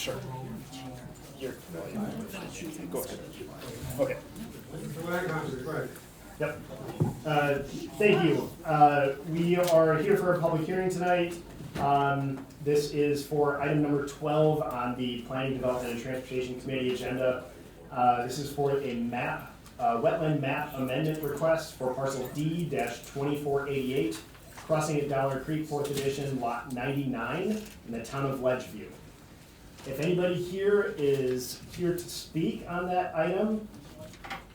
Sure. Go ahead. Okay. Yep. Thank you. We are here for a public hearing tonight. This is for item number 12 on the Planning, Development, and Transportation Committee agenda. This is for a wetland map amendment request for parcel D-2488, crossing at Dollar Creek, 4th edition, lot 99 in the town of Ledgeview. If anybody here is here to speak on that item,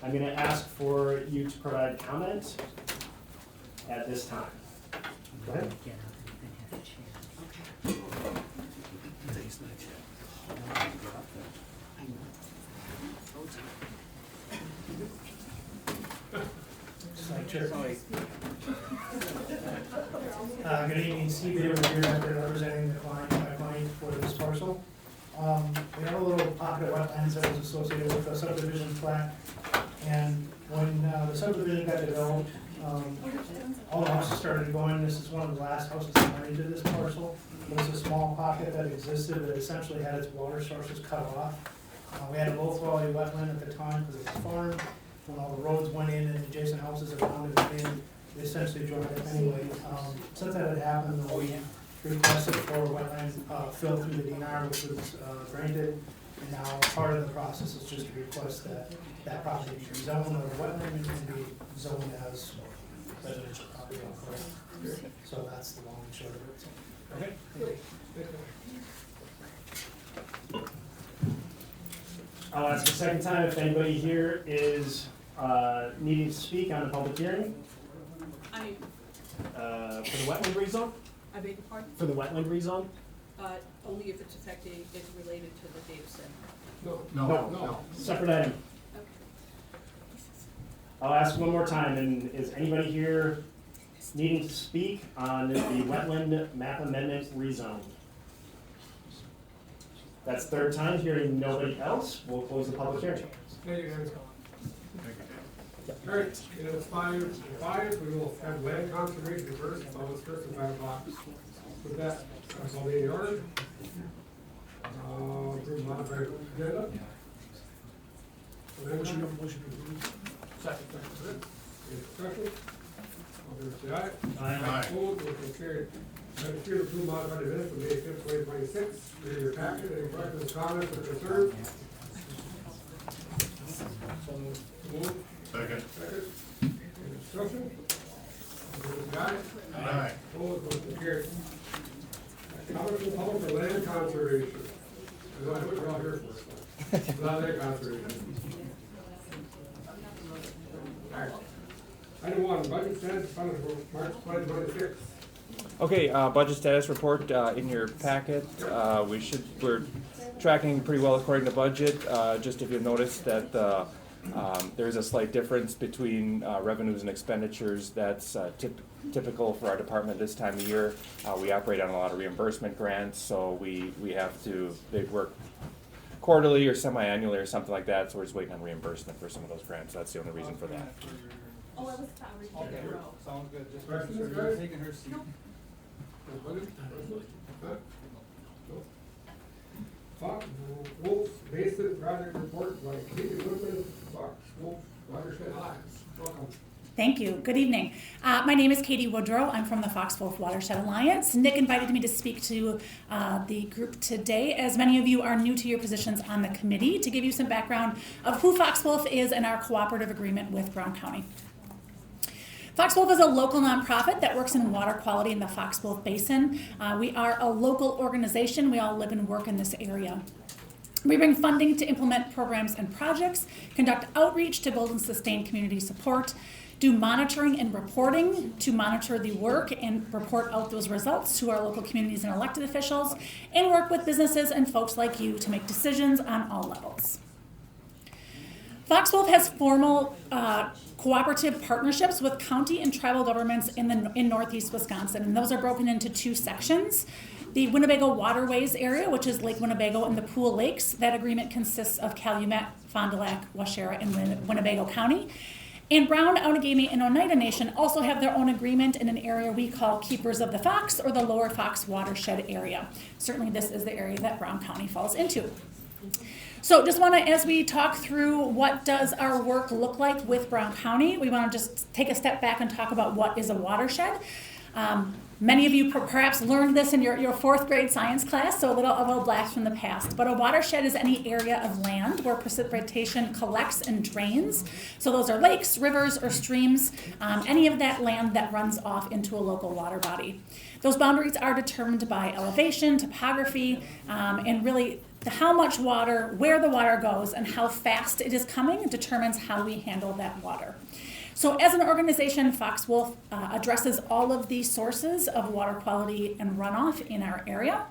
I'm going to ask for you to provide comment at this time. Go ahead. Good evening, Steve here representing the client for this parcel. We have a little pocket of wetlands that was associated with the subdivision plat, and when the subdivision got developed, all the houses started going. This is one of the last houses that went into this parcel. There's a small pocket that existed that essentially had its water sources cut off. We had a low quality wetland at the time because it was farmed. When all the roads went in and adjacent houses around it went in, they essentially dried up anyway. Since that had happened, we requested for wetland fill through the DNR, which was granted. And now part of the process is just to request that that property be rezoned or wetland and be zoned as residential property on course. So that's the long and short of it. Okay. I'll ask a second time if anybody here is needing to speak on the public hearing. I mean, for the wetland rezone? I beg your pardon? For the wetland rezone? Only if it's affecting, it's related to the data center. No. Separate item. Okay. I'll ask one more time, and is anybody here needing to speak on the wetland map amendment rezone? That's third time, hearing nobody else, we'll close the public hearing. Thank you, guys. All right, it's 5:05, we will have land conservation first, it's always first at 5 o'clock. With that, that's all the order. Approve modified agenda. Motion to approve. Second. Any discussion? All in favor, say aye. Aye. Opposed, motion carried. Item 3, approve modified minutes of May 5th, 2026. Read your packet, any questions, comments, or concerns? So moved. Second. Any discussion? All in favor, say aye. Aye. Opposed, motion carried. Comments from the public for land conservation. That's what we're all here for. Not land conservation. All right. Item 1, budget status funded for March 2026. Okay, budget status report in your packet. We're tracking pretty well according to budget. Just if you notice that there's a slight difference between revenues and expenditures. That's typical for our department this time of year. We operate on a lot of reimbursement grants, so we have to, they work quarterly or semi-annually or something like that, so we're just waiting on reimbursement for some of those grants. That's the only reason for that. Oh, I was sorry. Okay. Sounds good. Just Questions, her guys? taking her seat. Anybody? Huh? Fox Wolf Basin Project Report by Katie Woodman, Fox Wolf Watershed Alliance. Welcome. Thank you. Good evening. My name is Katie Woodrow. I'm from the Fox Wolf Watershed Alliance. Nick invited me to speak to the group today, as many of you are new to your positions on the committee, to give you some background of who Fox Wolf is and our cooperative agreement with Brown County. Fox Wolf is a local nonprofit that works in water quality in the Fox Wolf Basin. We are a local organization. We all live and work in this area. We bring funding to implement programs and projects, conduct outreach to build and sustain community support, do monitoring and reporting to monitor the work and report out those results to our local communities and elected officials, and work with businesses and folks like you to make decisions on all levels. Fox Wolf has formal cooperative partnerships with county and tribal governments in Northeast Wisconsin, and those are broken into two sections. The Winnebago Waterways area, which is Lake Winnebago and the Pool Lakes, that agreement consists of Calumet, Fond du Lac, Waushara, and Winnebago County. And Brown, Outagamie, and Oneida Nation also have their own agreement in an area we call Keepers of the Fox, or the Lower Fox Watershed area. Certainly this is the area that Brown County falls into. So just want to, as we talk through what does our work look like with Brown County, we want to just take a step back and talk about what is a watershed. Many of you perhaps learned this in your fourth grade science class, so a little of a blast from the past. But a watershed is any area of land where precipitation collects and drains. So those are lakes, rivers, or streams, any of that land that runs off into a local water body. Those boundaries are determined by elevation, topography, and really how much water, where the water goes, and how fast it is coming determines how we handle that water. So as an organization, Fox Wolf addresses all of these sources of water quality and runoff in our area.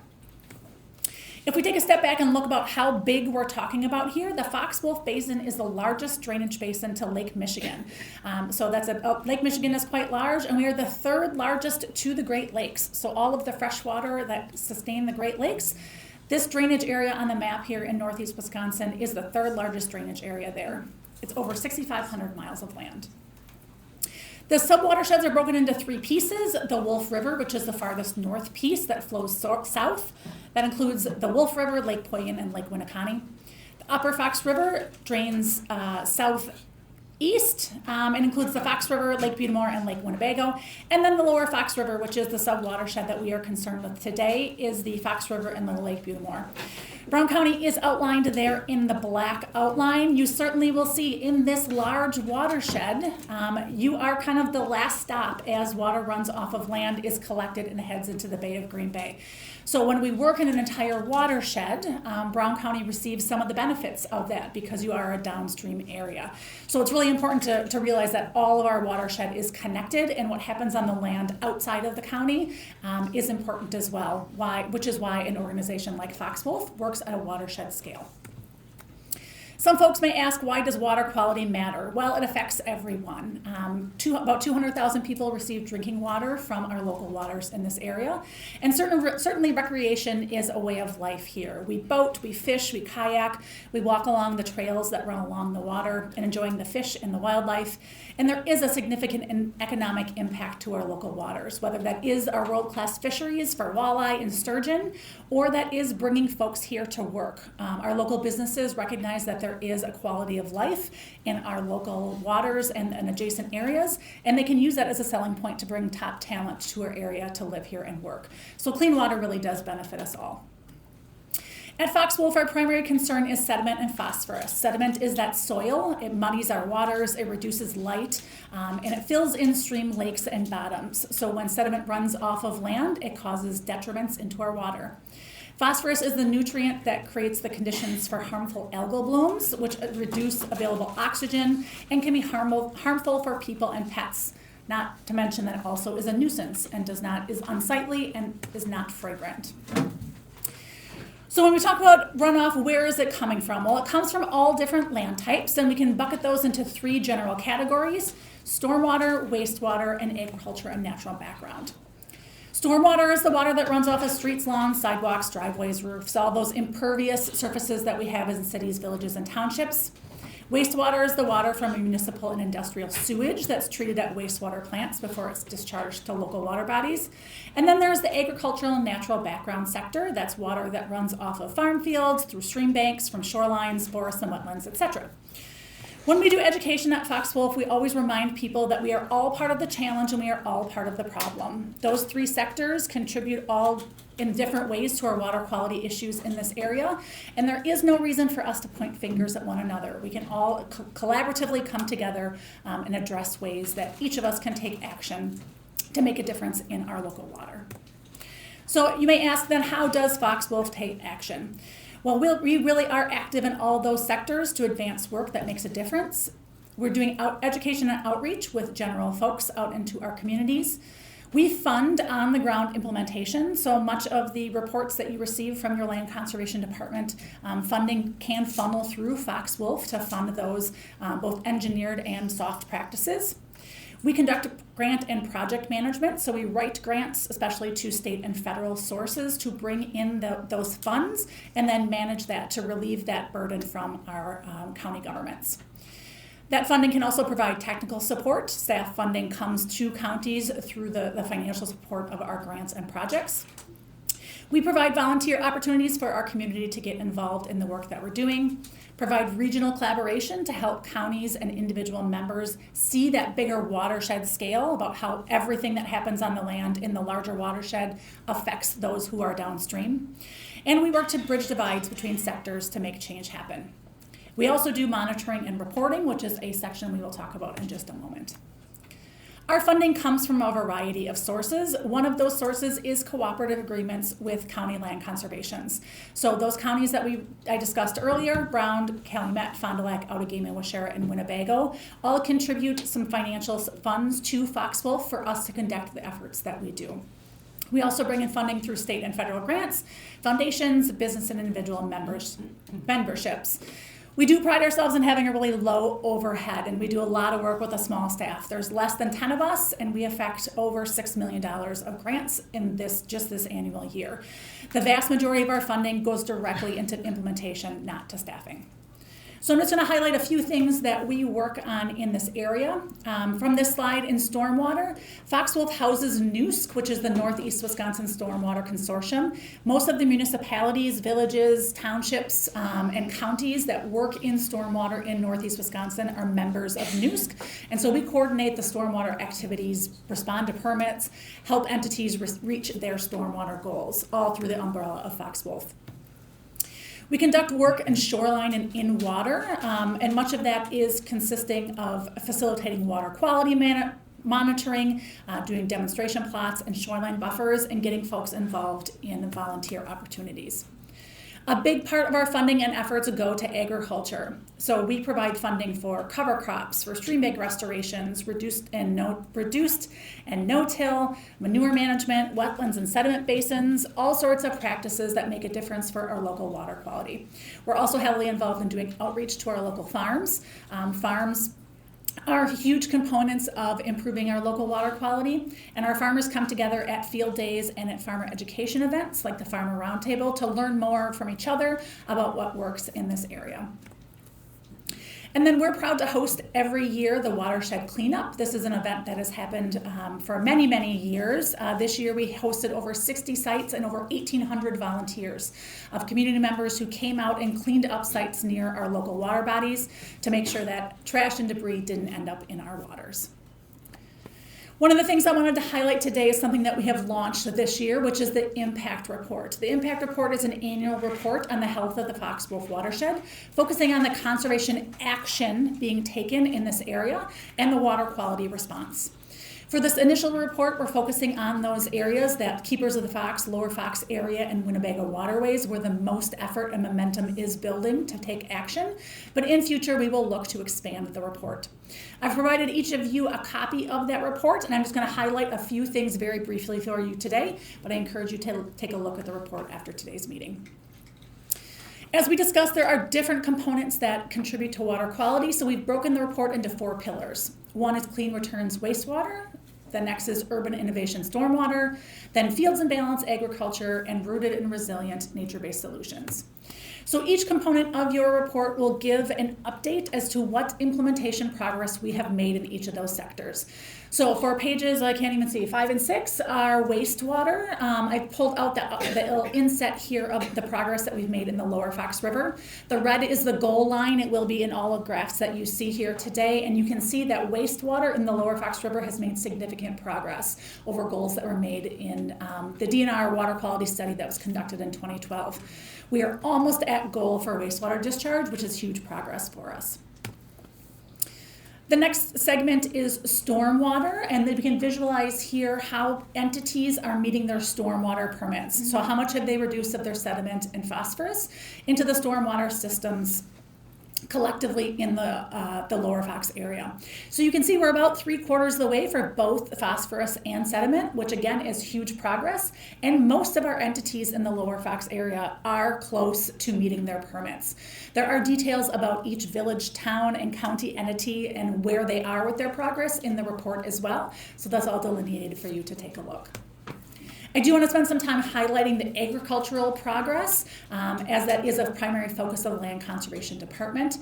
If we take a step back and look about how big we're talking about here, the Fox Wolf Basin is the largest drainage basin to Lake Michigan. So that's Lake Michigan is quite large, and we are the third largest to the Great Lakes. So all of the fresh water that sustain the Great Lakes, this drainage area on the map here in northeast Wisconsin is the third largest drainage area there. It's over 6,500 miles of land. The subwatersheds are broken into three pieces. The Wolf River, which is the farthest north piece that flows south. That includes the Wolf River, Lake Poyen, and Lake Winneconne. The Upper Fox River drains southeast and includes the Fox River, Lake Butamore, and Lake Winnebago. And then the Lower Fox River, which is the subwatershed that we are concerned with today, is the Fox River and the Lake Butamore. Brown County is outlined there in the black outline. You certainly will see in this large watershed, you are kind of the last stop as water runs off of land, is collected, and heads into the Bay of Green Bay. So when we work in an entire watershed, Brown County receives some of the benefits of that because you are a downstream area. So it's really important to realize that all of our watershed is connected, and what happens on the land outside of the county is important as well, which is why an organization like Fox Wolf works at a watershed scale. Some folks may ask, why does water quality matter? Well, it affects everyone. About 200,000 people receive drinking water from our local waters in this area. And certainly recreation is a way of life here. We boat, we fish, we kayak, we walk along the trails that run along the water and enjoying the fish and the wildlife. And there is a significant economic impact to our local waters, whether that is our world-class fisheries for walleye and sturgeon, or that is bringing folks here to work. Our local businesses recognize that there is a quality of life in our local waters and adjacent areas, and they can use that as a selling point to bring top talent to our area to live here and work. So clean water really does benefit us all. At Fox Wolf, our primary concern is sediment and phosphorus. Sediment is that soil. It muddies our waters, it reduces light, and it fills in stream lakes and bottoms. So when sediment runs off of land, it causes detriments into our water. Phosphorus is the nutrient that creates the conditions for harmful algal blooms, which reduce available oxygen and can be harmful for people and pets. Not to mention that it also is a nuisance and is unsightly and is not fragrant. So when we talk about runoff, where is it coming from? Well, it comes from all different land types, and we can bucket those into three general categories: stormwater, wastewater, and agriculture and natural background. Stormwater is the water that runs off of streets, lawns, sidewalks, driveways, roofs, all those impervious surfaces that we have in cities, villages, and townships. Wastewater is the water from municipal and industrial sewage that's treated at wastewater plants before it's discharged to local water bodies. And then there's the agricultural and natural background sector. That's water that runs off of farm fields, through stream banks, from shorelines, forests, and wetlands, etc. When we do education at Fox Wolf, we always remind people that we are all part of the challenge and we are all part of the problem. Those three sectors contribute all in different ways to our water quality issues in this area, and there is no reason for us to point fingers at one another. We can all collaboratively come together and address ways that each of us can take action to make a difference in our local water. So you may ask then, how does Fox Wolf take action? Well, we really are active in all those sectors to advance work that makes a difference. We're doing education and outreach with general folks out into our communities. We fund on-the-ground implementation, so much of the reports that you receive from your Land Conservation Department funding can funnel through Fox Wolf to fund those both engineered and soft practices. We conduct grant and project management, so we write grants, especially to state and federal sources, to bring in those funds and then manage that to relieve that burden from our county governments. That funding can also provide technical support. Staff funding comes to counties through the financial support of our grants and projects. We provide volunteer opportunities for our community to get involved in the work that we're doing, provide regional collaboration to help counties and individual members see that bigger watershed scale about how everything that happens on the land in the larger watershed affects those who are downstream. And we work to bridge divides between sectors to make change happen. We also do monitoring and reporting, which is a section we will talk about in just a moment. Our funding comes from a variety of sources. One of those sources is cooperative agreements with county land conservations. So those counties that I discussed earlier, Brown, Calumet, Fond du Lac, Outagamie, Waushara, and Winnebago, all contribute some financial funds to Fox Wolf for us to conduct the efforts that we do. We also bring in funding through state and federal grants, foundations, business and individual memberships. We do pride ourselves in having a really low overhead, and we do a lot of work with a small staff. There's less than 10 of us, and we affect over $6 million of grants in this annual year. The vast majority of our funding goes directly into implementation, not to staffing. So I'm just going to highlight a few things that we work on in this area. From this slide in stormwater, Fox Wolf houses NUSC, which is the Northeast Wisconsin Stormwater Consortium. Most of the municipalities, villages, townships, and counties that work in stormwater in Northeast Wisconsin are members of NUSC. And so we coordinate the stormwater activities, respond to permits, help entities reach their stormwater goals, all through the umbrella of Fox Wolf. We conduct work in shoreline and in water, and much of that is consisting of facilitating water quality monitoring, doing demonstration plots and shoreline buffers, and getting folks involved in volunteer opportunities. A big part of our funding and efforts go to agriculture. So we provide funding for cover crops, for stream bank restorations, reduced and no-till, manure management, wetlands and sediment basins, all sorts of practices that make a difference for our local water quality. We're also heavily involved in doing outreach to our local farms. Farms are huge components of improving our local water quality, and our farmers come together at field days and at farmer education events like the Farmer Roundtable to learn more from each other about what works in this area. And then we're proud to host every year the Watershed Cleanup. This is an event that has happened for many, many years. This year we hosted over 60 sites and over 1,800 volunteers of community members who came out and cleaned up sites near our local water bodies to make sure that trash and debris didn't end up in our waters. One of the things I wanted to highlight today is something that we have launched this year, which is the Impact Report. The Impact Report is an annual report on the health of the Fox Wolf watershed, focusing on the conservation action being taken in this area and the water quality response. For this initial report, we're focusing on those areas that Keepers of the Fox, Lower Fox area, and Winnebago waterways where the most effort and momentum is building to take action. But in future, we will look to expand the report. I've provided each of you a copy of that report, and I'm just going to highlight a few things very briefly for you today, but I encourage you to take a look at the report after today's meeting. As we discussed, there are different components that contribute to water quality, so we've broken the report into 4 pillars. One is clean returns wastewater. The next is urban innovation stormwater, then fields and balance agriculture, and rooted in resilient nature-based solutions. So each component of your report will give an update as to what implementation progress we have made in each of those sectors. So for pages, I can't even see, 5 and 6 are wastewater. I pulled out the little inset here of the progress that we've made in the Lower Fox River. The red is the goal line. It will be in all of graphs that you see here today. And you can see that wastewater in the Lower Fox River has made significant progress over goals that were made in the DNR water quality study that was conducted in 2012. We are almost at goal for wastewater discharge, which is huge progress for us. The next segment is stormwater, and we can visualize here how entities are meeting their stormwater permits. So how much have they reduced of their sediment and phosphorus into the stormwater systems collectively in the Lower Fox area. So you can see we're about 3/4 of the way for both phosphorus and sediment, which again is huge progress. And most of our entities in the Lower Fox area are close to meeting their permits. There are details about each village, town, and county entity and where they are with their progress in the report as well. So that's all delineated for you to take a look. I do want to spend some time highlighting the agricultural progress, as that is a primary focus of the Land Conservation Department.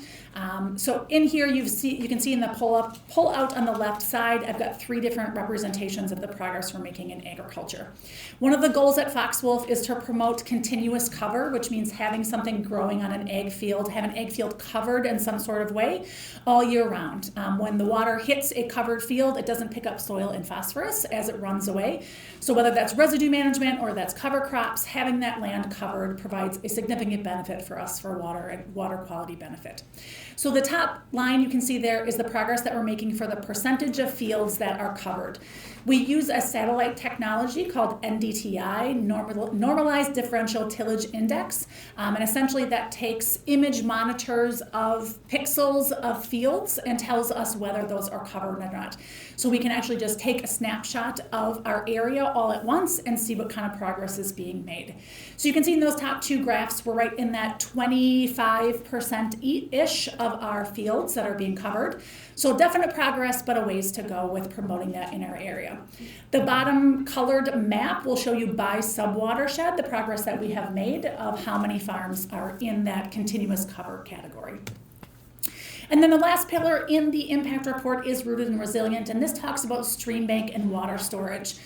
So in here you can see in the pull out on the left side, I've got 3 different representations of the progress we're making in agriculture. One of the goals at Foxwolf is to promote continuous cover, which means having something growing on an ag field, have an ag field covered in some sort of way all year round. When the water hits a covered field, it doesn't pick up soil and phosphorus as it runs away. So whether that's residue management or that's cover crops, having that land covered provides a significant benefit for us for water and water quality benefit. So the top line you can see there is the progress that we're making for the percentage of fields that are covered. We use a satellite technology called NDTI, Normalized Differential Tillage Index, and essentially that takes image monitors of pixels of fields and tells us whether those are covered or not. So we can actually just take a snapshot of our area all at once and see what kind of progress is being made. So you can see in those top 2 graphs, we're right in that 25%-ish of our fields that are being covered. So definite progress, but a ways to go with promoting that in our area. The bottom colored map will show you by sub-watershed the progress that we have made of how many farms are in that continuous cover category. And then the last pillar in the impact report is rooted and resilient, and this talks about stream bank and water storage.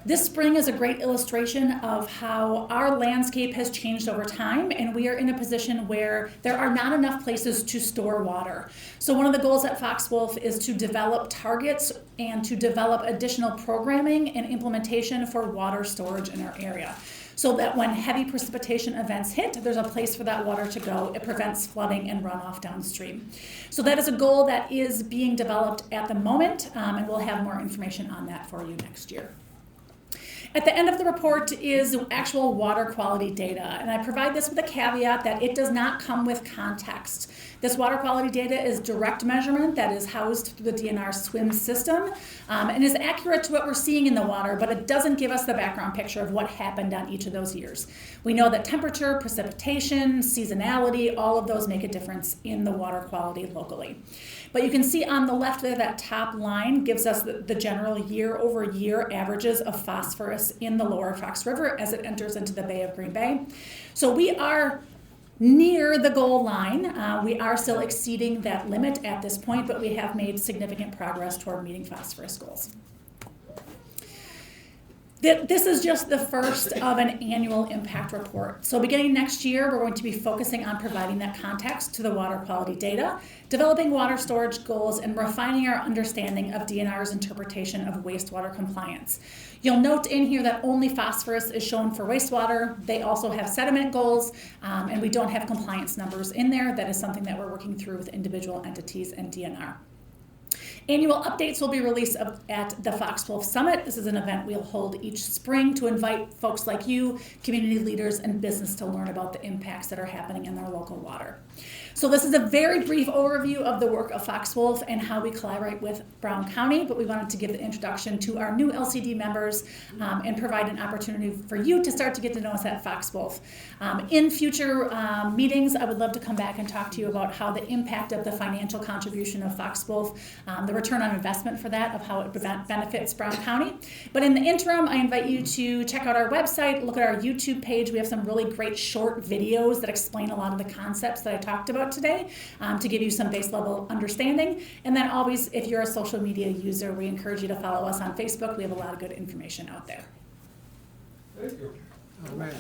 This spring is a great illustration of how our landscape has changed over time, and we are in a position where there are not enough places to store water. So one of the goals at Foxwolf is to develop targets and to develop additional programming and implementation for water storage in our area, so that when heavy precipitation events hit, there's a place for that water to go. It prevents flooding and runoff downstream. So that is a goal that is being developed at the moment, and we'll have more information on that for you next year. At the end of the report is actual water quality data, and I provide this with a caveat that it does not come with context. This water quality data is direct measurement that is housed through the DNR SWIM system and is accurate to what we're seeing in the water, but it doesn't give us the background picture of what happened on each of those years. We know that temperature, precipitation, seasonality, all of those make a difference in the water quality locally. But you can see on the left there, that top line gives us the general year-over-year averages of phosphorus in the lower Fox River as it enters into the Bay of Green Bay. So we are near the goal line. We are still exceeding that limit at this point, but we have made significant progress toward meeting phosphorus goals. This is just the first of an annual impact report. So beginning next year, we're going to be focusing on providing that context to the water quality data, developing water storage goals, and refining our understanding of DNR's interpretation of wastewater compliance. You'll note in here that only phosphorus is shown for wastewater. They also have sediment goals, and we don't have compliance numbers in there. That is something that we're working through with individual entities and DNR. Annual updates will be released at the Foxwolf Summit. This is an event we'll hold each spring to invite folks like you, community leaders, and business to learn about the impacts that are happening in their local water. So this is a very brief overview of the work of Foxwolf and how we collaborate with Brown County, but we wanted to give the introduction to our new LCD members and provide an opportunity for you to start to get to know us at Foxwolf. In future meetings, I would love to come back and talk to you about how the impact of the financial contribution of Foxwolf, the return on investment for that, of how it benefits Brown County. But in the interim, I invite you to check out our website, look at our YouTube page. We have some really great short videos that explain a lot of the concepts that I talked about today to give you some base level understanding. And then always, if you're a social media user, we encourage you to follow us on Facebook. We have a lot of good information out there. Thank you. Oh, man.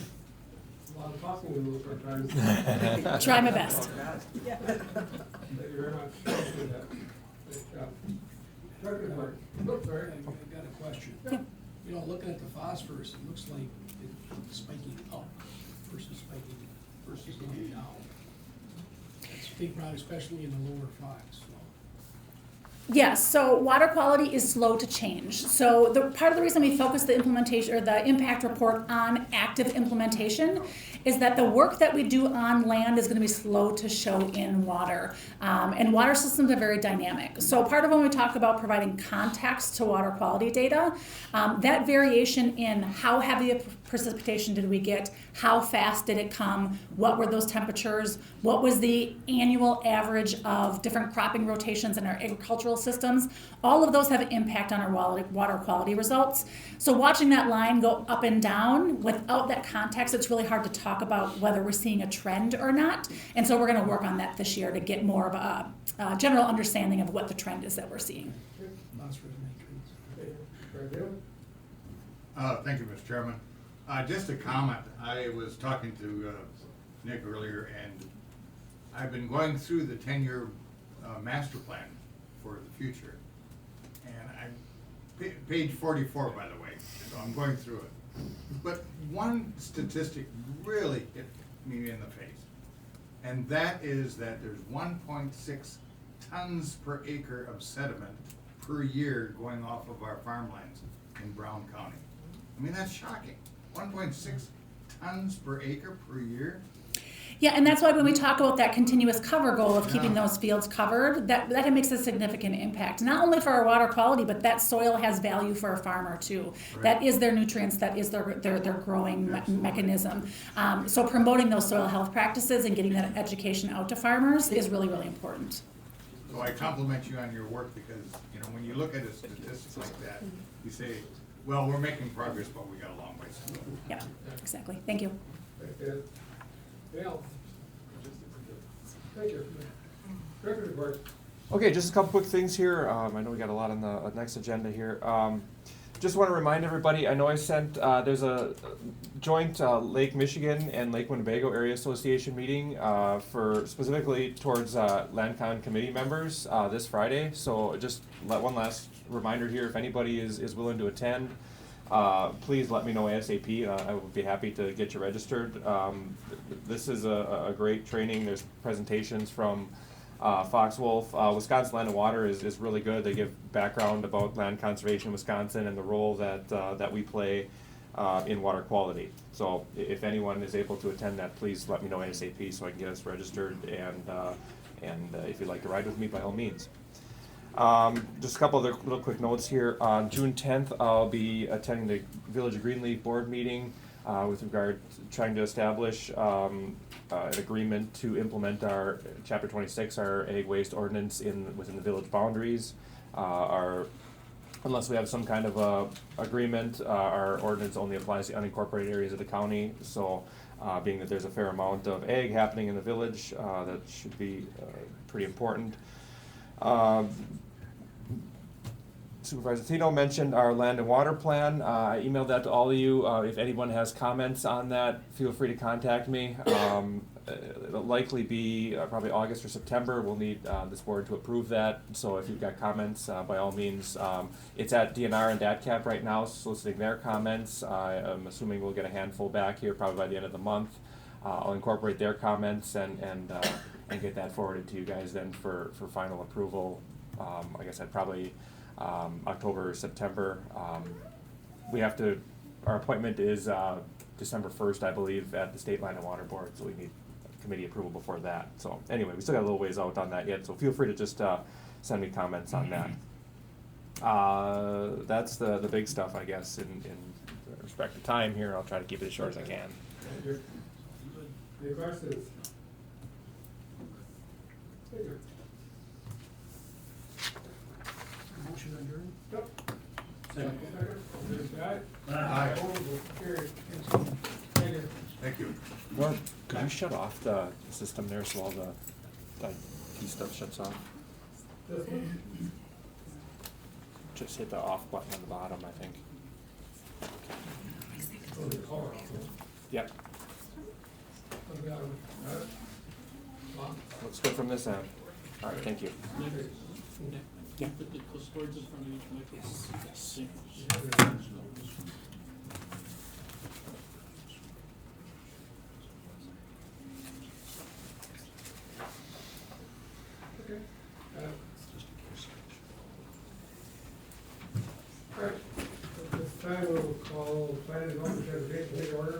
A lot of talking to those sometimes. Try my best. Thank you very much. Appreciate that. Great job. Record clerk. Oops, sorry. I've got a question. Yeah. You know, looking at the phosphorus, it looks like it's spiking up versus going down. That's a big problem, especially in the lower Fox. Yes, so water quality is slow to change. So part of the reason we focus the implementation or the impact report on active implementation is that the work that we do on land is going to be slow to show in water. And water systems are very dynamic. So part of when we talk about providing context to water quality data, that variation in how heavy a precipitation did we get, how fast did it come, what were those temperatures, what was the annual average of different cropping rotations in our agricultural soil systems. All of those have an impact on our water quality results. So watching that line go up and down, without that context, it's really hard to talk about whether we're seeing a trend or not. And so we're going to work on that this year to get more of a general understanding of what the trend is that we're seeing. Phosphorus nitrates. Thank you, Mr. Chairman. Just a comment. I was talking to Nick earlier, and I've been going through the 10-year master plan for the future. And page 44, by the way, so I'm going through it. But one statistic really hit me in the face, and that is that there's 1.6 tons per acre of sediment per year going off of our farmlands in Brown County. I mean, that's shocking. 1.6 tons per acre per year? Yeah, and that's why when we talk about that continuous cover goal of keeping those fields covered, that makes a significant impact, not only for our water quality, but that soil has value for a farmer too. Right. That is their nutrients, that is their growing mechanism. So promoting those soil health practices and getting that education out to farmers is really, really important. So I compliment you on your work because, you know, when you look at a statistic like that, you say, well, we're making progress, but we got a long ways to go. Yeah, exactly. Thank you. Anything else? Thank you. Director's report. Okay, just a couple quick things here. I know we got a lot on the next agenda here. Just want to remind everybody, I know I sent, there's a joint Lake Michigan and Lake Winnebago Area Association meeting for specifically towards LandCon committee members this Friday. So just one last reminder here, if anybody is willing to attend, please let me know ASAP. I would be happy to get you registered. This is a great training. There's presentations from Fox Wolf. Wisconsin Land and Water is really good. They give background about land conservation in Wisconsin and the role that we play in water quality. So if anyone is able to attend that, please let me know ASAP so I can get us registered. And if you'd like to ride with me, by all means. Just a couple other little quick notes here. On June 10th, I'll be attending the Village of Greenleaf board meeting with regard to trying to establish an agreement to implement our Chapter 26, our egg waste ordinance within the village boundaries. Unless we have some kind of agreement, our ordinance only applies to unincorporated areas of the county. So being that there's a fair amount of ag happening in the village, that should be pretty important. Supervisor Tino mentioned our land and water plan. I emailed that to all of you. If anyone has comments on that, feel free to contact me. It'll likely be probably August or September. We'll need this board to approve that. So if you've got comments, by all means, it's at DNR and DATCAP right now, soliciting their comments. I'm assuming we'll get a handful back here probably by the end of the month. I'll incorporate their comments and get that forwarded to you guys then for final approval. Like I said, probably October or September. Our appointment is December 1st, I believe, at the State Land and Water Board, so we need committee approval before that. So anyway, we still got a little ways out on that yet, so feel free to just send me comments on that. That's the big stuff, I guess, in respect to time here. I'll try to keep it as short as I can. Any questions? Thank you. Motion adjourned. Yep. Second. Aye. Aye. Opposed, motion carried. Thank you. Thank you. Norm, could you shut off the system there so all the key stuff shuts off? This one? Just hit the off button on the bottom, I think. Oh, the color off. Yep, I've got 'em. Got it? Bob? looks good from this end. All right, thank you. Yeah. Put the cords in front of each microphone. Yes. Okay. All right, at this time, we'll call planning development transportation committee order.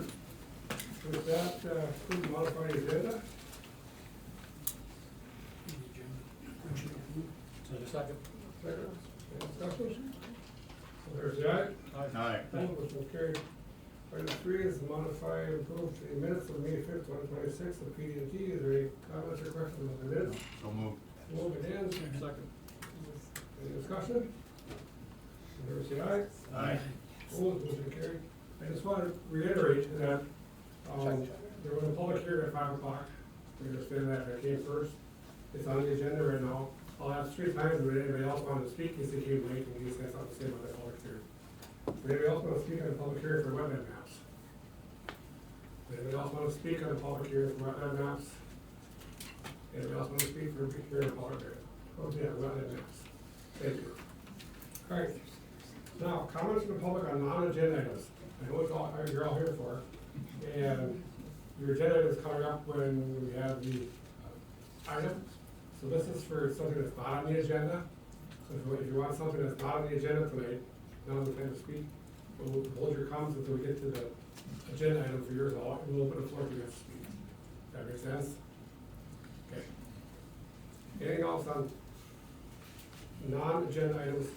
With that, approve modify the agenda. Motion approved. Second. Second, any discussion? All fair say aye. Aye. Opposed, motion carried. Item 3 is to modify and approve the minutes of May 5th, 2026 of PD&T. Is there any comments or questions on the minutes? So moved. Move it in. Second. Any discussion? Favor say aye. Aye. Opposed, motion carried. I just want to reiterate that, there was a public hearing at 5 o'clock. We understand that came first. It's on the agenda right now. I'll ask 3 times if anybody else wanted to speak, in case they came late, in case that's not the same on the public hearing. Anybody else want to speak on the public hearing for wetland maps? Anybody else want to speak on the public hearing for wetland maps? Anybody else want to speak for hearing the public hearing? Oh, yeah, wetland maps. Thank you. All right. Now, comments from the public on non-agenda items. I know it's all, you're all here for, and your agenda is coming up when we have the item. So this is for something that's not on the agenda. So if you want something that's not on the agenda tonight, now's the time to speak. We'll hold your comments until we get to the agenda item for yours all, and we'll open the floor for you guys to speak. That make sense? Okay. Anything else on non-agenda items?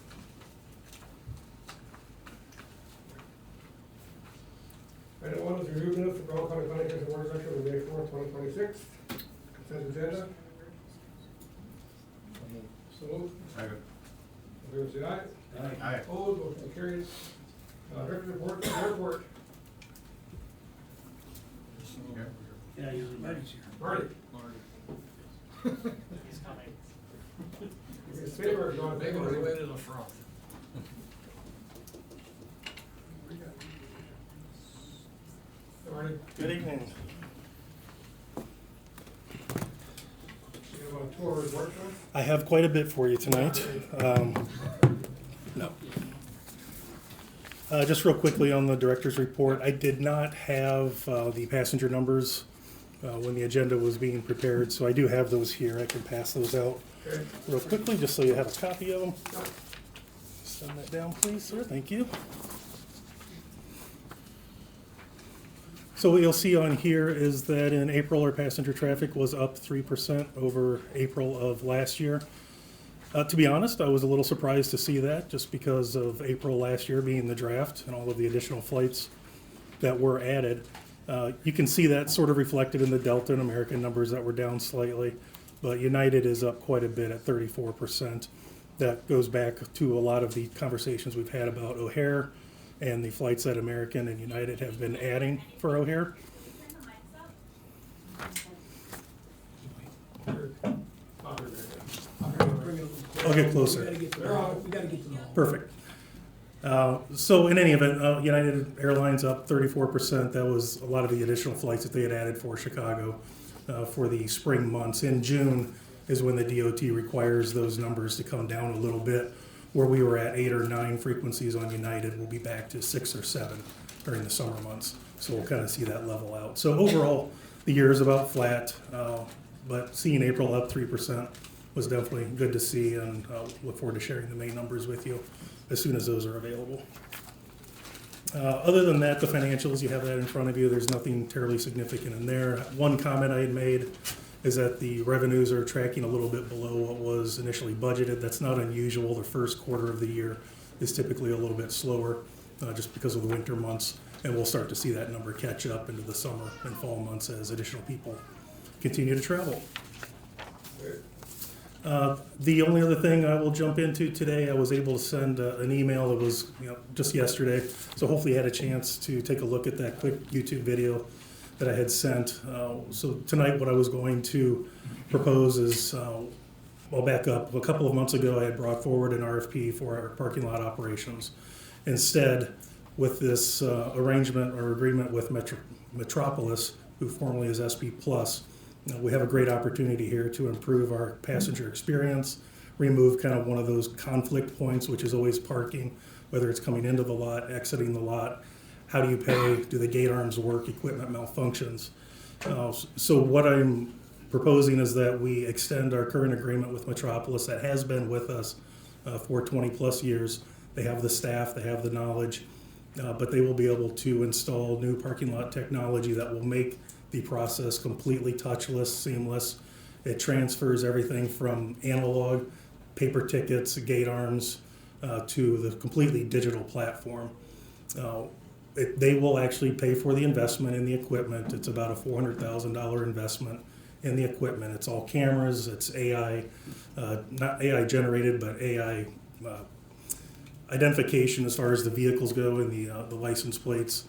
Item 1 is review minutes of Brown County Planning Commission Board Session of May 4th, 2026. Consent agenda. So moved. Second. Favor say aye. Aye. Opposed, motion carries. Director report, airport. Yeah, Marty's here. Marty. He's coming. You can stay where you want to Make take his way it. to the front. Marty, Good evening. you have a tour of work for us? I have quite a bit for you tonight. No. Just real quickly on the director's report, I did not have the passenger numbers when the agenda was being prepared, so I do have those here. I can pass those out Okay. real quickly, just so you have a copy of them. No. Send that down, please, sir. Thank you. So what you'll see on here is that in April, our passenger traffic was up 3% over April of last year. To be honest, I was a little surprised to see that, just because of April last year being the draft and all of the additional flights that were added. You can see that sort of reflected in the Delta and American numbers that were down slightly, but United is up quite a bit at 34%. That goes back to a lot of the conversations we've had about O'Hare and the flights that American and United have been adding for O'Hare. I'll get closer. We gotta get to the hall. Perfect. So in any event, United Airlines up 34%. That was a lot of the additional flights that they had added for Chicago for the spring months. In June is when the DOT requires those numbers to come down a little bit. Where we were at 8 or 9 frequencies on United, we'll be back to 6 or 7 during the summer months. So we'll kind of see that level out. So overall, the year is about flat, but seeing April up 3% was definitely good to see, and look forward to sharing the May numbers with you as soon as those are available. Other than that, the financials, you have that in front of you. There's nothing terribly significant in there. One comment I had made is that the revenues are tracking a little bit below what was initially budgeted. That's not unusual. The first quarter of the year is typically a little bit slower just because of the winter months, and we'll start to see that number catch up into the summer and fall months as additional people continue to travel. The only other thing I will jump into today, I was able to send an email that was just yesterday, so hopefully you had a chance to take a look at that quick YouTube video that I had sent. So tonight what I was going to propose is, I'll back up. A couple of months ago I had brought forward an RFP for our parking lot operations. Instead, with this arrangement or agreement with Metropolis, who formerly is SP Plus, we have a great opportunity here to improve our passenger experience, remove kind of one of those conflict points, which is always parking, whether it's coming into the lot, exiting the lot. How do you pay? Do the gate arms work? Equipment malfunctions. So what I'm proposing is that we extend our current agreement with Metropolis that has been with us for 20 plus years. They have the staff, they have the knowledge, but they will be able to install new parking lot technology that will make the process completely touchless, seamless. It transfers everything from analog, paper tickets, gate arms, to the completely digital platform. They will actually pay for the investment in the equipment. It's about a $400,000 investment and the equipment. It's all cameras, it's AI, not AI generated, but AI identification as far as the vehicles go and the license plates.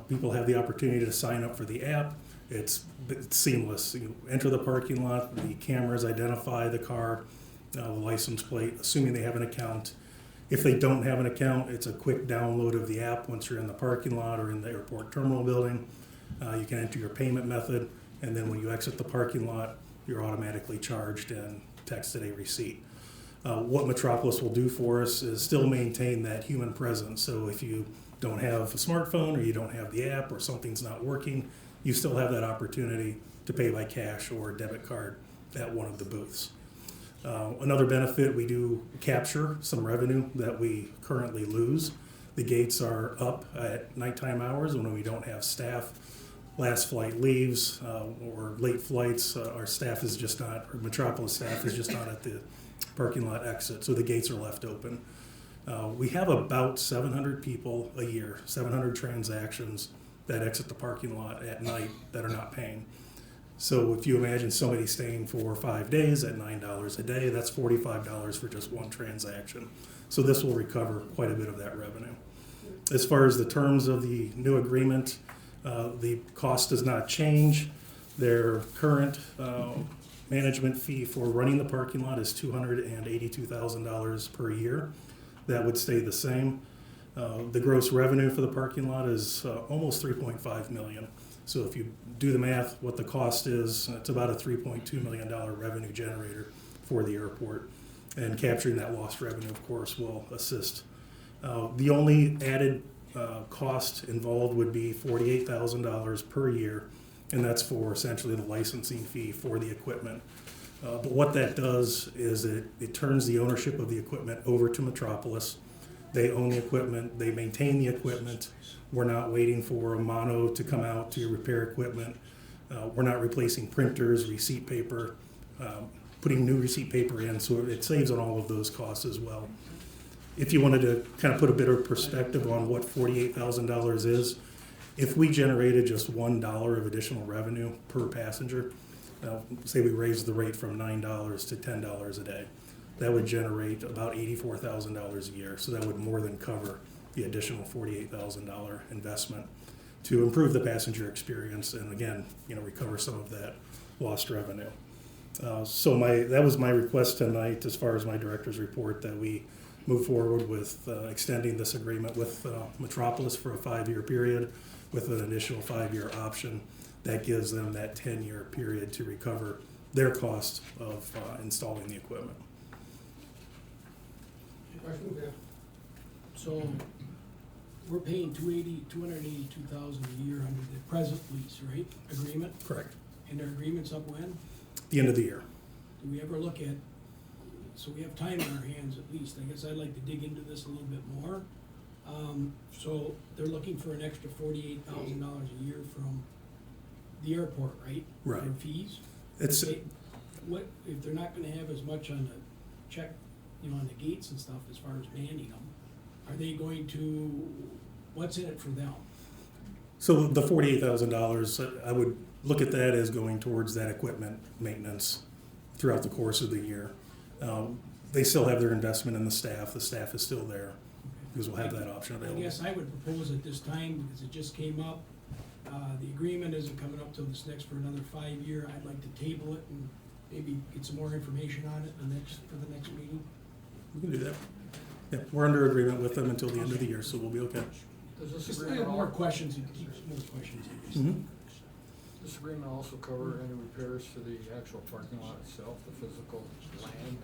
People have the opportunity to sign up for the app. It's seamless. You enter the parking lot, the cameras identify the car, the license plate, assuming they have an account. If they don't have an account, it's a quick download of the app once you're in the parking lot or in the airport terminal building. You can enter your payment method, and then when you exit the parking lot, you're automatically charged and texted a receipt. What Metropolis will do for us is still maintain that human presence. So if you don't have a smartphone or you don't have the app or something's not working, you still have that opportunity to pay by cash or debit card at one of the booths. Another benefit, we do capture some revenue that we currently lose. The gates are up at nighttime hours when we don't have staff. Last flight leaves or late flights, our staff is just not, or Metropolis staff is just not at the parking lot exit, so the gates are left open. We have about 700 people a year, 700 transactions that exit the parking lot at night that are not paying. So if you imagine somebody staying for 5 days at $9 a day, that's $45 for just one transaction. So this will recover quite a bit of that revenue. As far as the terms of the new agreement, the cost does not change. Their current management fee for running the parking lot is $282,000 per year. That would stay the same. The gross revenue for the parking lot is almost $3.5 million. So if you do the math, what the cost is, it's about a $3.2 million revenue generator for the airport. And capturing that lost revenue, of course, will assist. The only added cost involved would be $48,000 per year, and that's for essentially the licensing fee for the equipment. But what that does is it turns the ownership of the equipment over to Metropolis. They own the equipment, they maintain the equipment. We're not waiting for a mono to come out to repair equipment. We're not replacing printers, receipt paper, putting new receipt paper in, so it saves on all of those costs as well. If you wanted to kind of put a bit of perspective on what $48,000 is, if we generated just $1 of additional revenue per passenger, say we raised the rate from $9 to $10 a day, that would generate about $84,000 a year. So that would more than cover the additional $48,000 investment to improve the passenger experience and again, recover some of that lost revenue. So that was my request tonight as far as my director's report, that we move forward with extending this agreement with Metropolis for a 5-year period with an additional 5-year option that gives them that 10-year period to recover their cost of installing the equipment. Questions? Yeah. So we're paying $282,000 a year under the present lease, right, agreement? Correct. And our agreement's up when? The end of the year. Do we ever look at, so we have time on our hands at least, I guess I'd like to dig into this a little bit more. So they're looking for an extra $48,000 a year from the airport, right? Right. For fees? It's What, if they're not gonna have as much on the check, on the gates and stuff as far as manning them, are they going to, what's in it for them? so the $48,000, I would look at that as going towards that equipment maintenance throughout the course of the year. They still have their investment in the staff. The staff is still there because we'll have that option available. I guess I would propose at this time, because it just came up, the agreement isn't coming up till this next for another 5-year. I'd like to table it and maybe get some more information on it for the next meeting. We can do that. Yeah, we're under agreement with them until the end of the year, so we'll be okay. Does this Just agreement, more questions, it keeps more questions. Mhm. this agreement also cover any repairs to the actual parking lot itself, the physical land?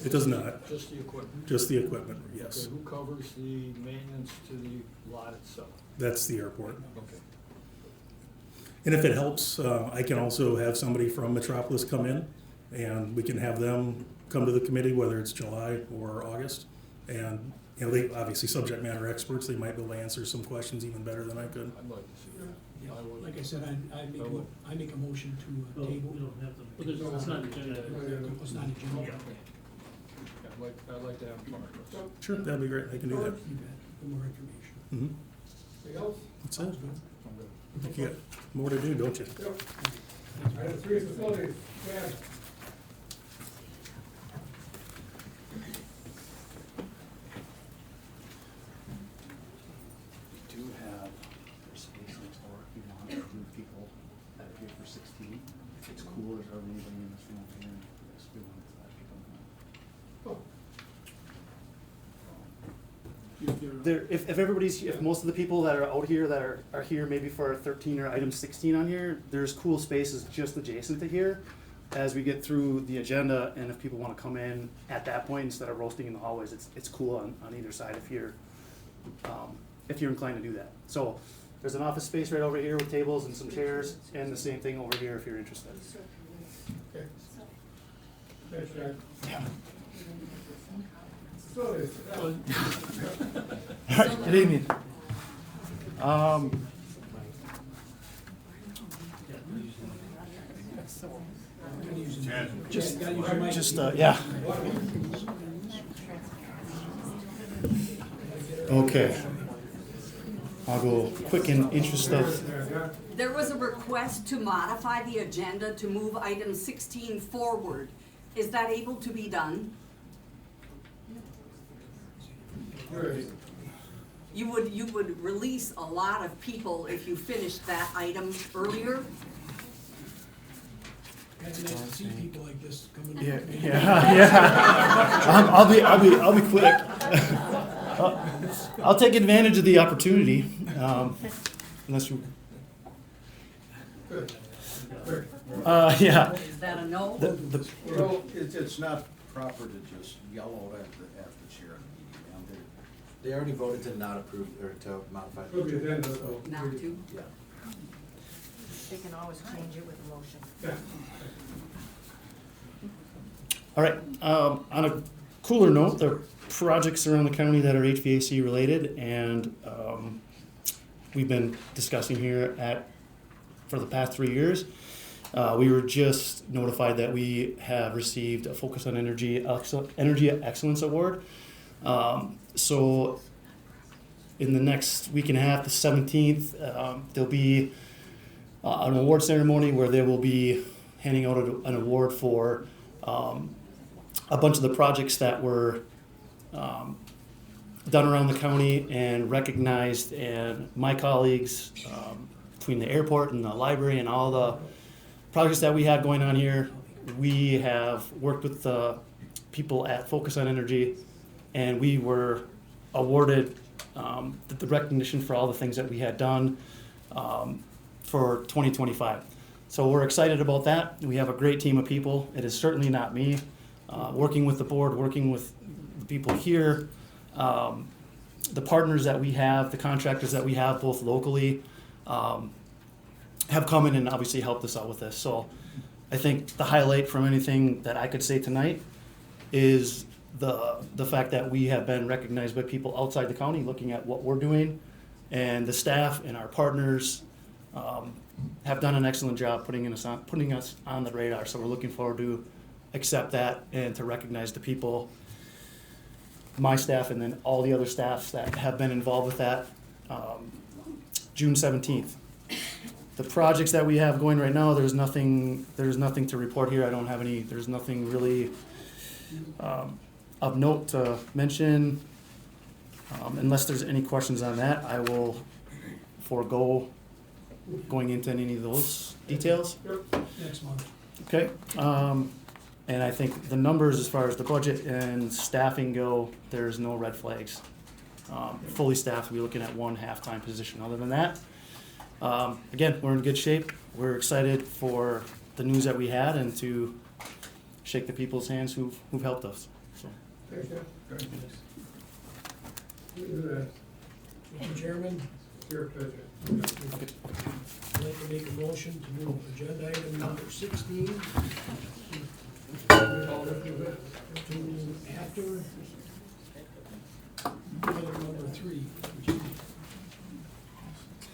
It does not, Just the equipment? just the equipment, yes. Okay, who covers the maintenance to the lot itself? That's the airport. Okay. And if it helps, I can also have somebody from Metropolis come in, and we can have them come to the committee, whether it's July or August. And, they obviously subject matter experts, they might be able to answer some questions even better than I could. I'd like to see that. Yeah, I would. like I said, I make a motion to table. It's not agenda. It's not agenda. Yeah, I'd like to have them talk to us. Sure, that'd be great, I can do that. You bet, for more information. Mhm. Anything else? That's it. Sounds good. I'm good. You got more to do, don't you? Yep. Item 3 is facilities. Dan. Do have there's space next door if you want to do people that are here for 16. It's cool if everybody in this room here and this doing that people. There, if everybody's, if most of the people that are out here that are here maybe for 13 or item 16 on here, there's cool spaces just adjacent to here as we get through the agenda, and if people want to come in at that point instead of roasting in the hallways, it's cool on either side if you're inclined to do that. So there's an office space right over here with tables and some chairs, and the same thing over here if you're interested. Okay. Thanks, Jack. Facilities. All right, good evening. Yeah. Okay. I'll go quick in interest of, There was a request to modify the agenda to move item 16 forward. Is that able to be done? You would release a lot of people if you finished that item earlier. It's nice to see people like this coming. yeah. I'll be quick. I'll take advantage of the opportunity, unless you. Yeah. Is that a no? Well, it's not proper to just yell at the chair of the meeting. They already voted to not approve, or to modify the Could be agenda. then, though. Not to? Yeah. They can always change it with a motion. Yeah. All right, on a cooler note, there are projects around the county that are HVAC related, and we've been discussing here for the past 3 years. We were just notified that we have received a Focus on Energy Excellence Award. So in the next week and a half, the 17th, there'll be an award ceremony where they will be handing out an award for a bunch of the projects that were done around the county and recognized, and my colleagues between the airport and the library and all the projects that we had going on here, we have worked with the people at Focus on Energy, and we were awarded the recognition for all the things that we had done for 2025. So we're excited about that. We have a great team of people. It is certainly not me. Working with the board, working with the people here, the partners that we have, the contractors that we have both locally, have come in and obviously helped us out with this. So I think the highlight from anything that I could say tonight is the fact that we have been recognized by people outside the county looking at what we're doing, and the staff and our partners have done an excellent job putting us on the radar. So we're looking forward to accept that and to recognize the people, my staff, and then all the other staffs that have been involved with that. June 17th. The projects that we have going right now, there's nothing to report here. There's nothing really of note to mention. Unless there's any questions on that, I will forego going into any of those details. Next month. Okay. And I think the numbers as far as the budget and staffing go, there's no red flags. Fully staffed, we're looking at one half-time position. Other than that, again, we're in good shape. We're excited for the news that we had and to shake the people's hands who've helped us. So. Thanks, Jeff. You do that. Mr. Chairman, Your pleasure. I'd like to make a motion to move agenda item number 16 to after item number 3.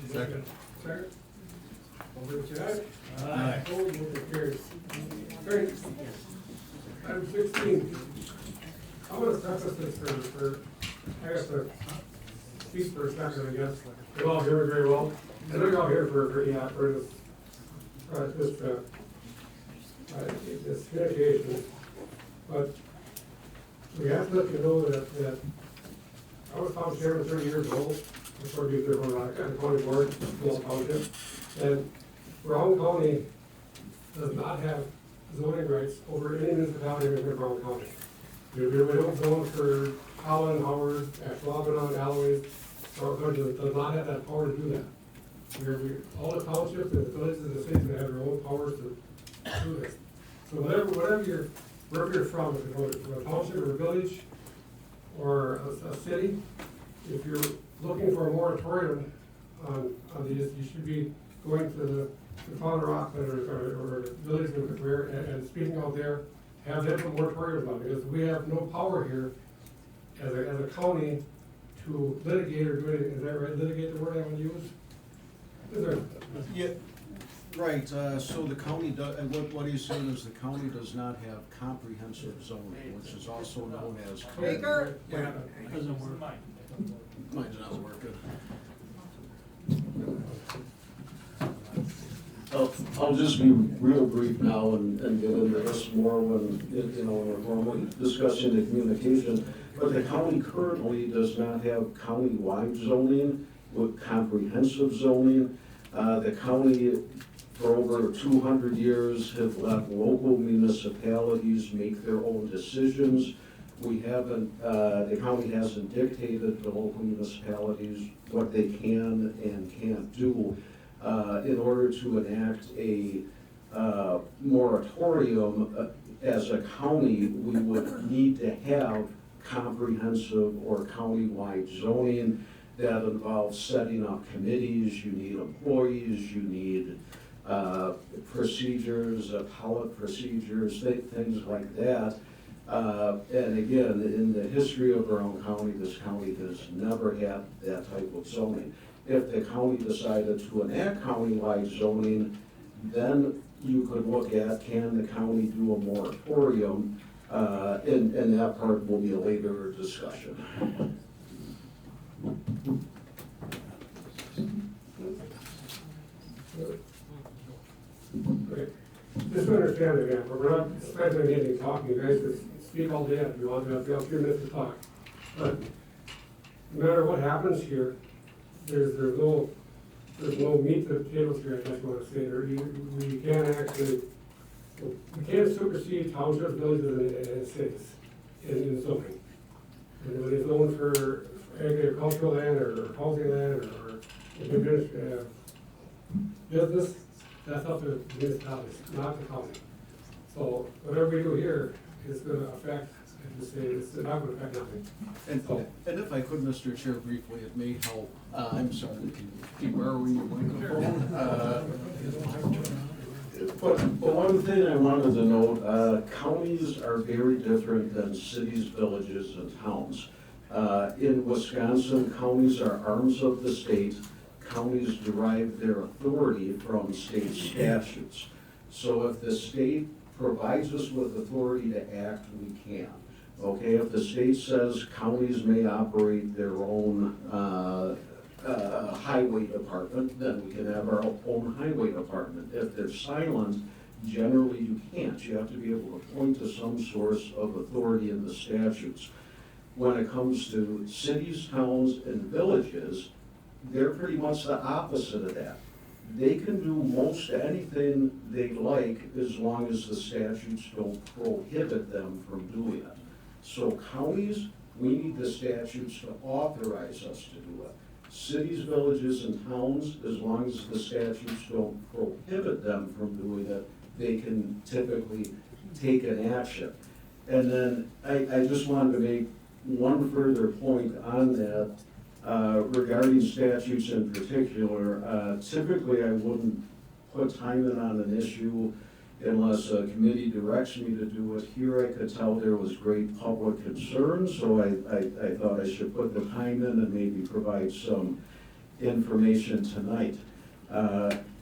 Second. Second. All in favor, say aye. Aye. Opposed, motion carries. Great. Item 16. I'm gonna preface this for, I guess, to speak for a second, I guess. You're all here very well. I know you're all here for this it's communication, but we have to let you know that I was town chairman 30 years old, before I was on the county board, small township, and Brown County does not have zoning rights over any municipality in Brown County. We don't zone for Holland, Howard, Ashwaubenon, Galloway, our country does not have that power to do that. All the townships and the villages and the cities have their own powers to do this. So wherever you're from, if you're from a township or a village or a city, if you're looking for a moratorium on these, you should be going to the Town of Rockland or village and speaking out there, have them put moratoriums on it, because we have no power here as a county to litigate or do anything. Is that right? Litigate the word I want to use? Is there? Yeah, right, so the county what he's saying is the county does not have comprehensive zoning, which is also known as. Baker? Doesn't work. Mine's not working. I'll just be real brief now and get into this more when, we're normally discussing the communication. But the county currently does not have county-wide zoning with comprehensive zoning. The county, for over 200 years, have let local municipalities make their own decisions. We haven't, the county hasn't dictated to local municipalities what they can and can't do. In order to enact a moratorium, as a county, we would need to have comprehensive or county-wide zoning that involves setting up committees. You need employees, you need procedures, appellate procedures, things like that. And again, in the history of our own county, this county has never had that type of zoning. If the county decided to enact county-wide zoning, then you could look at, can the county do a moratorium? And that part will be a later discussion. Okay. Just to understand it again, we're not spending anything talking, you guys just speak all day if you want to, if you have a few minutes to talk. But no matter what happens here, there's no meat to the tables here, I just want to say. We can't supersede townships, villages, and cities in zoning. And when it's zoned for agricultural land or housing land or business, that's up to the municipalities, not the county. So whatever we do here is going to affect, it's not going to affect nothing. And if I could, Mr. Chair, briefly, it may help. I'm sorry, keep borrowing your microphone. But one thing I wanted to note, counties are very different than cities, villages, and towns. In Wisconsin, counties are arms of the state. Counties derive their authority from state statutes. So if the state provides us with authority to act, we can. Okay, if the state says counties may operate their own highway department, then we can have our own highway department. If they're silent, generally you can't. You have to be able to point to some source of authority in the statutes. When it comes to cities, towns, and villages, they're pretty much the opposite of that. They can do most anything they like as long as the statutes don't prohibit them from doing it. So counties, we need the statutes to authorize us to do it. Cities, villages, and towns, as long as the statutes don't prohibit them from doing it, they can typically take an action. And then I just wanted to make one further point on that. Regarding statutes in particular, typically I wouldn't put time in on an issue unless a committee directs me to do it. Here I could tell there was great public concern, so I thought I should put the time in and maybe provide some information tonight.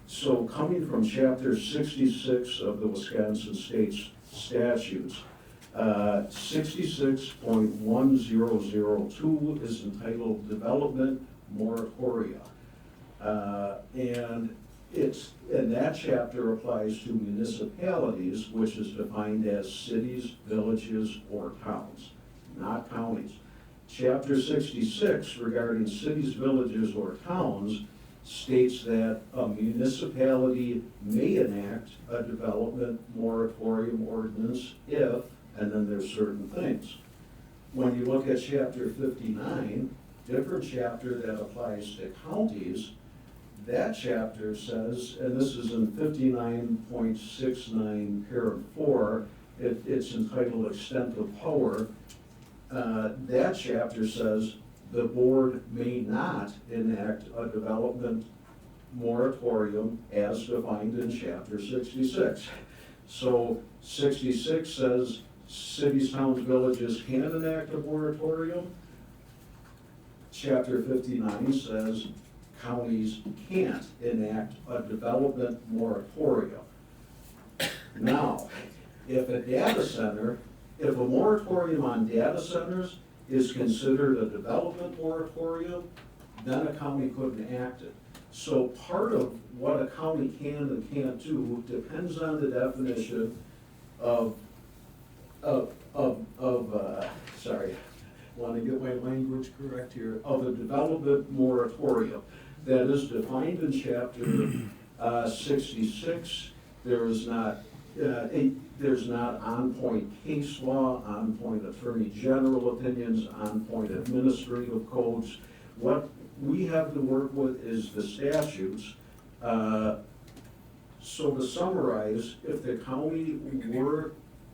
So coming from Chapter 66 of the Wisconsin State Statutes, 66.1002 is entitled Development Moratoria. And it's and that chapter applies to municipalities, which is defined as cities, villages, or towns, not counties. Chapter 66 regarding cities, villages, or towns states that a municipality may enact a development moratorium ordinance if, and then there's certain things. When you look at chapter 59, different chapter that applies to counties, that chapter says, and this is in 59.69 parent 4, it's entitled Extent of Power. That chapter says the board may not enact a development moratorium as defined in chapter 66. So 66 says cities, towns, villages can enact a moratorium. Chapter 59 says counties can't enact a development moratorium. Now, if a moratorium on data centers is considered a development moratorium, then a county could enact it. So part of what a county can and can't do depends on the definition of sorry, want to get my language correct here, of a development moratorium that is defined in chapter 66. There's not on-point case law, on-point attorney general opinions, on-point administrative codes. What we have to work with is the statutes. So to summarize, if the county were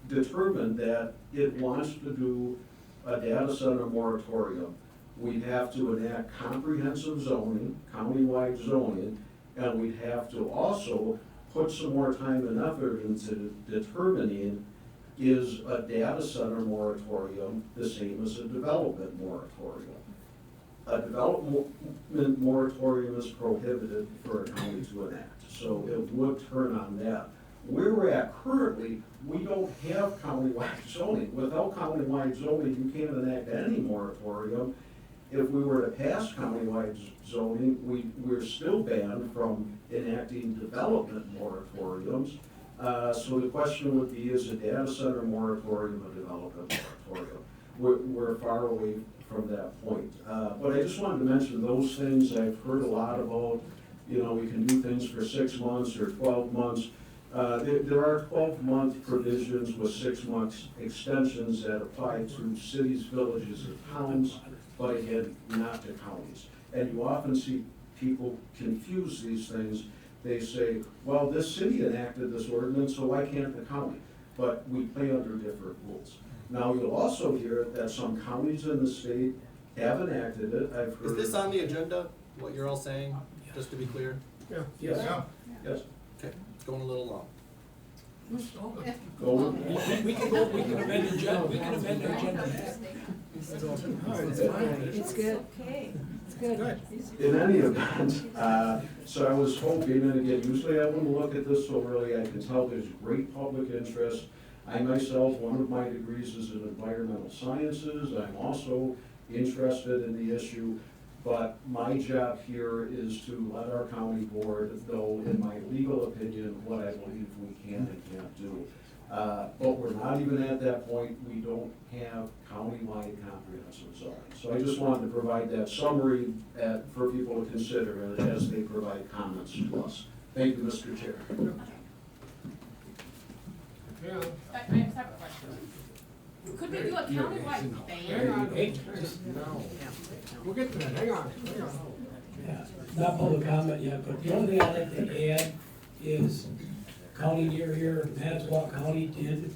determined that it wants to do a data center moratorium, we'd have to enact comprehensive zoning, countywide zoning, and we'd have to also put some more time and effort into determining, is a data center moratorium the same as a development moratorium? A development moratorium is prohibited for a county to enact, so it would turn on that. Where we're at currently, we don't have countywide zoning. Without countywide zoning, you can't enact any moratorium. If we were to pass countywide zoning, we're still banned from enacting development moratoriums. So the question would be, is a data center moratorium a development moratorium? We're far away from that point. But I just wanted to mention those things. I've heard a lot about, we can do things for 6 months or 12 months. There are 12-month provisions with 6 months extensions that apply to cities, villages, and towns, but again, not to counties. And you often see people confuse these things. They say, well, this city enacted this ordinance, so why can't the county? But we play under different rules. Now, you'll also hear that some counties in the state have enacted it. I've heard. Is this on the agenda, what you're all saying, just to be clear? Yeah. Yes. Yes. Okay, it's going a little long. Go. We can amend the agenda, we can amend the agenda. It's good. Okay, it's good. In any event, so I was hoping, and again, usually I wouldn't look at this so early. I can tell there's great public interest. I myself, one of my degrees is in environmental sciences. I'm also interested in the issue, but my job here is to let our county board know, in my legal opinion, what I believe we can and can't do. But we're not even at that point. We don't have countywide comprehensive zoning. So I just wanted to provide that summary for people to consider as they provide comments to us. Thank you, Mr. Chair. Yeah. I have a separate question. Could we do a countywide Hang on. ban? No. We'll get to that, hang on. Yeah, not public comment yet, but the only thing I'd like to add is county near here, Manitowoc County did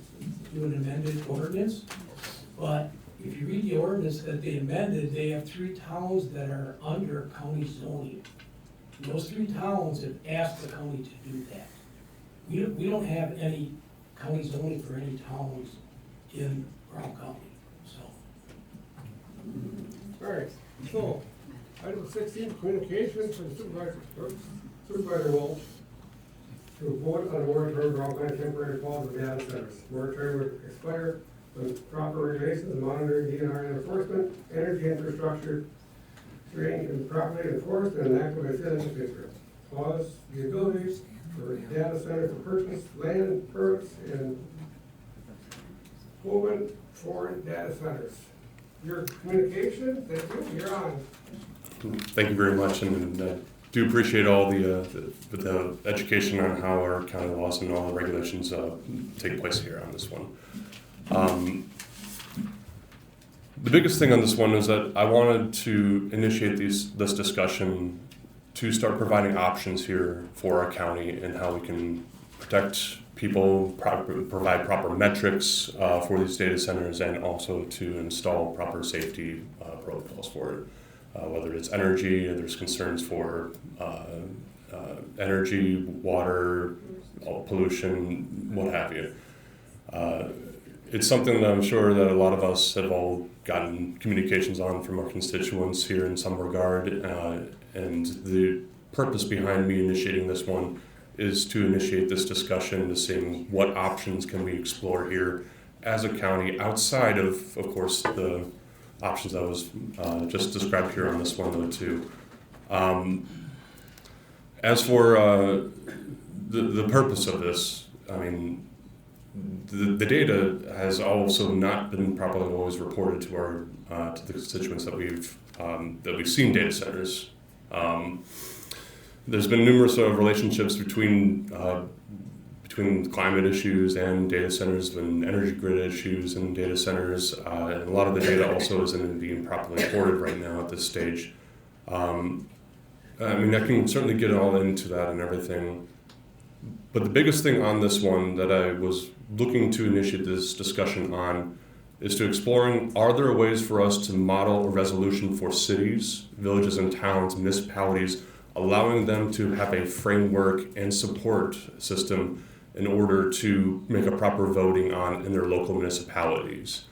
do an amended ordinance. But if you read the ordinance that they amended, they have 3 towns that are under county zoning. And those 3 towns have asked the county to do that. We don't have any county zoning for any towns in Brown County, so. All right, so, item 16, communications from Supervisor Welch to vote on a moratorium for all kinds of temporary calls of data centers. Moratorium would expire when proper regulations, monitoring, DNR enforcement, energy infrastructure training can be properly enforced and enacted by citizens of Pittsburgh. clause the ability for data center to purchase land permits and movement for data centers. Your communication, thank you, you're on. Thank you very much, and I do appreciate all the education on how our county laws and all the regulations take place here on this one. The biggest thing on this one is that I wanted to initiate this discussion to start providing options here for our county and how we can protect people, provide proper metrics for these data centers, and also to install proper safety protocols for it. Whether it's energy, or there's concerns for energy, water, pollution, what have you. It's something that I'm sure that a lot of us have all gotten communications on from our constituents here in some regard, and the purpose behind me initiating this one is to initiate this discussion to seeing what options can we explore here as a county outside of course, the options that was just described here on this one though too. As for the purpose of this, I mean, the data has also not been properly always reported to our to the constituents that we've seen data centers. There's been numerous relationships between climate issues and data centers, and energy grid issues and data centers, and a lot of the data also isn't being properly reported right now at this stage. I mean, I can certainly get all into that and everything, but the biggest thing on this one that I was looking to initiate this discussion on is to exploring, are there ways for us to model a resolution for cities, villages and towns, municipalities, allowing them to have a framework and support system in order to make a proper voting on in their local municipalities.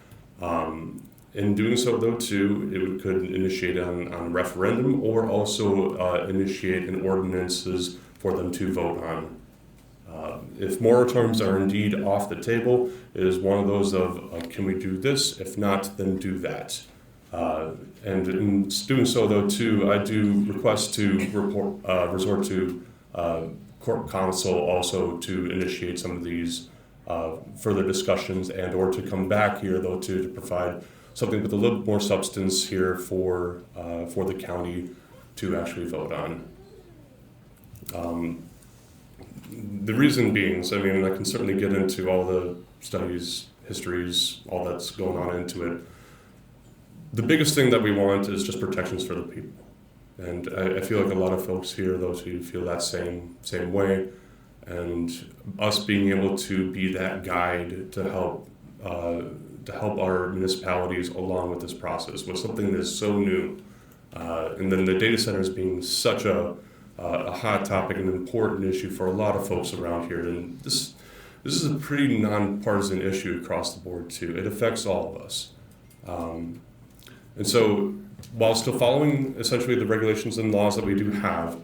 In doing so though too, it could initiate on referendum or also initiate an ordinances for them to vote on. If moratoriums are indeed off the table, it is one of those of can we do this? If not, then do that. And in doing so though too, I do request to resort to Corp Council also to initiate some of these further discussions and or to come back here though too to provide something with a little more substance here for the county to actually vote on. The reason being, so I mean, I can certainly get into all the studies, histories, all that's going on into it. The biggest thing that we want is just protections for the people. And I feel like a lot of folks here, those who feel that same way, and us being able to be that guide to help our municipalities along with this process was something that's so new. And then the data centers being such a hot topic and an important issue for a lot of folks around here. And this is a pretty nonpartisan issue across the board too. It affects all of us. And so while still following essentially the regulations and laws that we do have,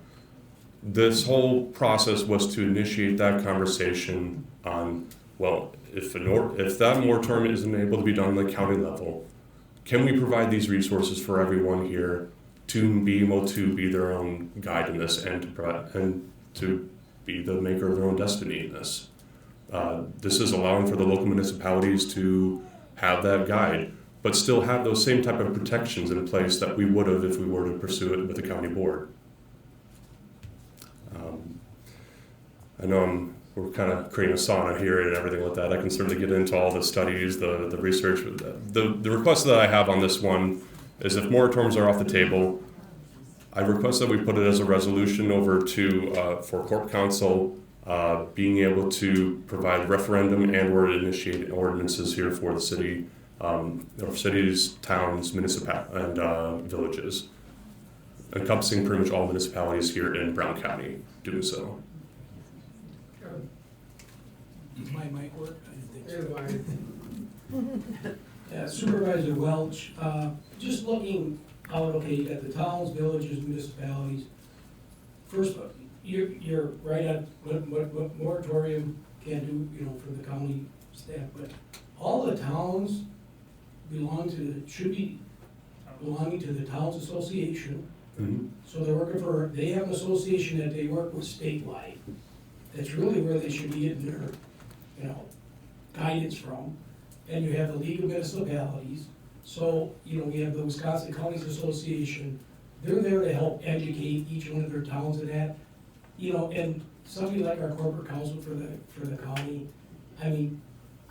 this whole process was to initiate that conversation on, well, if that moratorium isn't able to be done on the county level, can we provide these resources for everyone here to be able to be their own guide in this and to be the maker of their own destiny in this. This is allowing for the local municipalities to have that guide, but still have those same type of protections in place that we would have if we were to pursue it with the county board. I know we're kind of creating a sauna here and everything like that. I can certainly get into all the studies, the research. The request that I have on this one is if moratoriums are off the table, I request that we put it as a resolution over to for Corp Council being able to provide referendum and or initiate ordinances here for the city, or cities, towns, and villages, encompassing pretty much all municipalities here in Brown County doing so. My mic work? I didn't think so. Supervisor Welch, just looking out, okay, you got the towns, villages, municipalities. First, you're right on what moratorium can do, for the county staff, but all the towns should be belonging to the Towns Association, Mhm. So they're working for, they have an association that they work with statewide. That's really where they should be getting their, guidance from. And you have the League of Municipalities. So, we have the Wisconsin Counties Association. They're there to help educate each one of their towns in that. And somebody like our corporate counsel for the county, I mean,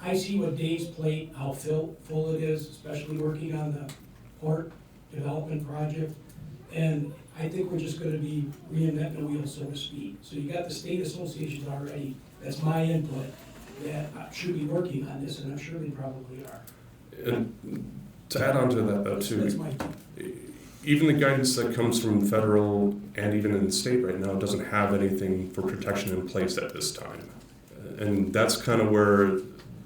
I see what Dave's plate, how full it is, especially working on the port development project. And I think we're just gonna be reinventing the wheel, so to speak. So you got the state associations already, that's my input, that should be working on this, and I'm sure they probably are. And to add on to that though That's too, my, even the guidance that comes from federal and even in the state right now doesn't have anything for protection in place at this time. And that's kind of where,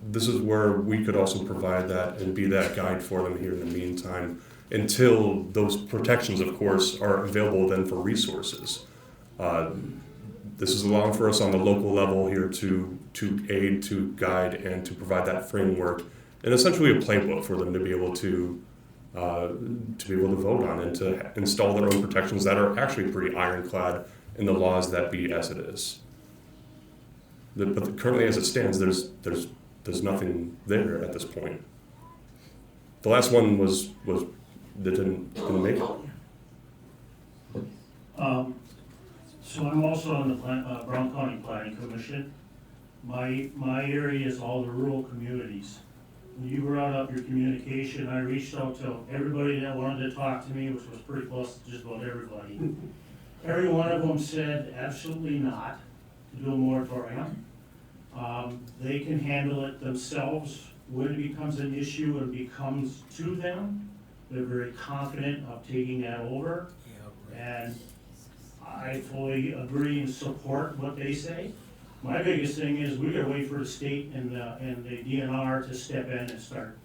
this is where we could also provide that and be that guide for them here in the meantime, until those protections, of course, are available then for resources. This is allowing for us on the local level here to aid, to guide, and to provide that framework, and essentially a playbook for them to be able to vote on and to install their own protections that are actually pretty ironclad in the laws that be as it is. But currently, as it stands, there's nothing there at this point. The last one was that didn't make it. So I'm also on the Brown County Planning Commission. My area is all the rural communities. When you brought up your communication, I reached out to everybody that wanted to talk to me, which was pretty close to just about everybody. Every one of them said absolutely not to do a moratorium. They can handle it themselves when it becomes an issue and becomes to them. They're very confident of taking that over. And I fully agree and support what they say. My biggest thing is we gotta wait for the state and the DNR to step in and start.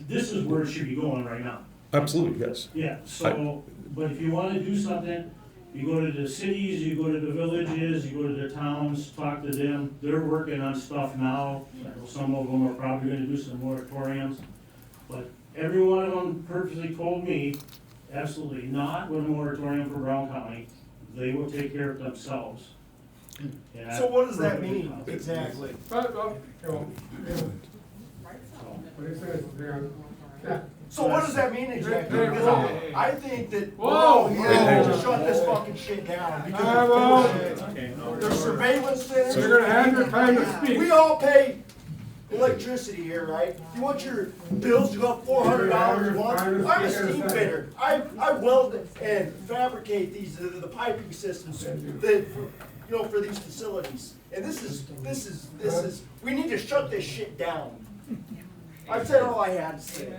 This is where it should be going right now. Absolutely, yes. Yeah, so, but if you wanna do something, you go to the cities, you go to the villages, you go to the towns, talk to them. They're working on stuff now. I know some of them are probably gonna do some moratoriums. But every one of them purposely told me, absolutely not with a moratorium for Brown County. They will take care of themselves. And So what does that perfectly mean confident. exactly? So what does that mean exactly? Because I think that we're all here to shut this fucking shit down because there's surveillance there. So you're gonna have your time to speak. We all pay electricity here, right? You want your bills to go up $400 a month? I'm a steam fitter. I weld and fabricate these the piping systems that for these facilities. And this is we need to shut this shit down. I've said all I had to say.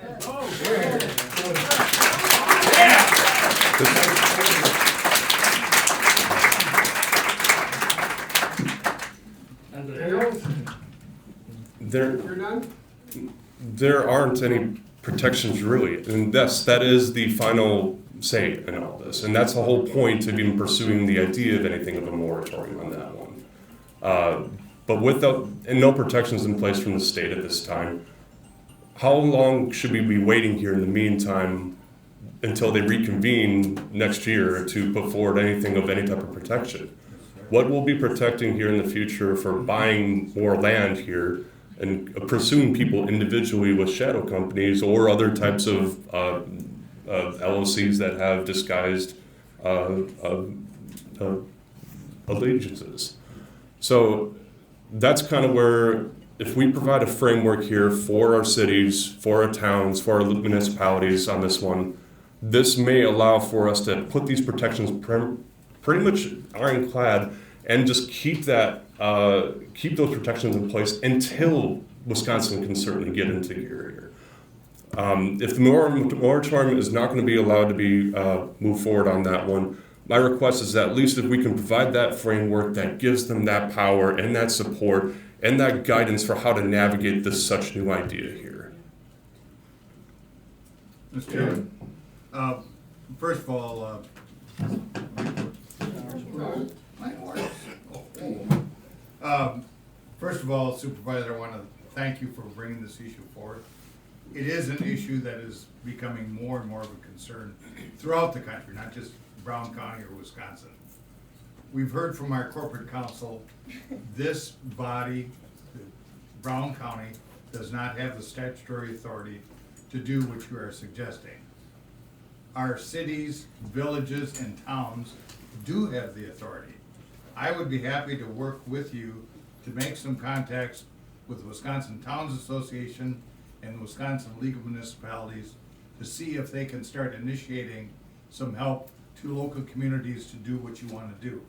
There aren't any protections really, and that is the final say in all this, and that's the whole point of even pursuing the idea of anything of a moratorium on that one. But without and no protections in place from the state at this time, how long should we be waiting here in the meantime until they reconvene next year to put forward anything of any type of protection? What we'll be protecting here in the future for buying more land here and pursuing people individually with shadow companies or other types of LLCs that have disguised allegiances. So that's kind of where, if we provide a framework here for our cities, for our towns, for our municipalities on this one, this may allow for us to put these protections pretty much ironclad and just keep that keep those protections in place until Wisconsin can certainly get into gear here. If the moratorium is not going to be allowed to be moved forward on that one, my request is that at least if we can provide that framework that gives them that power and that support and that guidance for how to navigate this such new idea here. Mr. Chairman, first of all, Supervisor, I want to thank you for bringing this issue forward. it is an issue that is becoming more and more of a concern throughout the country, not just Brown County or Wisconsin. We've heard from our corporate counsel, this body, Brown County, does not have the statutory authority to do what you are suggesting. Our cities, villages, and towns do have the authority. I would be happy to work with you to make some contacts with the Wisconsin Towns Association and the Wisconsin League of Municipalities to see if they can start initiating some help to local communities to do what you want to do.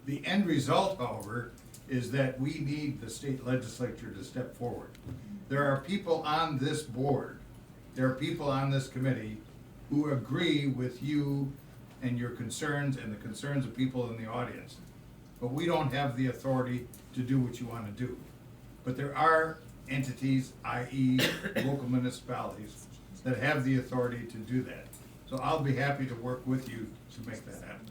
The end result, however, is that we need the state legislature to step forward. There are people on this board, there are people on this committee who agree with you and your concerns and the concerns of people in the audience. But we don't have the authority to do what you want to do. But there are entities, i.e. local municipalities, that have the authority to do that. So I'll be happy to work with you to make that happen.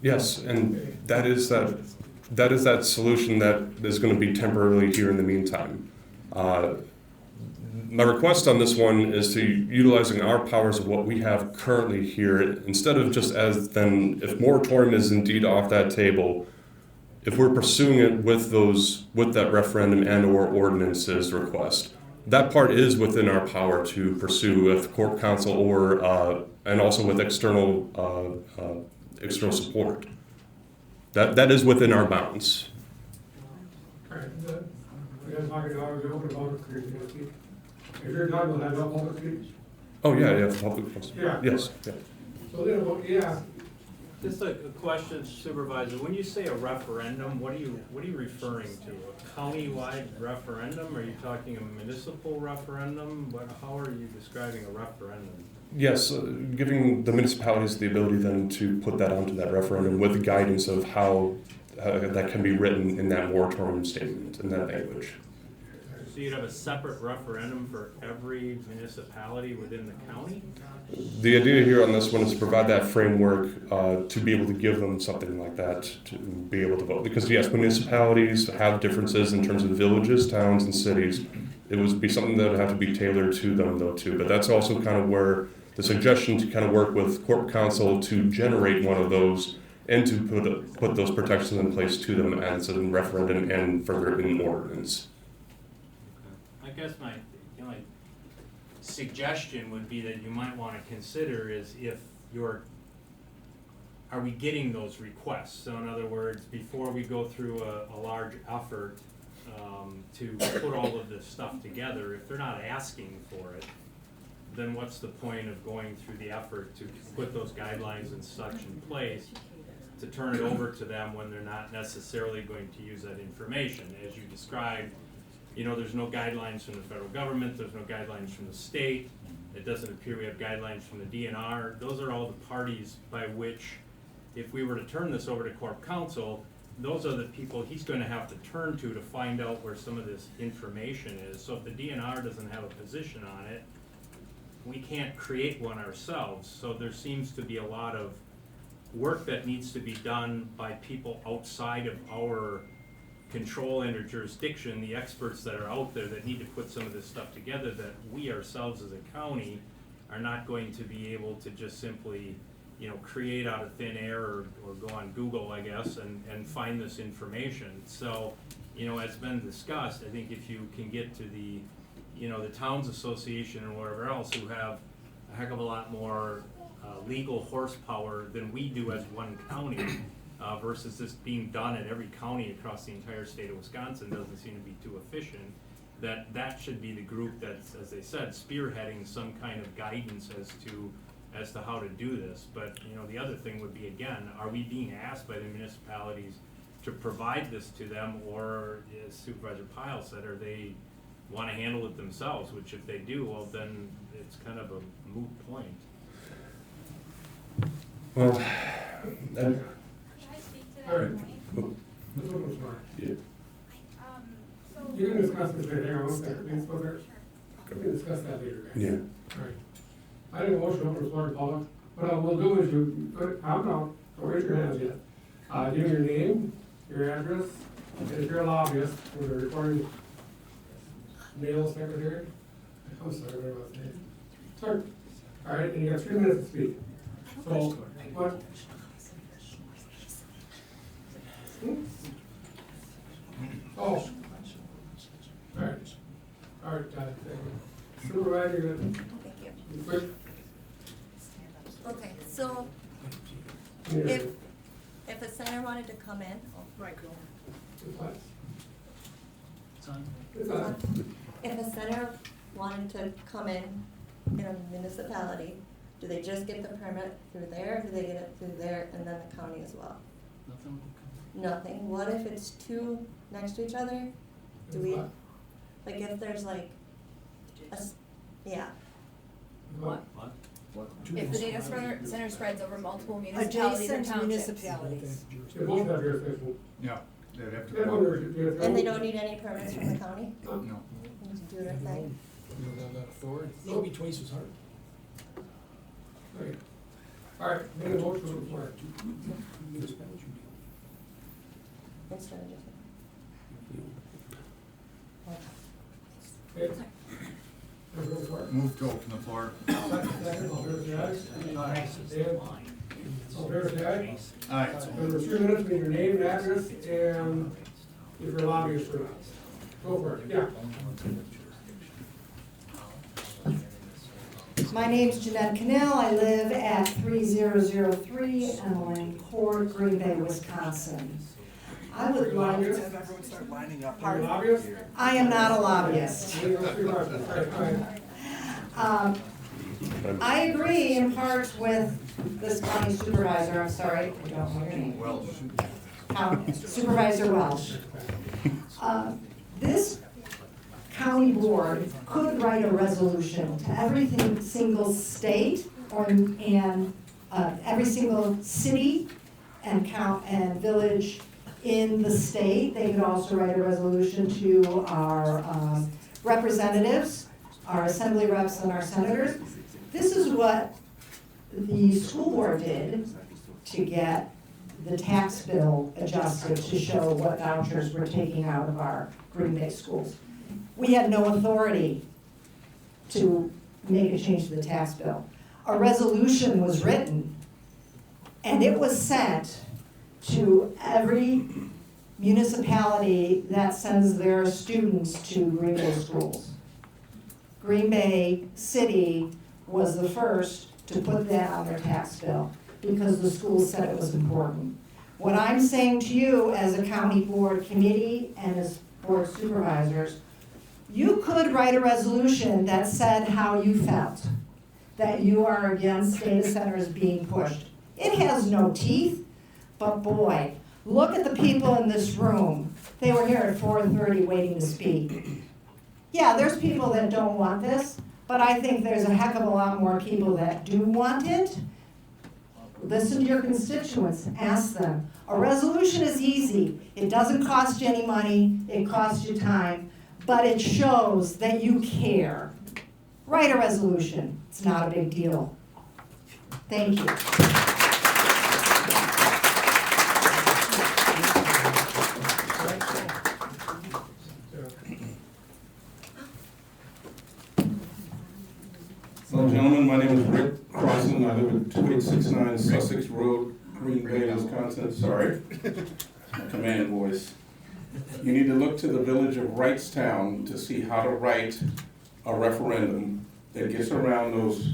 Yes, and that is that solution that is going to be temporarily here in the meantime. My request on this one is to utilizing our powers of what we have currently here, instead of just as then, if moratorium is indeed off that table, if we're pursuing it with that referendum and or ordinances request, that part is within our power to pursue with corp counsel or and also with external support. That is within our bounds. Alright, we have talking to ours, open about it. If you're done, we'll have no public speech. Oh yeah, public. Yeah. Yes. Yeah. So then, yeah. Just a question, Supervisor. When you say a referendum, what are you referring to? A county-wide referendum? Are you talking a municipal referendum? How are you describing a referendum? Yes, giving the municipalities the ability then to put that onto that referendum with the guidance of how that can be written in that moratorium statement, in that language. So you'd have a separate referendum for every municipality within the county? The idea here on this one is to provide that framework to be able to give them something like that to be able to vote. Because yes, municipalities have differences in terms of villages, towns, and cities. It would be something that would have to be tailored to them though too. But that's also kind of where the suggestion to kind of work with corporate counsel to generate one of those and to put those protections in place to them as a referendum and further in ordinance. I guess my suggestion would be that you might want to consider is are we getting those requests? So in other words, before we go through a large effort to put all of this stuff together, if they're not asking for it, then what's the point of going through the effort to put those guidelines and such in place to turn it over to them when they're not necessarily going to use that information? As you described, there's no guidelines from the federal government, there's no guidelines from the state, it doesn't appear we have guidelines from the DNR. Those are all the parties by which, if we were to turn this over to Corp Counsel, those are the people he's going to have to turn to find out where some of this information is. So if the DNR doesn't have a position on it, we can't create one ourselves. So there seems to be a lot of work that needs to be done by people outside of our control and or jurisdiction, the experts that are out there that need to put some of this stuff together, that we ourselves as a county are not going to be able to just simply create out of thin air or go on Google, I guess, and find this information. So, as been discussed, I think if you can get to the Towns Association and whatever else who have a heck of a lot more legal horsepower than we do as one county, versus this being done at every county across the entire state of Wisconsin doesn't seem to be too efficient, that should be the group that's, as they said, spearheading some kind of guidance as to how to do this. But the other thing would be, again, are we being asked by the municipalities to provide this to them, or as Supervisor Pyle said, or they want to handle it themselves, which if they do, well then it's kind of a moot point. Well, Can I speak to that point? Yeah. You can discuss this later. Hang on one second. Please go there. We can discuss that later, guys. Yeah. All right. I didn't motion open the floor to public. What I will do is you calm down. Don't raise your hands yet. Give me your name, your address, and if you're a lobbyist for the recording mail secretary, I'm sorry, what about that? Sorry. All right, and you got 3 minutes to speak. So, what? Oh. All right. All right, thank you. Supervisor, Thank you. you quick? Okay, so Yeah. if a center wanted to come in, Right, go. What? It's on. It's on. if a center wanted to come in a municipality, do they just get the permit through there, or do they get it through there and then the county as well? Nothing. What if it's two next to each other? Do we, What? like if there's like, yeah. What? If the data center spreads over multiple municipalities or Adjacent townships. municipalities. They both have jurisdiction. Yeah, they'd have to. That one, there's- And they don't need any permits from the county? No. Just do their thing? You don't have that authority. It'll be twice as hard. Okay. All right, make a motion on the floor. Instead of just. Okay. Let's go for it. Move to open the floor. Second, all fair say aye. Dan? All fair say aye. Aye. Number 3 minutes, give your name and address, and if you're a lobbyist or not. Go for it, yeah. My name's Jeanette Cannell. I live at 3003 Emmeline Court, Green Bay, Wisconsin. I would like to. Everyone start lining up. Pardon? Lobbyist? I am not a lobbyist. I agree in part with this county supervisor, I'm sorry, I don't know your name. Welch. Supervisor Welch. This county board could write a resolution to every single state and every single city and village in the state. They could also write a resolution to our representatives, our assembly reps and our senators. This is what the school board did to get the tax bill adjusted to show what vouchers we're taking out of our Green Bay schools. We had no authority to make a change to the tax bill. A resolution was written and it was sent to every municipality that sends their students to Green Bay schools. Green Bay City was the first to put that on their tax bill because the schools said it was important. What I'm saying to you as a county board committee and as board supervisors, you could write a resolution that said how you felt, that you are against data centers being pushed. It has no teeth, but boy, look at the people in this room. They were here at 4:30 waiting to speak. Yeah, there's people that don't want this, but I think there's a heck of a lot more people that do want it. Listen to your constituents, ask them. A resolution is easy. It doesn't cost you any money, it costs you time, but it shows that you care. Write a resolution, it's not a big deal. Thank you. Hello, gentlemen. My name is Rick Crosson. I live at 2869 Sussex Road, Green Bay, Wisconsin. Sorry. Command voice. You need to look to the village of Wrightstown to see how to write a referendum that gets around those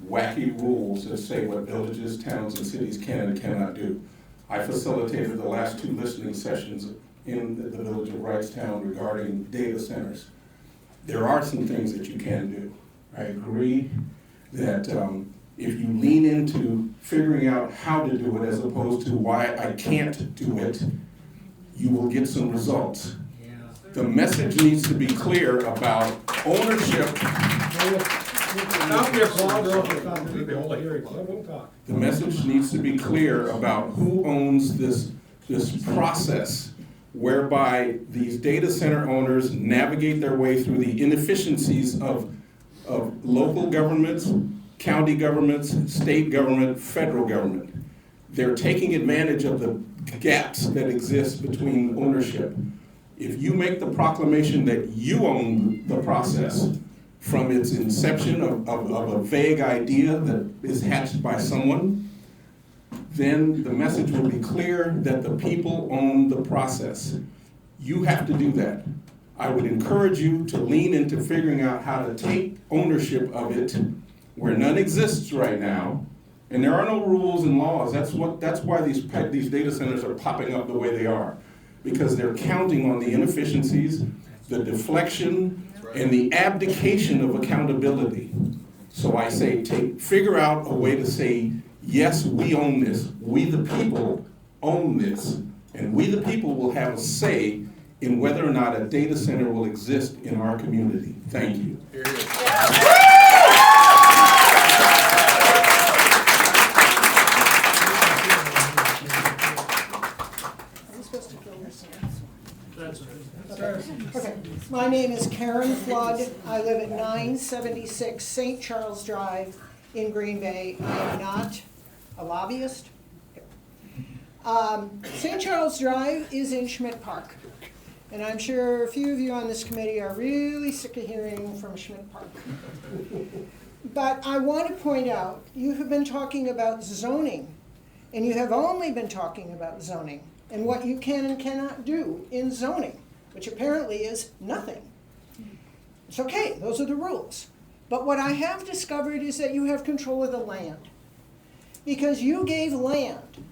wacky rules that say what villages, towns, and cities can and cannot do. I facilitated the last 2 listening sessions in the village of Wrightstown regarding data centers. There are some things that you can do. I agree that if you lean into figuring out how to do it as opposed to why I can't do it, you will get some results. The message needs to be clear about ownership. The message needs to be clear about who owns this process whereby these data center owners navigate their way through the inefficiencies of local governments, county governments, state government, federal government. They're taking advantage of the gaps that exist between ownership. If you make the proclamation that you own the process, from its inception of a vague idea that is hatched by someone, then the message will be clear that the people own the process. You have to do that. I would encourage you to lean into figuring out how to take ownership of it where none exists right now, and there are no rules and laws. That's why these data centers are popping up the way they are, because they're counting on the inefficiencies, the deflection, and the abdication of accountability. So I say, figure out a way to say, yes, we own this. We the people own this, and we the people will have a say in whether or not a data center will exist in our community. Thank you. Okay, my name is Karen Flood. I live at 976 St. Charles Drive in Green Bay. I am not a lobbyist. St. Charles Drive is in Schmidt Park. And I'm sure a few of you on this committee are really sick of hearing from Schmidt Park. But I want to point out, you have been talking about zoning, and you have only been talking about zoning and what you can and cannot do in zoning, which apparently is nothing. It's okay, those are the rules. But what I have discovered is that you have control of the land. Because you gave land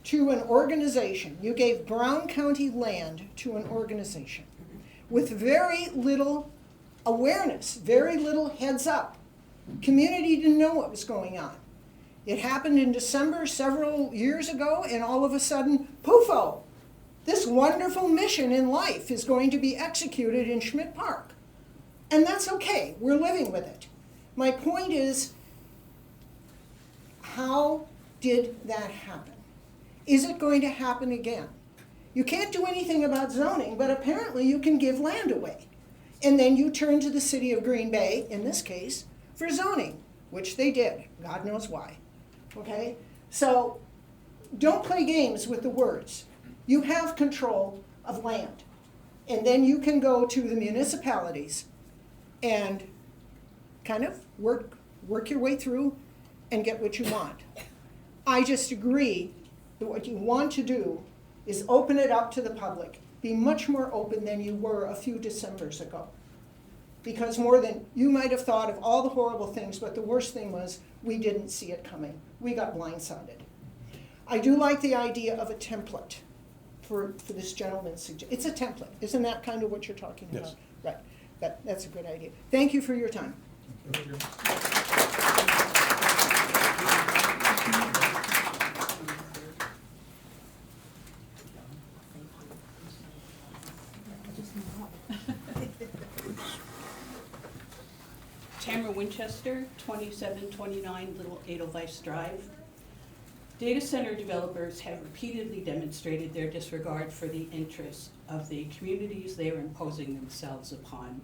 to an organization, you gave Brown County land to an organization with very little awareness, very little heads up. Community didn't know what was going on. It happened in December several years ago, and all of a sudden, poofo, this wonderful mission in life is going to be executed in Schmidt Park. And that's okay, we're living with it. My point is, how did that happen? Is it going to happen again? You can't do anything about zoning, but apparently you can give land away. And then you turn to the city of Green Bay, in this case, for zoning, which they did, God knows why. Okay? So don't play games with the words. You have control of land. And then you can go to the municipalities and kind of work your way through and get what you want. I just agree that what you want to do is open it up to the public. Be much more open than you were a few Decembers ago. Because more than, you might have thought of all the horrible things, but the worst thing was we didn't see it coming. We got blindsided. I do like the idea of a template for this gentleman's suggestion. It's a template. Isn't that kind of what you're talking about? Yes. Right. That's a good idea. Thank you for your time. Tamara Winchester, 2729 Little Edelweiss Drive. Data center developers have repeatedly demonstrated their disregard for the interests of the communities they are imposing themselves upon.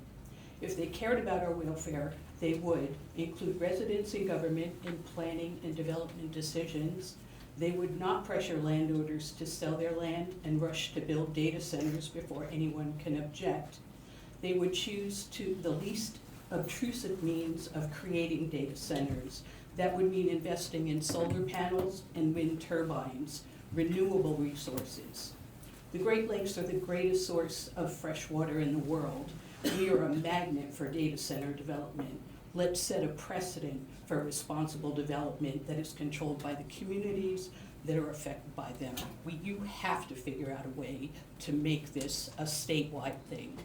If they cared about our welfare, they would include residents in government in planning and development decisions. They would not pressure landowners to sell their land and rush to build data centers before anyone can object. They would choose the least obtrusive means of creating data centers. That would mean investing in solar panels and wind turbines, renewable resources. The Great Lakes are the greatest source of fresh water in the world. We are a magnet for data center development. Let's set a precedent for responsible development that is controlled by the communities that are affected by them. You have to figure out a way to make this a statewide thing.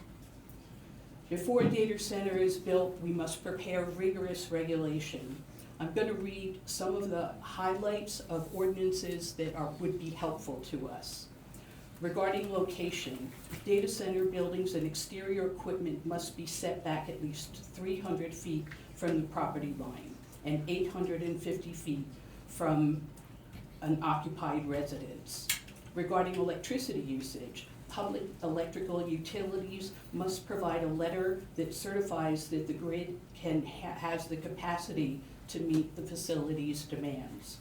Before a data center is built, we must prepare rigorous regulation. I'm going to read some of the highlights of ordinances that would be helpful to us. Regarding location, data center buildings and exterior equipment must be set back at least 300 feet from the property line and 850 feet from an occupied residence. Regarding electricity usage, public electrical utilities must provide a letter that certifies that the grid has the capacity to meet the facility's demands.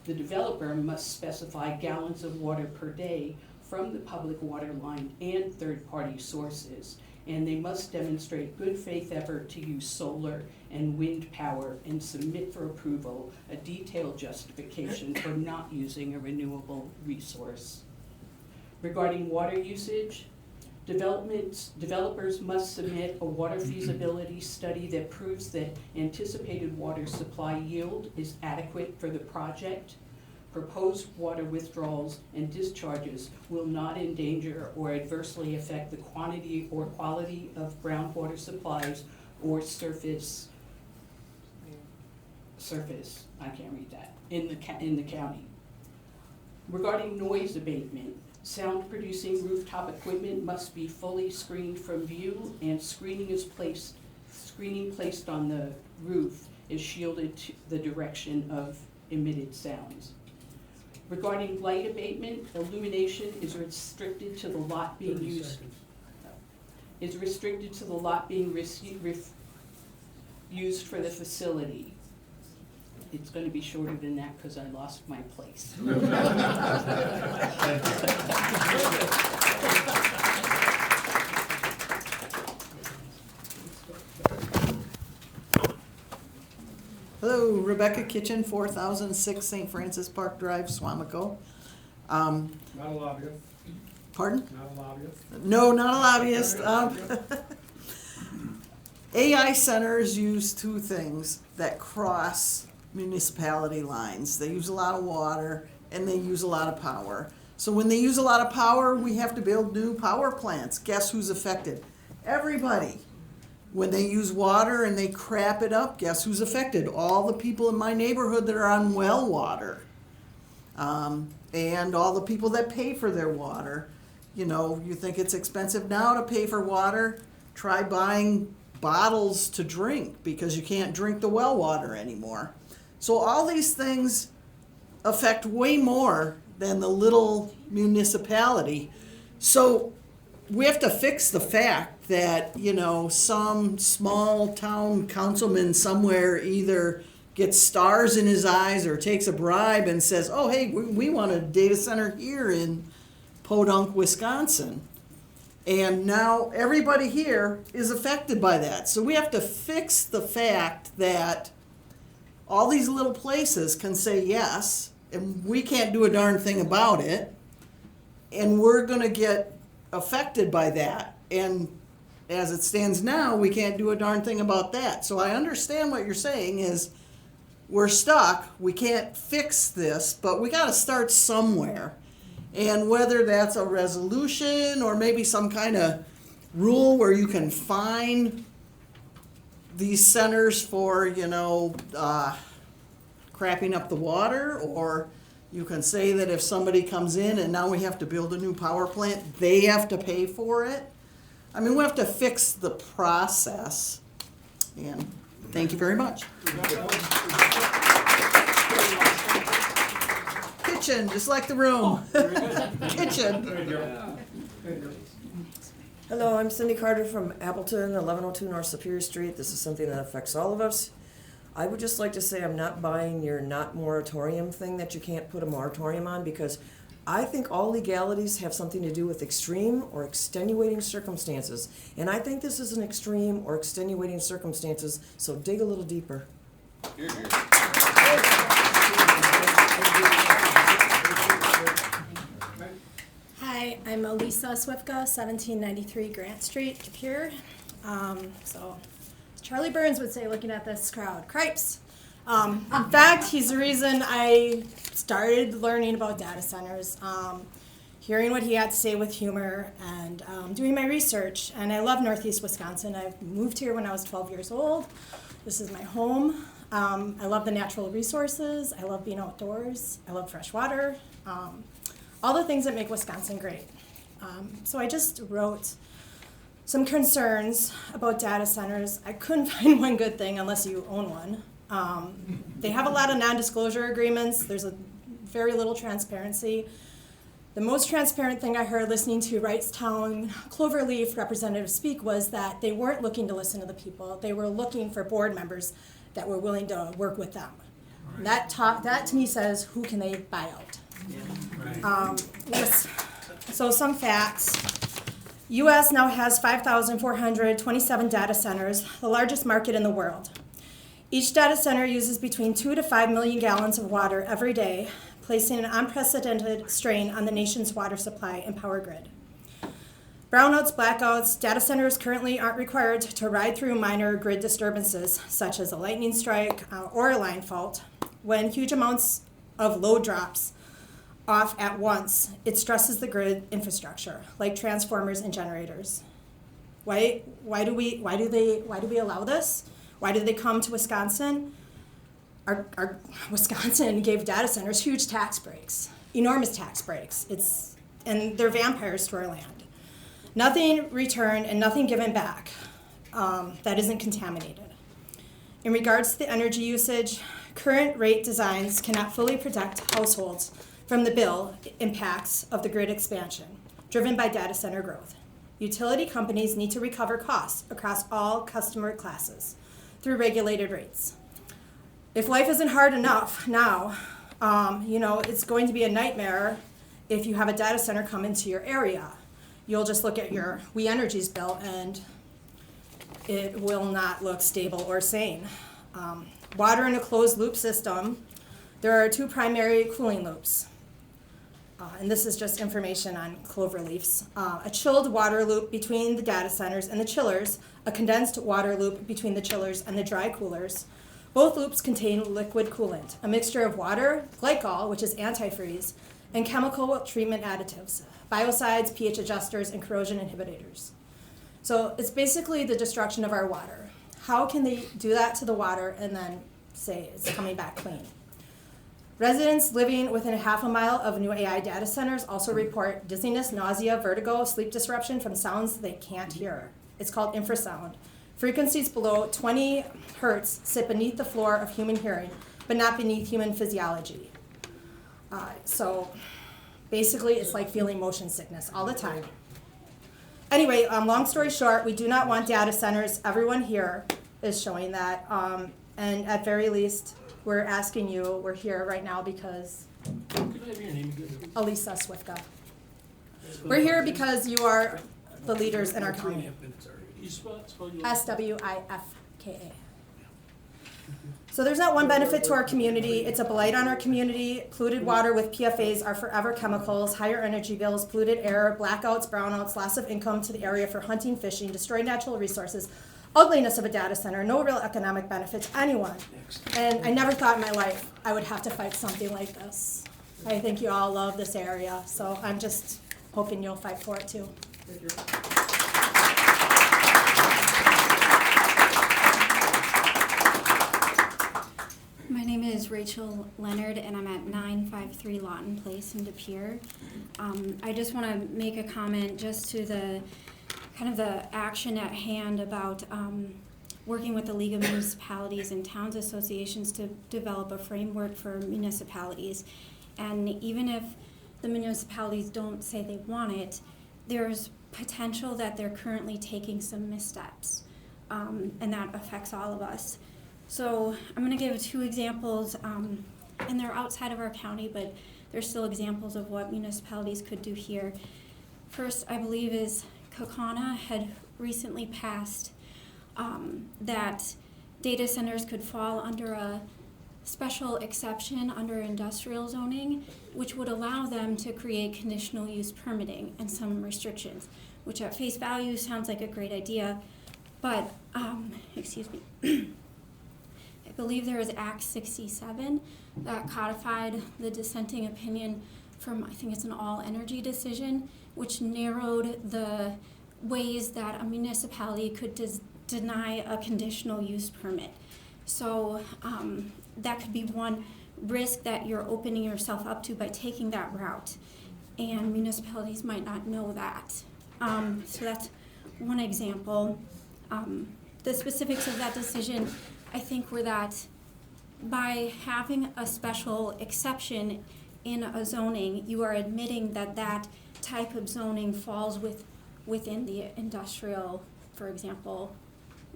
The developer must specify gallons of water per day from the public water line and third-party sources, and they must demonstrate good faith effort to use solar and wind power and submit for approval a detailed justification for not using a renewable resource. Regarding water usage, developers must submit a water feasibility study that proves that anticipated water supply yield is adequate for the project. Proposed water withdrawals and discharges will not endanger or adversely affect the quantity or quality of groundwater supplies or surface, I can't read that, in the county. Regarding noise abatement, sound producing rooftop equipment must be fully screened from view, and screening placed on the roof is shielded to the direction of emitted sounds. Regarding light abatement, illumination is restricted to the lot being used. Used for the facility. It's going to be shorter than that because I lost my place. Hello, Rebecca Kitchen, 4006 St. Francis Park Drive, Swamico. Not a lobbyist. Pardon? Not a lobbyist. No, not a lobbyist. AI centers use two things that cross municipality lines. They use a lot of water and they use a lot of power. So when they use a lot of power, we have to build new power plants. Guess who's affected? Everybody. When they use water and they crap it up, guess who's affected? All the people in my neighborhood that are on well water. And all the people that pay for their water. You know, you think it's expensive now to pay for water? Try buying bottles to drink because you can't drink the well water anymore. So all these things affect way more than the little municipality. So we have to fix the fact that, you know, some small town councilman somewhere either gets stars in his eyes or takes a bribe and says, oh, hey, we want a data center here in Podunk, Wisconsin. And now everybody here is affected by that. So we have to fix the fact that all these little places can say yes, and we can't do a darn thing about it, and we're going to get affected by that. And as it stands now, we can't do a darn thing about that. So I understand what you're saying is we're stuck, we can't fix this, but we got to start somewhere. And whether that's a resolution or maybe some kind of rule where you can fine these centers for, you know, crapping up the water, or you can say that if somebody comes in and now we have to build a new power plant, they have to pay for it. I mean, we have to fix the process. And thank you very much. Kitchen, just like the room. Kitchen. Hello, I'm Cindy Carter from Appleton, 1102 North Superior Street. This is something that affects all of us. I would just like to say I'm not buying your not moratorium thing that you can't put a moratorium on, because I think all legalities have something to do with extreme or extenuating circumstances. And I think this is an extreme or extenuating circumstances, so dig a little deeper. Here, here. Hi, I'm Elisa Swifka, 1793 Grant Street, Depew. So Charlie Burns would say, looking at this crowd, cripes. In fact, he's the reason I started learning about data centers, hearing what he had to say with humor, and doing my research. And I love Northeast Wisconsin. I moved here when I was 12 years old. This is my home. I love the natural resources. I love being outdoors. I love fresh water. All the things that make Wisconsin great. So I just wrote some concerns about data centers. I couldn't find one good thing unless you own one. They have a lot of non-disclosure agreements. There's a very little transparency. The most transparent thing I heard listening to Wrightstown Cloverleaf representative speak was that they weren't looking to listen to the people. They were looking for board members that were willing to work with them. Right. That to me says, who can they buy out? Yes. So some facts. U.S. now has 5,427 data centers, the largest market in the world. Each data center uses between 2 to 5 million gallons of water every day, placing an unprecedented strain on the nation's water supply and power grid. Brownouts, blackouts, data centers currently aren't required to ride through minor grid disturbances, such as a lightning strike or a line fault. When huge amounts of load drops off at once, it stresses the grid infrastructure, like transformers and generators. Why do we allow this? Why do they come to Wisconsin? Our Wisconsin gave data centers huge tax breaks, enormous tax breaks. And they're vampires to our land. Nothing returned and nothing given back that isn't contaminated. In regards to the energy usage, current rate designs cannot fully protect households from the bill impacts of the grid expansion, driven by data center growth. Utility companies need to recover costs across all customer classes through regulated rates. If life isn't hard enough now, it's going to be a nightmare if you have a data center come into your area. You'll just look at your We Energies bill and it will not look stable or sane. Water in a closed loop system, there are 2 primary cooling loops. And this is just information on clover leaves. A chilled water loop between the data centers and the chillers, a condensed water loop between the chillers and the dry coolers. Both loops contain liquid coolant, a mixture of water, glycol, which is antifreeze, and chemical treatment additives, biocides, pH adjusters, and corrosion inhibitors. So it's basically the destruction of our water. How can they do that to the water and then say it's coming back clean? Residents living within a half a mile of new AI data centers also report dizziness, nausea, vertigo, sleep disruption from sounds they can't hear. It's called infrasound. Frequencies below 20 hertz sit beneath the floor of human hearing, but not beneath human physiology. So basically, it's like feeling motion sickness all the time. Anyway, long story short, we do not want data centers. Everyone here is showing that. And at very least, we're asking you, we're here right now because... Could I have your name again? Elisa Swifka. We're here because you are the leaders in our county. SWIFKA. So there's not one benefit to our community. It's a blight on our community. Polluted water with PFAS are forever chemicals, higher energy bills, polluted air, blackouts, brownouts, loss of income to the area for hunting, fishing, destroyed natural resources, ugliness of a data center, no real economic benefit to anyone. And I never thought in my life I would have to fight something like this. I think you all love this area, so I'm just hoping you'll fight for it too. Thank you. My name is Rachel Leonard, and I'm at 953 Lawton Place in De Pere. I just want to make a comment just to the kind of the action at hand about working with the League of Municipalities and Towns Associations to develop a framework for municipalities. And even if the municipalities don't say they want it, there's potential that they're currently taking some missteps, and that affects all of us. So I'm going to give 2 examples, and they're outside of our county, but they're still examples of what municipalities could do here. First, I believe, is Katrina had recently passed that data centers could fall under a special exception under industrial zoning, which would allow them to create conditional use permitting and some restrictions, which at face value sounds like a great idea, but, excuse me, I believe there was Act 67 that codified the dissenting opinion from, I think it's an all-energy decision, which narrowed the ways that a municipality could deny a conditional use permit. So that could be one risk that you're opening yourself up to by taking that route, and municipalities might not know that. So that's one example. The specifics of that decision, I think, were that by having a special exception in a zoning, you are admitting that that type of zoning falls within the industrial, for example,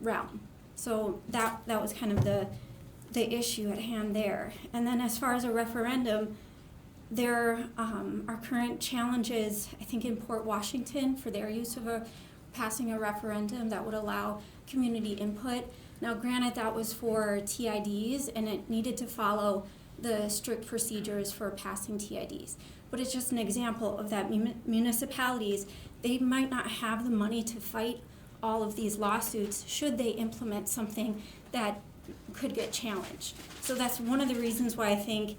realm. So that was kind of the issue at hand there. And then as far as a referendum, There are current challenges, I think, in Port Washington for their use of passing a referendum that would allow community input. Now, granted, that was for TIDs, and it needed to follow the strict procedures for passing TIDs. But it's just an example of that municipalities, they might not have the money to fight all of these lawsuits should they implement something that could get challenged. So that's one of the reasons why I think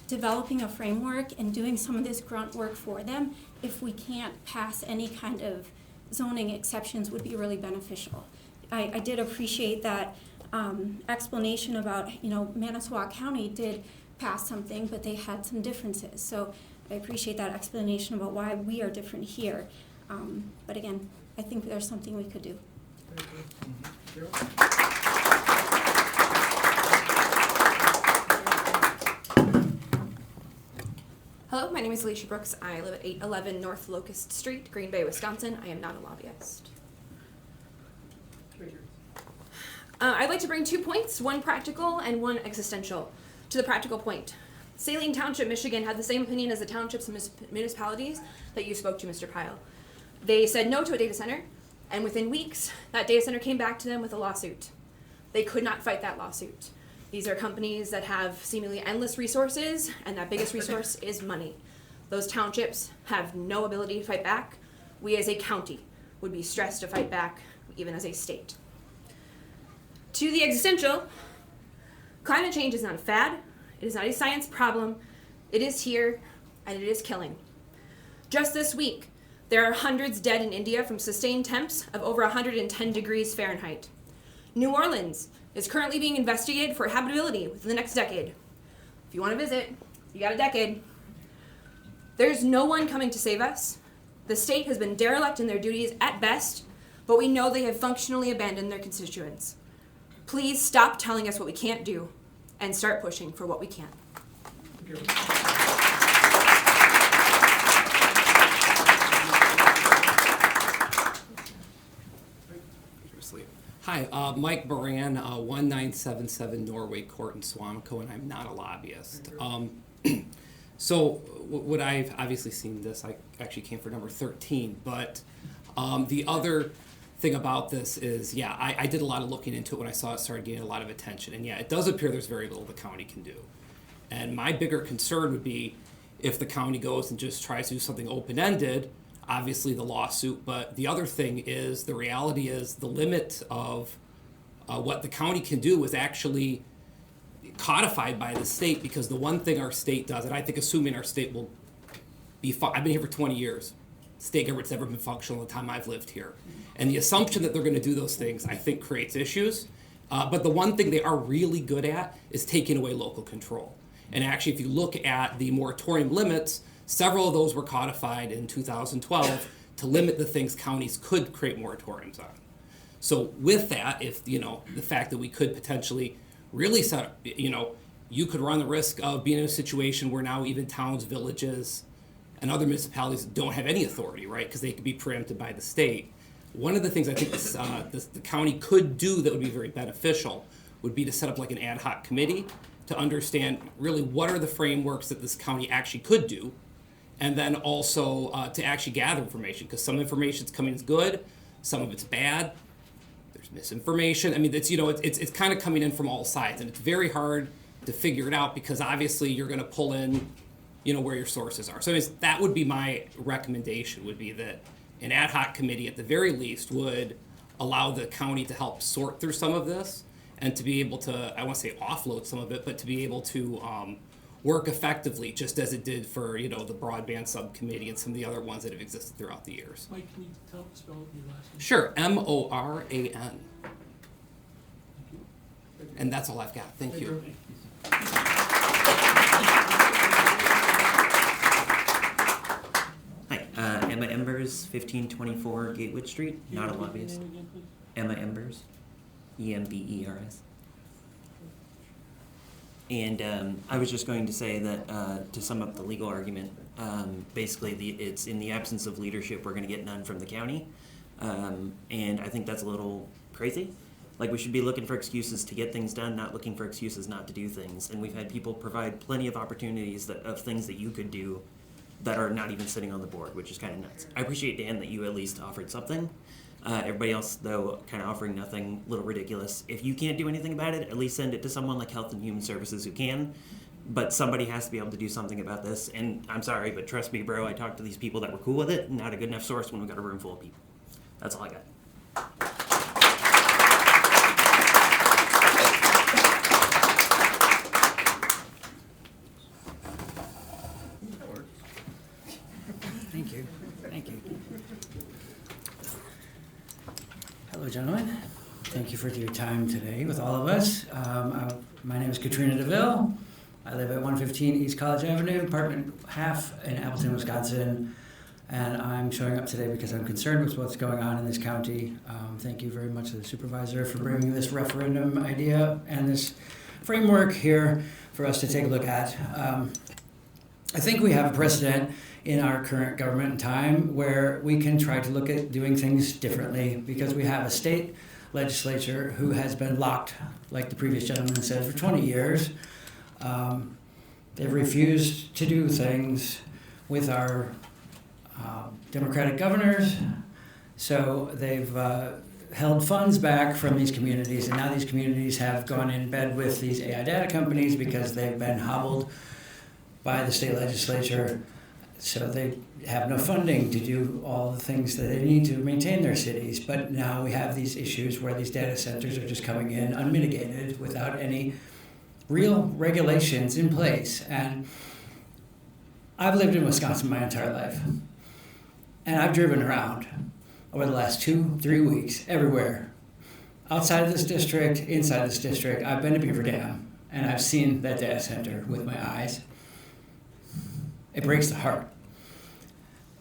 developing a framework and doing some of this grunt work for them, if we can't pass any kind of zoning exceptions, would be really beneficial. I did appreciate that explanation about, Manitowoc County did pass something, but they had some differences. So I appreciate that explanation about why we are different here. But again, I think there's something we could do. Hello, my name is Alicia Brooks. I live at 811 North Locust Street, Green Bay, Wisconsin. I am not a lobbyist. I'd like to bring 2 points, one practical and one existential. To the practical point, Saline Township, Michigan had the same opinion as the townships and municipalities that you spoke to, Mr. Pyle. They said no to a data center, and within weeks, that data center came back to them with a lawsuit. They could not fight that lawsuit. These are companies that have seemingly endless resources, and that biggest resource is money. Those townships have no ability to fight back. We as a county would be stressed to fight back, even as a state. To the existential, climate change is not a fad. It is not a science problem. It is here, and it is killing. Just this week, there are hundreds dead in India from sustained temps of over 110 degrees Fahrenheit. New Orleans is currently being investigated for habitability within the next decade. If you want to visit, you got a decade. There's no one coming to save us. The state has been derelict in their duties at best, but we know they have functionally abandoned their constituents. Please stop telling us what we can't do and start pushing for what we can. Hi, Mike Moran, 1977 Norway Court in Swamico, and I'm not a lobbyist. So what I've obviously seen this, I actually came for number 13, but the other thing about this is, yeah, I did a lot of looking into it when I saw it started getting a lot of attention, and yeah, it does appear there's very little the county can do. And my bigger concern would be if the county goes and just tries to do something open-ended, obviously the lawsuit, but the other thing is, the reality is the limit of what the county can do is actually codified by the state, because the one thing our state does, and I think assuming our state will be, I've been here for 20 years, state government's never been functional the time I've lived here. And the assumption that they're going to do those things, I think, creates issues. But the one thing they are really good at is taking away local control. And actually, if you look at the moratorium limits, several of those were codified in 2012 to limit the things counties could create moratoriums on. So with that, if, the fact that we could potentially really set, you could run the risk of being in a situation where now even towns, villages, and other municipalities don't have any authority, right? Because they could be preempted by the state. One of the things I think the county could do that would be very beneficial would be to set up like an ad hoc committee to understand really what are the frameworks that this county actually could do, and then also to actually gather information, because some information's coming as good, some of it's bad, there's misinformation. I mean, it's kind of coming in from all sides, and it's very hard to figure it out because obviously you're going to pull in, where your sources are. So anyways, that would be my recommendation, would be that an ad hoc committee at the very least would allow the county to help sort through some of this and to be able to, I want to say offload some of it, but to be able to work effectively, just as it did for, the broadband subcommittee and some of the other ones that have existed throughout the years. Mike, can you spell your last name? Sure, Moran. And that's all I've got. Thank you. Hi, Emma Embers, 1524 Gatewood Street, not a lobbyist. Emma Embers, E-M-B-E-R-S. And I was just going to say that to sum up the legal argument, basically it's in the absence of leadership, we're going to get none from the county. And I think that's a little crazy. Like, we should be looking for excuses to get things done, not looking for excuses not to do things. And we've had people provide plenty of opportunities of things that you could do that are not even sitting on the board, which is kind of nuts. I appreciate, Dan, that you at least offered something. Everybody else, though, kind of offering nothing, a little ridiculous. If you can't do anything about it, at least send it to someone like Health and Human Services who can. But somebody has to be able to do something about this. And I'm sorry, but trust me, bro, I talked to these people that were cool with it. Not a good enough source when we've got a room full of people. That's all I got. Thank you. Thank you. Hello, gentlemen. Thank you for your time today with all of us. My name is Katrina DeVille. I live at 115 East College Avenue, apartment half in Appleton, Wisconsin. And I'm showing up today because I'm concerned with what's going on in this county. Thank you very much to the supervisor for bringing this referendum idea and this framework here for us to take a look at. I think we have a precedent in our current government and time where we can try to look at doing things differently because we have a state legislature who has been locked, like the previous gentleman said, for 20 years. They've refused to do things with our Democratic governors, so they've held funds back from these communities, and now these communities have gone in bed with these AI data companies because they've been hobbled by the state legislature, so they have no funding to do all the things that they need to maintain their cities. But now we have these issues where these data centers are just coming in unmitigated without any real regulations in place. And I've lived in Wisconsin my entire life. And I've driven around over the last 2-3 weeks, everywhere. Outside of this district, inside this district, I've been to Beaver Dam, and I've seen that data center with my eyes. It breaks the heart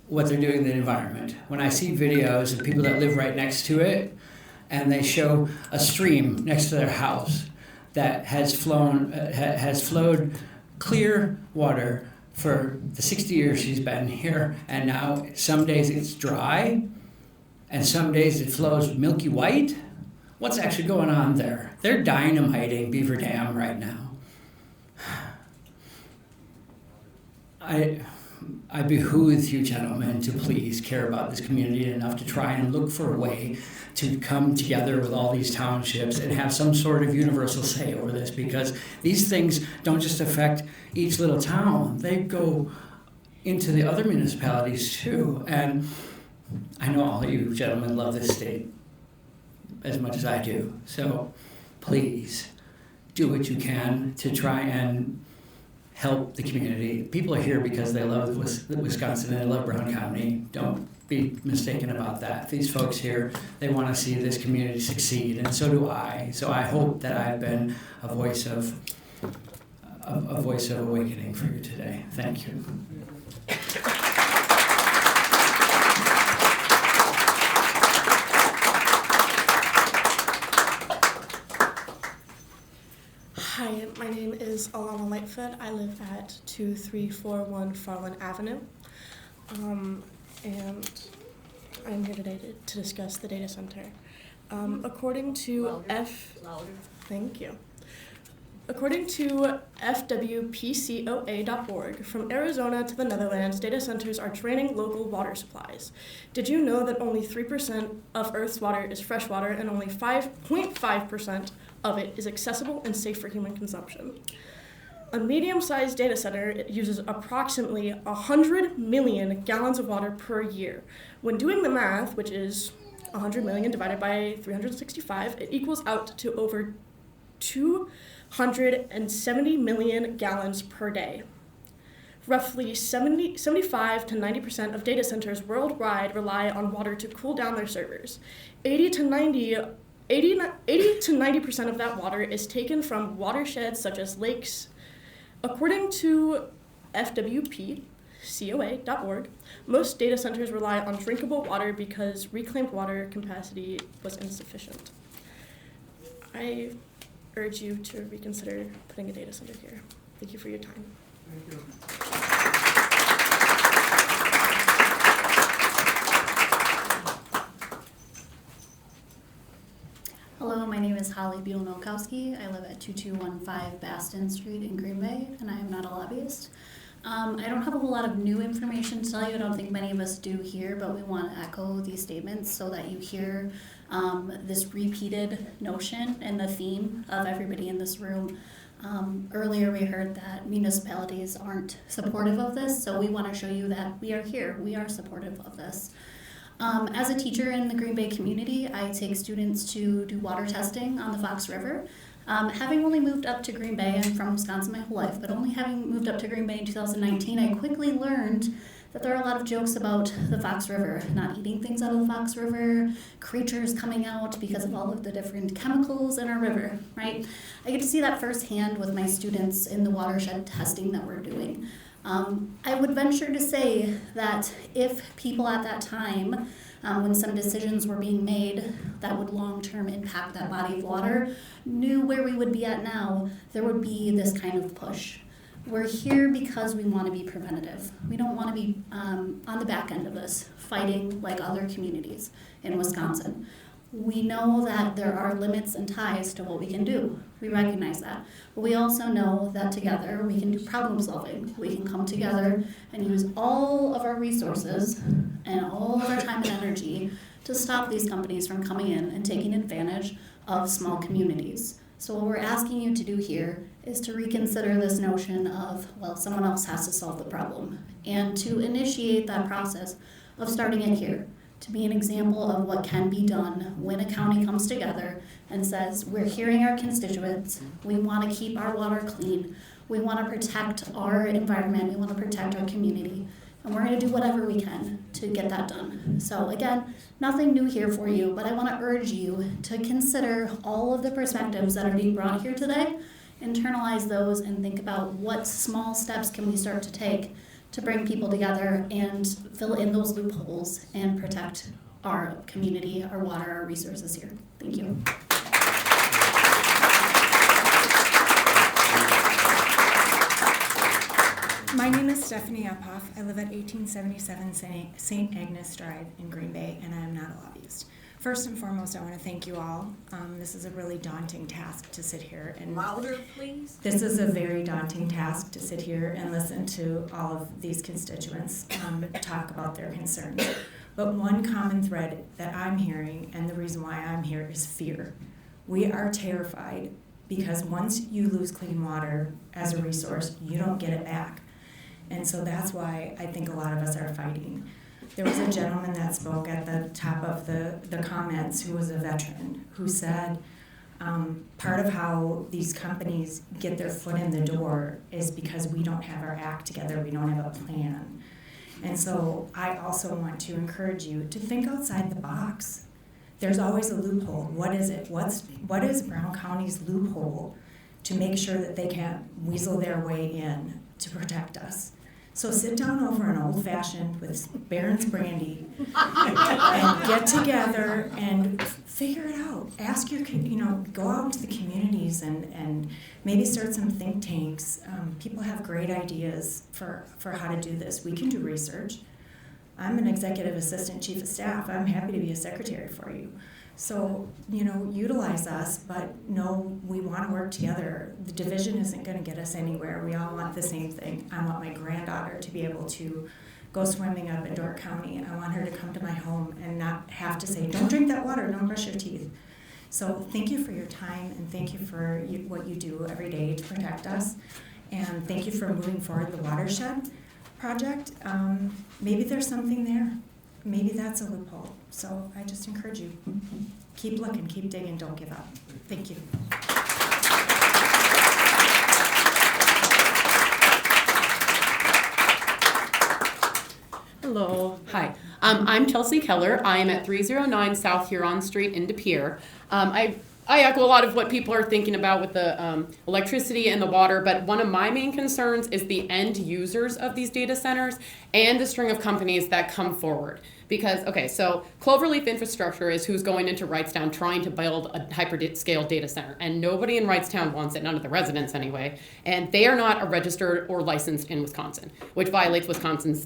what they're doing to the environment. When I see videos of people that live right next to it, and they show a stream next to their house that has flowed clear water for the 60 years she's been here, and now some days it's dry, and some days it flows milky white. What's actually going on there? They're dynamiting Beaver Dam right now. I behoove you gentlemen to please care about this community enough to try and look for a way to come together with all these townships and have some sort of universal say over this, because these things don't just affect each little town, they go into the other municipalities too. And I know all of you gentlemen love this state as much as I do, so please do what you can to try and help the community. People are here because they love Wisconsin and they love Brown County. Don't be mistaken about that. These folks here, they want to see this community succeed, and so do I. So I hope that I've been a voice of awakening for you today. Thank you. Hi, my name is Alana Lightfoot. I live at 2341 Farland Avenue. And I'm here today to discuss the data center. According to Thank you. According to FWPCOA.org, from Arizona to the Netherlands, data centers are draining local water supplies. Did you know that only 3% of Earth's water is fresh water and only 5.5% of it is accessible and safe for human consumption? A medium-sized data center uses approximately 100 million gallons of water per year. When doing the math, which is 100 million divided by 365, it equals out to over 270 million gallons per day. Roughly 75 to 90% of data centers worldwide rely on water to cool down their servers. 80 to 90% of that water is taken from watersheds such as lakes. According to FWPCOA.org, most data centers rely on drinkable water because reclaimed water capacity was insufficient. I urge you to reconsider putting a data center here. Thank you for your time. Thank you. Hello, my name Holly Bielnokowski. I live at 2215 Baston Street in Green Bay, and I am not a lobbyist. I don't have a whole lot of new information to tell you. I don't think many of us do here, but we want to echo these statements so that you hear this repeated notion and the theme of everybody in this room. Earlier we heard that municipalities aren't supportive of this, so we want to show you that we are here. We are supportive of this. As a teacher in the Green Bay community, I take students to do water testing on the Fox River. Having only moved up to Green Bay, I'm from Wisconsin my whole life, but only having moved up to Green Bay in 2019, I quickly learned that there are a lot of jokes about the Fox River, not eating things out of the Fox River, creatures coming out because of all of the different chemicals in our river, right? I get to see that firsthand with my students in the watershed testing that we're doing. I would venture to say that if people at that time, when some decisions were being made that would long-term impact that body of water, knew where we would be at now, there would be this kind of push. We're here because we want to be preventative. We don't want to be on the back end of this, fighting like other communities in Wisconsin. We know that there are limits and ties to what we can do. We recognize that. But we also know that together we can do problem solving. We can come together and use all of our resources and all of our time and energy to stop these companies from coming in and taking advantage of small communities. So what we're asking you to do here is to reconsider this notion of, well, someone else has to solve the problem, and to initiate that process of starting it here, to be an example of what can be done when a county comes together and says, we're hearing our constituents, we want to keep our water clean, we want to protect our environment, we want to protect our community, and we're going to do whatever we can to get that done. So again, nothing new here for you, but I want to urge you to consider all of the perspectives that are being brought here today, internalize those, and think about what small steps can we start to take to bring people together and fill in those loopholes and protect our community, our water, our resources here. Thank you. My name is Stephanie Uphoff. I live at 1877 St. Agnes Drive in Green Bay, and I am not a lobbyist. First and foremost, I want to thank you all. This is a really daunting task to sit here and Louder, please. This is a very daunting task to sit here and listen to all of these constituents talk about their concerns. But one common thread that I'm hearing, and the reason why I'm here, is fear. We are terrified because once you lose clean water as a resource, you don't get it back. And so that's why I think a lot of us are fighting. There was a gentleman that spoke at the top of the comments who was a veteran who said part of how these companies get their foot in the door is because we don't have our act together, we don't have a plan. And so I also want to encourage you to think outside the box. There's always a loophole. What is it? What is Brown County's loophole to make sure that they can't weasel their way in to protect us? So sit down over an old-fashioned with Barron's brandy and get together and figure it out. Ask your, go out into the communities and maybe start some think tanks. People have great ideas for how to do this. We can do research. I'm an executive assistant chief of staff. I'm happy to be a secretary for you. So, utilize us, but know we want to work together. The division isn't going to get us anywhere. We all want the same thing. I want my granddaughter to be able to go swimming up in Dork County. I want her to come to my home and not have to say, don't drink that water, don't brush your teeth. So thank you for your time, and thank you for what you do every day to protect us. And thank you for moving forward the watershed project. Maybe there's something there. Maybe that's a loophole. So I just encourage you, keep looking, keep digging, don't give up. Thank you. Hello, hi. I'm Chelsea Keller. I am at 309 South Huron Street in De Pere. I echo a lot of what people are thinking about with the electricity and the water, but one of my main concerns is the end users of these data centers and the string of companies that come forward. Because, so Cloverleaf Infrastructure is who's going into Wrightstown trying to build a hyperscale data center, and nobody in Wrightstown wants it, none of the residents anyway, and they are not registered or licensed in Wisconsin, which violates Wisconsin's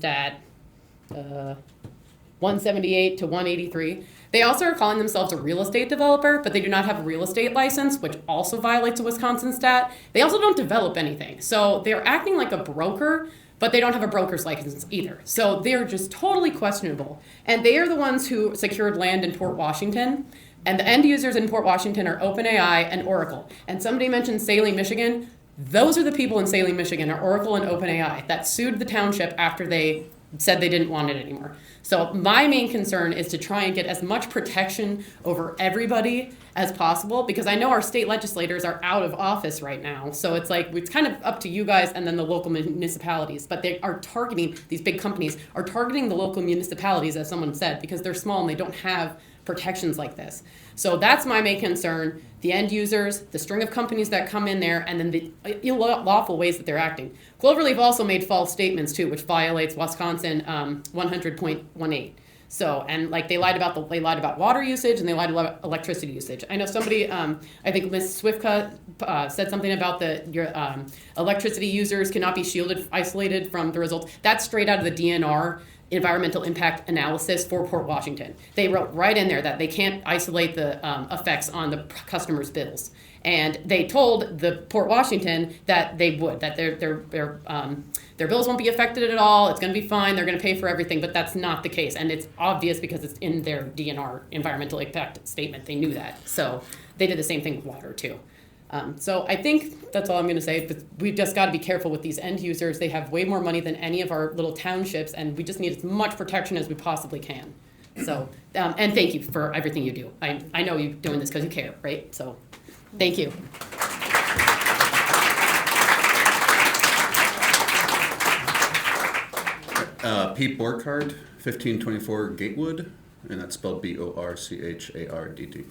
178 to 183. They also are calling themselves a real estate developer, but they do not have a real estate license, which also violates a Wisconsin stat. They also don't develop anything. So they're acting like a broker, but they don't have a broker's license either. So they're just totally questionable. And they are the ones who secured land in Port Washington. And the end users in Port Washington are OpenAI and Oracle. And somebody mentioned Saline, Michigan. Those are the people in Saline, Michigan, are Oracle and OpenAI that sued the township after they said they didn't want it anymore. So my main concern is to try and get as much protection over everybody as possible, because I know our state legislators are out of office right now. So it's like, it's kind of up to you guys and then the local municipalities, but they are targeting, these big companies are targeting the local municipalities, as someone said, because they're small and they don't have protections like this. So that's my main concern. The end users, the string of companies that come in there, and then the lawful ways that they're acting. Cloverleaf also made false statements too, which violates Wisconsin 100.18. So, and like they lied about water usage and they lied about electricity usage. I know somebody, I think Ms. Swifka said something about your electricity users cannot be isolated from the results. That's straight out of the DNR environmental impact analysis for Port Washington. They wrote right in there that they can't isolate the effects on the customers' bills. And they told the Port Washington that they would, that their bills won't be affected at all, it's gonna be fine, they're gonna pay for everything, but that's not the case. And it's obvious because it's in their DNR environmental impact statement, they knew that. So they did the same thing with water too. So I think that's all I'm going to say, but we've just got to be careful with these end users. They have way more money than any of our little townships, and we just need as much protection as we possibly can. So, and thank you for everything you do. I know you're doing this because you care, right? So, thank you. Pete Borchardt, 1524 Gatewood, and that's spelled Borchardt.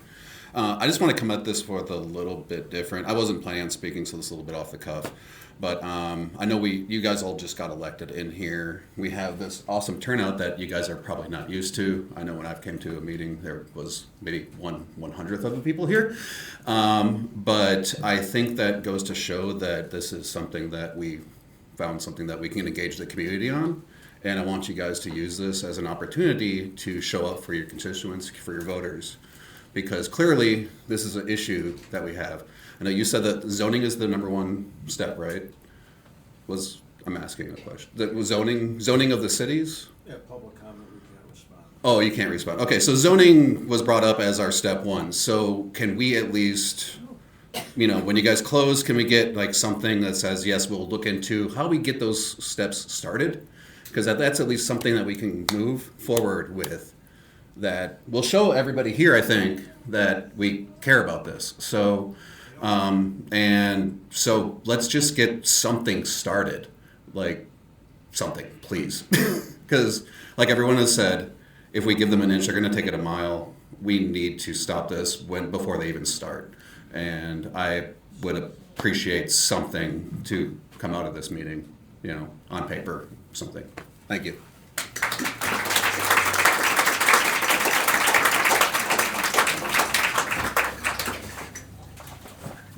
I just want to come at this with a little bit different. I wasn't planning on speaking, so this is a little bit off the cuff. But I know you guys all just got elected in here. We have this awesome turnout that you guys are probably not used to. I know when I've came to a meeting, there was maybe 1/100th of the people here. But I think that goes to show that this is something that we found something that we can engage the community on. And I want you guys to use this as an opportunity to show up for your constituents, for your voters. Because clearly, this is an issue that we have. I know you said that zoning is the #1 step, right? I'm asking a question. The zoning of the cities? Yeah, public comment, we can't respond. Oh, you can't respond. Okay, so zoning was brought up as our step 1. So can we at least, when you guys close, can we get like something that says, yes, we'll look into how we get those steps started? Because that's at least something that we can move forward with. That will show everybody here, I think, that we care about this. So, and so let's just get something started, like something, please. Because, like everyone has said, if we give them an inch, they're going to take it a mile. We need to stop this before they even start. And I would appreciate something to come out of this meeting, on paper, something. Thank you.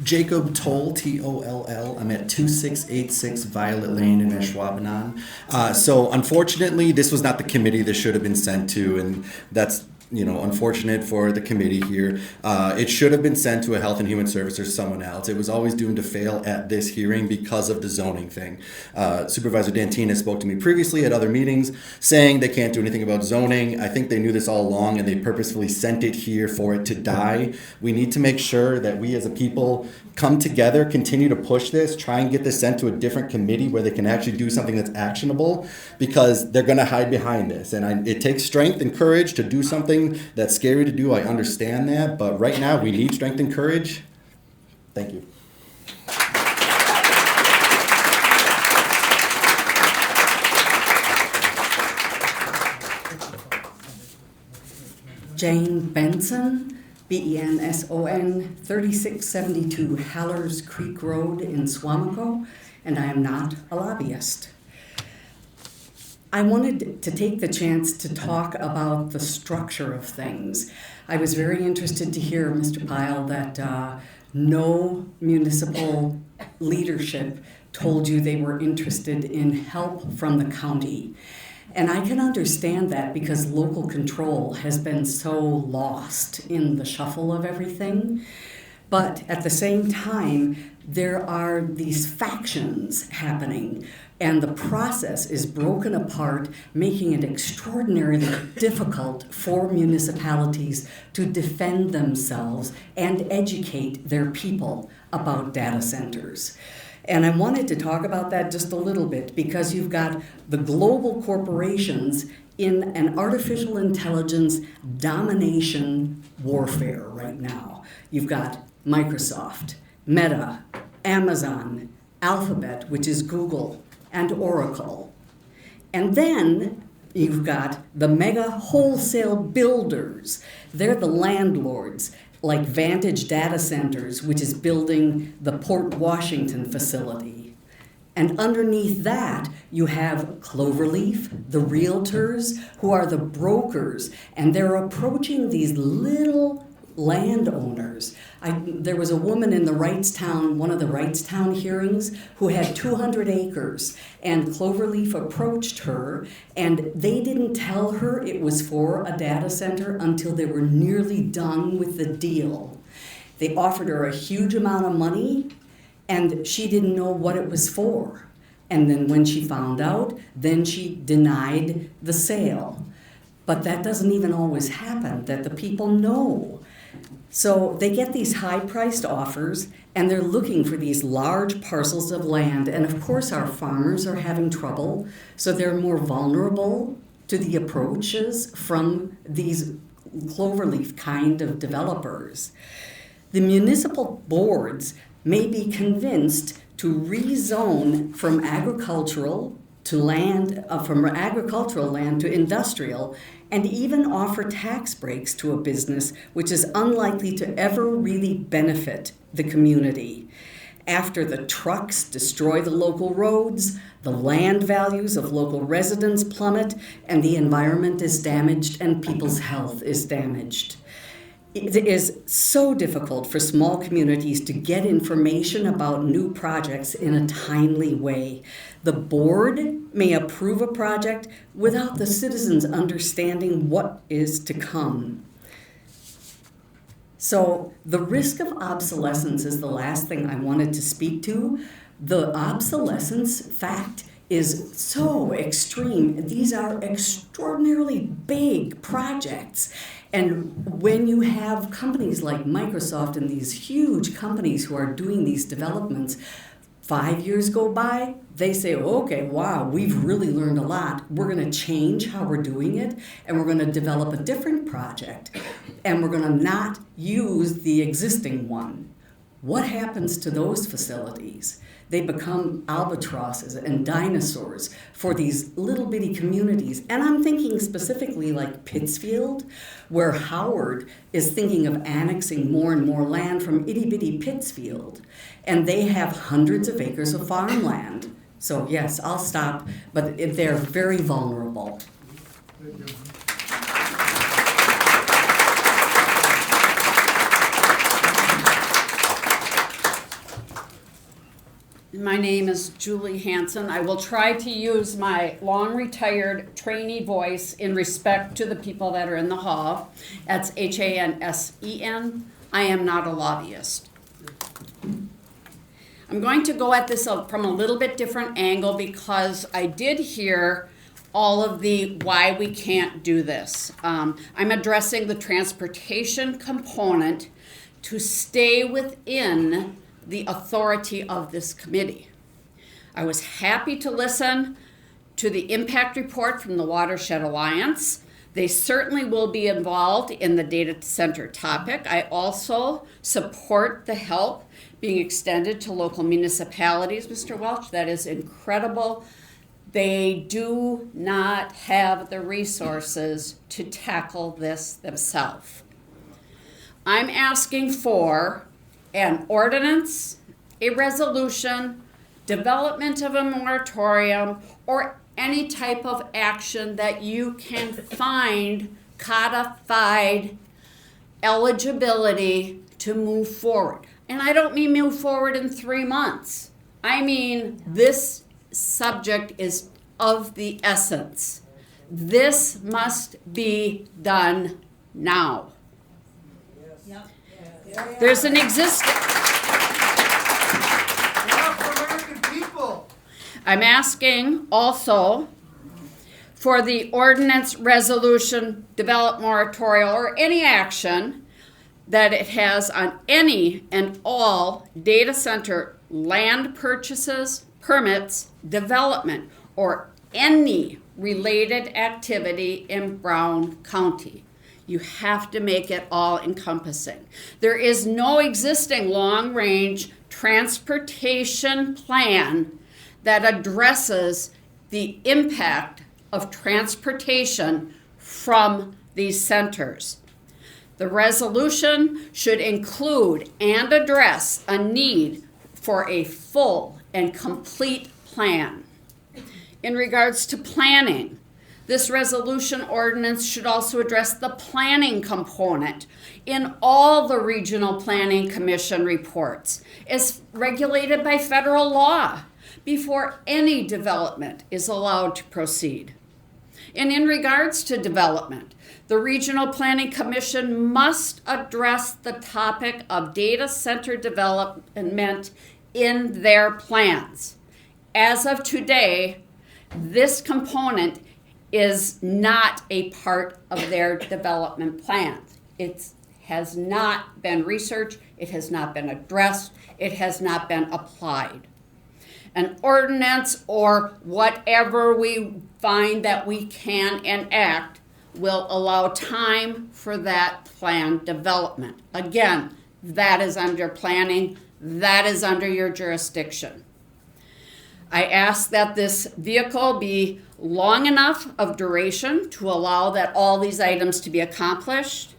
Jacob Toll, Toll. I'm at 2686 Violet Lane in Ashwaubenon. So unfortunately, this was not the committee this should have been sent to, and that's unfortunate for the committee here. It should have been sent to a Health and Human Service or someone else. It was always doomed to fail at this hearing because of the zoning thing. Supervisor Dantina spoke to me previously at other meetings saying they can't do anything about zoning. I think they knew this all along and they purposefully sent it here for it to die. We need to make sure that we as a people come together, continue to push this, try and get this sent to a different committee where they can actually do something that's actionable, because they're going to hide behind this. And it takes strength and courage to do something that's scary to do. I understand that, but right now we need strength and courage. Thank you. Jane Benson, Benson, 3672 Hallers Creek Road in Swamico, and I am not a lobbyist. I wanted to take the chance to talk about the structure of things. I was very interested to hear, Mr. Pyle, that no municipal leadership told you they were interested in help from the county. And I can understand that because local control has been so lost in the shuffle of everything. But at the same time, there are these factions happening, and the process is broken apart, making it extraordinarily difficult for municipalities to defend themselves and educate their people about data centers. And I wanted to talk about that just a little bit because you've got the global corporations in an artificial intelligence domination warfare right now. You've got Microsoft, Meta, Amazon, Alphabet, which is Google, and Oracle. And then you've got the mega wholesale builders. They're the landlords, like Vantage Data Centers, which is building the Port Washington facility. And underneath that, you have Cloverleaf, the realtors, who are the brokers, and they're approaching these little landowners. There was a woman in the Wrightstown, one of the Wrightstown hearings, who had 200 acres, and Cloverleaf approached her, and they didn't tell her it was for a data center until they were nearly done with the deal. They offered her a huge amount of money, and she didn't know what it was for. And then when she found out, then she denied the sale. But that doesn't even always happen, that the people know. So they get these high-priced offers, and they're looking for these large parcels of land. And of course, our farmers are having trouble, so they're more vulnerable to the approaches from these Cloverleaf kind of developers. The municipal boards may be convinced to rezone from agricultural to land, from agricultural land to industrial, and even offer tax breaks to a business which is unlikely to ever really benefit the community. After the trucks destroy the local roads, the land values of local residents plummet, and the environment is damaged and people's health is damaged. It is so difficult for small communities to get information about new projects in a timely way. The board may approve a project without the citizens understanding what is to come. So the risk of obsolescence is the last thing I wanted to speak to. The obsolescence fact is so extreme. These are extraordinarily big projects. And when you have companies like Microsoft and these huge companies who are doing these developments, 5 years go by, they say, okay, wow, we've really learned a lot. We're going to change how we're doing it, and we're going to develop a different project, and we're going to not use the existing one. What happens to those facilities? They become albatrosses and dinosaurs for these little bitty communities. And I'm thinking specifically like Pittsfield, where Howard is thinking of annexing more and more land from itty bitty Pittsfield. And they have hundreds of acres of farmland. So yes, I'll stop, but they're very vulnerable. Thank you. My name is Julie Hansen. I will try to use my long-retired trainee voice in respect to the people that are in the hall. That's Hansen. I am not a lobbyist. I'm going to go at this from a little bit different angle because I did hear all of the why we can't do this. I'm addressing the transportation component to stay within the authority of this committee. I was happy to listen to the impact report from the Watershed Alliance. They certainly will be involved in the data center topic. I also support the help being extended to local municipalities, Mr. Welch. That is incredible. They do not have the resources to tackle this themselves. I'm asking for an ordinance, a resolution, development of a moratorium, or any type of action that you can find codified eligibility to move forward. And I don't mean move forward in 3 months. I mean this subject is of the essence. This must be done now. There's an existing. I'm asking also for the ordinance, resolution, develop moratorium, or any action that it has on any and all data center land purchases, permits, development, or any related activity in Brown County. You have to make it all encompassing. There is no existing long-range transportation plan that addresses the impact of transportation from these centers. The resolution should include and address a need for a full and complete plan. In regards to planning, this resolution ordinance should also address the planning component in all the Regional Planning Commission reports, as regulated by federal law, before any development is allowed to proceed. And in regards to development, the Regional Planning Commission must address the topic of data center development in their plans. As of today, this component is not a part of their development plans. It has not been researched, it has not been addressed, it has not been applied. An ordinance or whatever we find that we can enact will allow time for that plan development. Again, that is under planning, that is under your jurisdiction. I ask that this vehicle be long enough of duration to allow that all these items to be accomplished,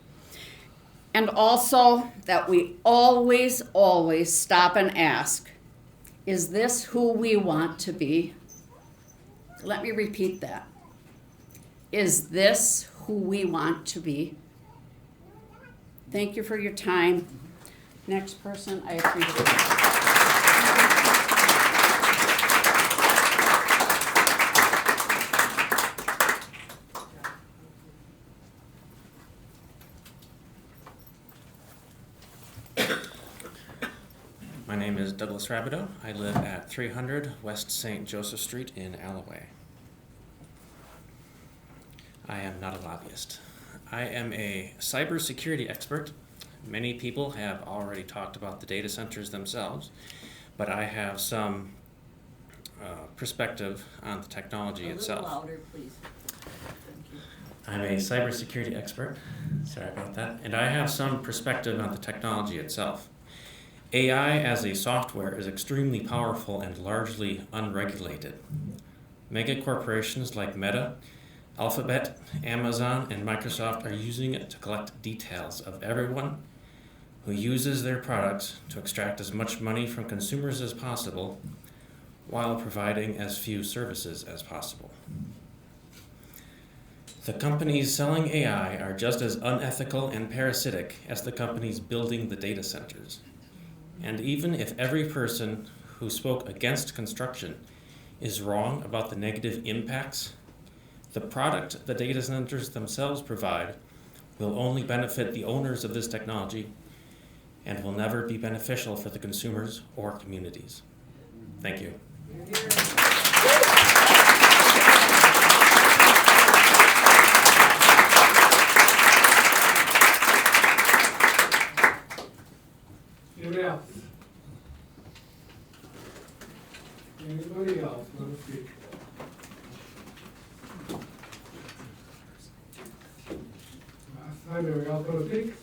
and also that we always stop and ask, is this who we want to be? Let me repeat that. Is this who we want to be? Thank you for your time. Next person, I appreciate it. My name is Douglas Rabideau. I live at 300 West St. Joseph Street in Alloway. I am not a lobbyist. I am a cybersecurity expert. Many people have already talked about the data centers themselves, but I have some perspective on the technology itself. A little louder, please. I'm a cybersecurity expert. Sorry about that. And I have some perspective on the technology itself. AI as a software is extremely powerful and largely unregulated. Mega corporations like Meta, Alphabet, Amazon, and Microsoft are using it to collect details of everyone who uses their products to extract as much money from consumers as possible while providing as few services as possible. The companies selling AI are just as unethical and parasitic as the companies building the data centers. And even if every person who spoke against construction is wrong about the negative impacts, the product the data centers themselves provide will only benefit the owners of this technology and will never be beneficial for the consumers or communities. Thank you. Anybody else? Anybody else want to speak? Last time, anybody else want to speak?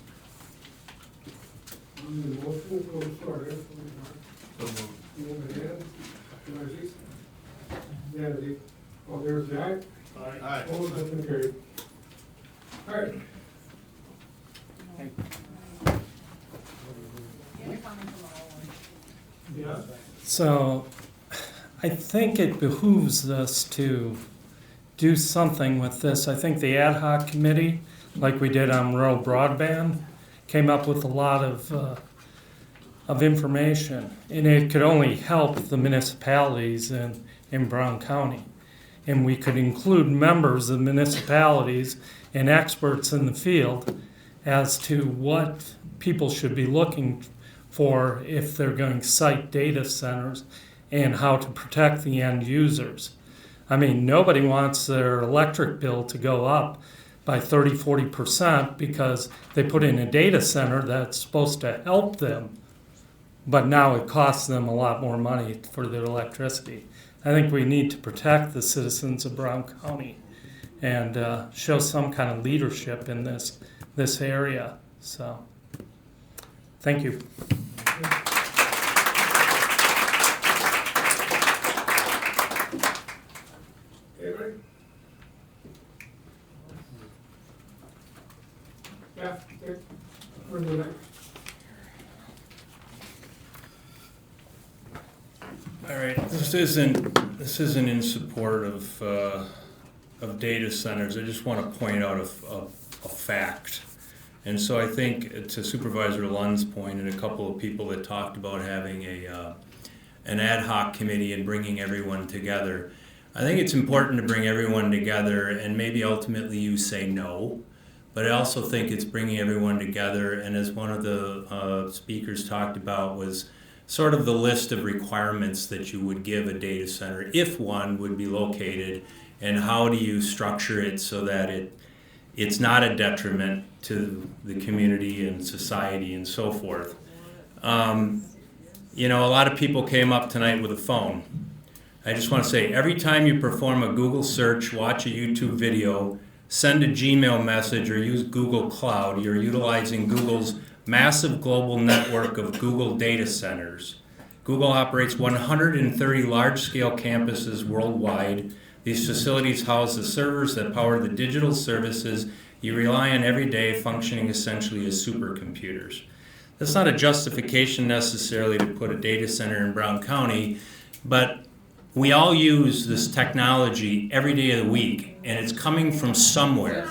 On the motion, go started. Move ahead. Nancy? Nancy? All there, say aye. Aye. Opposed, motion carried. All right. Yeah. So I think it behooves us to do something with this. I think the ad hoc committee, like we did on rural broadband, came up with a lot of information, and it could only help the municipalities in Brown County. and we could include members of municipalities and experts in the field as to what people should be looking for if they're going to site data centers and how to protect the end users. I mean, nobody wants their electric bill to go up by 30-40% because they put in a data center that's supposed to help them, but now it costs them a lot more money for their electricity. I think we need to protect the citizens of Brown County and show some kind of leadership in this area. So, thank you. Anybody? Yeah, where's the next? All right, this isn't in support of data centers. I just want to point out a fact. And so I think to Supervisor Lund's point and a couple of people that talked about having an ad hoc committee and bringing everyone together, I think it's important to bring everyone together, and maybe ultimately you say no, but I also think it's bringing everyone together, and as one of the speakers talked about was sort of the list of requirements that you would give a data center if one would be located, and how do you structure it so that it's not a detriment to the community and society and so forth. You know, a lot of people came up tonight with a phone. I just want to say, every time you perform a Google search, watch a YouTube video, send a Gmail message, or use Google Cloud, you're utilizing Google's massive global network of Google data centers. Google operates 130 large-scale campuses worldwide. These facilities house the servers that power the digital services you rely on every day, functioning essentially as supercomputers. That's not a justification necessarily to put a data center in Brown County, but we all use this technology every day of the week, and it's coming from somewhere.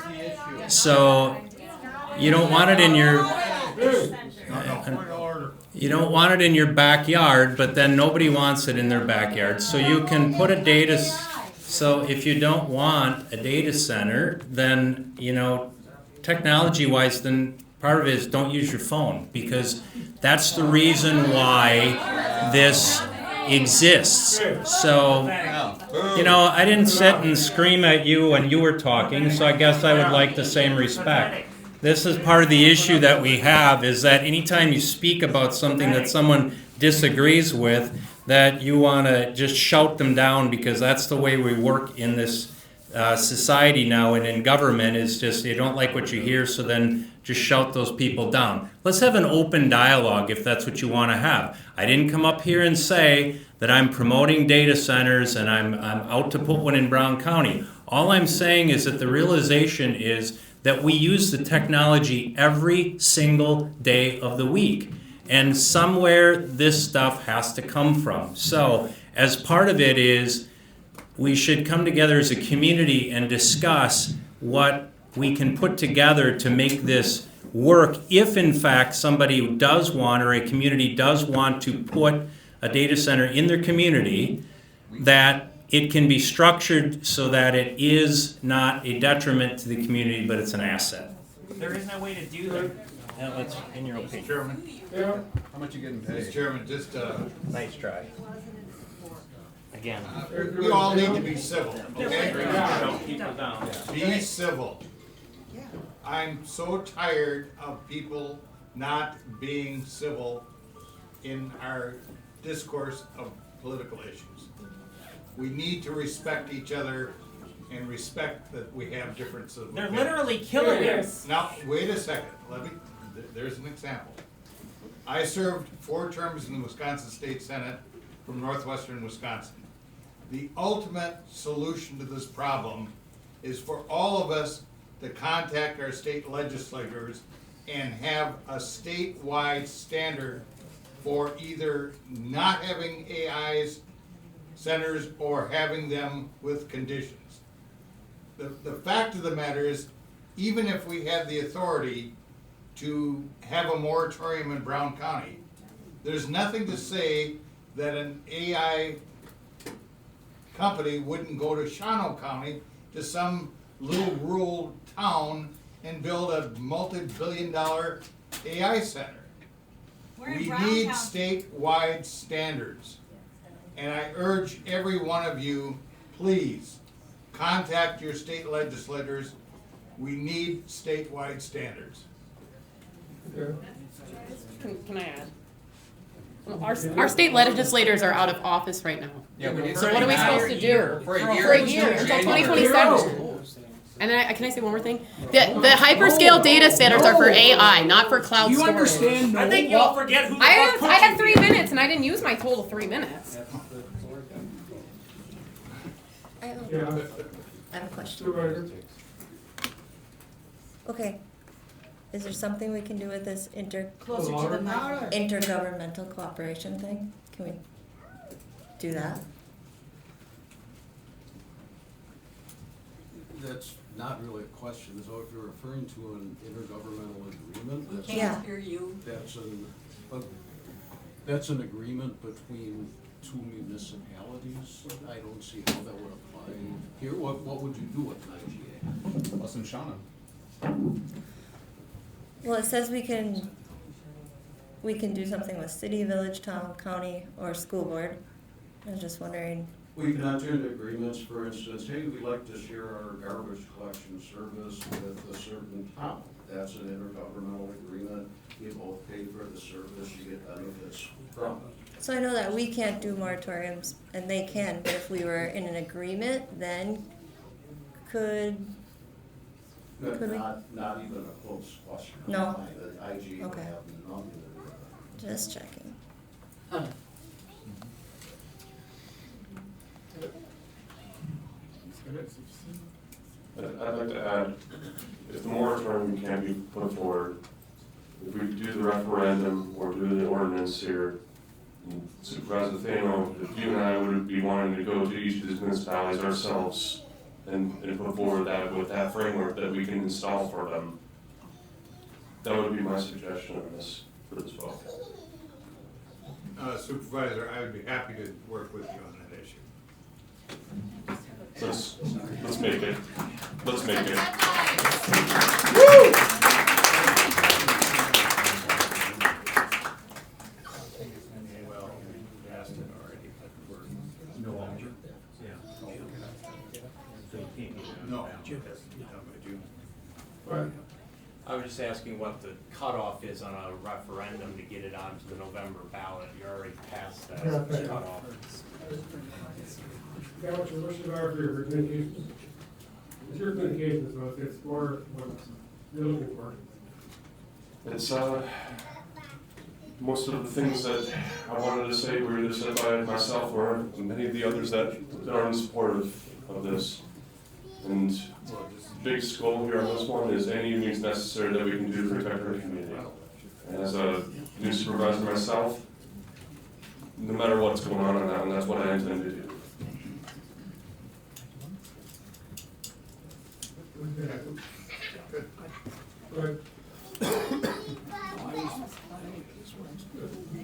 So you don't want it in your backyard, but then nobody wants it in their backyard. So you can put a so if you don't want a data center, then, you know, technology-wise, then part of it is don't use your phone, because that's the reason why this exists. So, you know, I didn't sit and scream at you when you were talking, so I guess I would like the same respect. This is part of the issue that we have, is that anytime you speak about something that someone disagrees with, that you want to just shout them down, because that's the way we work in this society now and in government, is just you don't like what you hear, so then just shout those people down. Let's have an open dialogue if that's what you want to have. I didn't come up here and say that I'm promoting data centers and I'm out to put one in Brown County. All I'm saying is that the realization is that we use the technology every single day of the week. And somewhere this stuff has to come from. So as part of it is, we should come together as a community and discuss what we can put together to make this work if in fact somebody does want, or a community does want, to put a data center in their community, that it can be structured so that it is not a detriment to the community, but it's an asset. There is no way to do that. Yeah, that's in your opinion. Chairman. Yeah. How much you getting paid? Mr. Chairman, just Nice try. Again. we all need to be civil, okay? Don't keep it down. Be civil. I'm so tired of people not being civil in our discourse of political issues. We need to respect each other and respect that we have differences of They're opinion. literally killing us. Now, wait a second, there's an example. I served 4 terms in the Wisconsin State Senate from northwestern Wisconsin. The ultimate solution to this problem is for all of us to contact our state legislators and have a statewide standard for either not having AIs centers or having them with conditions. The fact of the matter is, even if we had the authority to have a moratorium in Brown County, there's nothing to say that an AI company wouldn't go to Shawano County to some little rural town and build a multi-billion-dollar AI center. We need statewide standards. And I urge every one of you, please, contact your state legislators. We need statewide standards. Can I add? Our state legislators are out of office right now. Yeah, we need So what are we supposed to do? For a year. For a year, until 2027. And then can I say one more thing? The hyperscale data centers are for AI, not for cloud You storage. understand? I think y'all forget who the I fuck put had you 3 here. minutes and I didn't use my total 3 minutes. Yeah. I have a question. Supervisor. Okay. Is there something we can do with this Closer to the mic. intergovernmental cooperation thing? Can we do that? That's not really a question, so if you're referring to an intergovernmental agreement, that's. can't hear you. That's an agreement between two municipalities. I don't see how that would apply here. What would you do with an IGA? Less than Shauna. Well, it says we can do something with city, village, town, county, or school board. I was just wondering. We can enter into agreements, for instance, hey, we'd like to share our garbage collection service with a certain town. That's an intergovernmental agreement. You both pay for the service, you get benefits from it. So I know that we can't do moratoriums, and they can, but if we were in an agreement, then could we? Not even a close question. No. The IGA would Okay. have none. Just checking. I'd like to add, if the moratorium can be put forward, if we do the referendum or do the ordinance here, Supervisor Thano, if you and I would be wanting to go to each of these municipalities ourselves and put forward that with that framework that we can install for them, that would be my suggestion on this, for this vote. Supervisor, I would be happy to work with you on that issue. Let's make it. Let's make it. Woo! Well, you asked it already, but we're no longer. No. Right. I was just asking what the cutoff is on a referendum to get it onto the November ballot. You're already past that cutoff. Yeah, what your wishes are for your communications. It's your communications, so it's for what you're looking for. It's most of the things that I wanted to say were either said by myself or many of the others that are in support of this. And biggest goal here on this one is any means necessary that we can do to protect our community. And as a new supervisor myself, no matter what's going on that, and that's what I intend to do. Right. I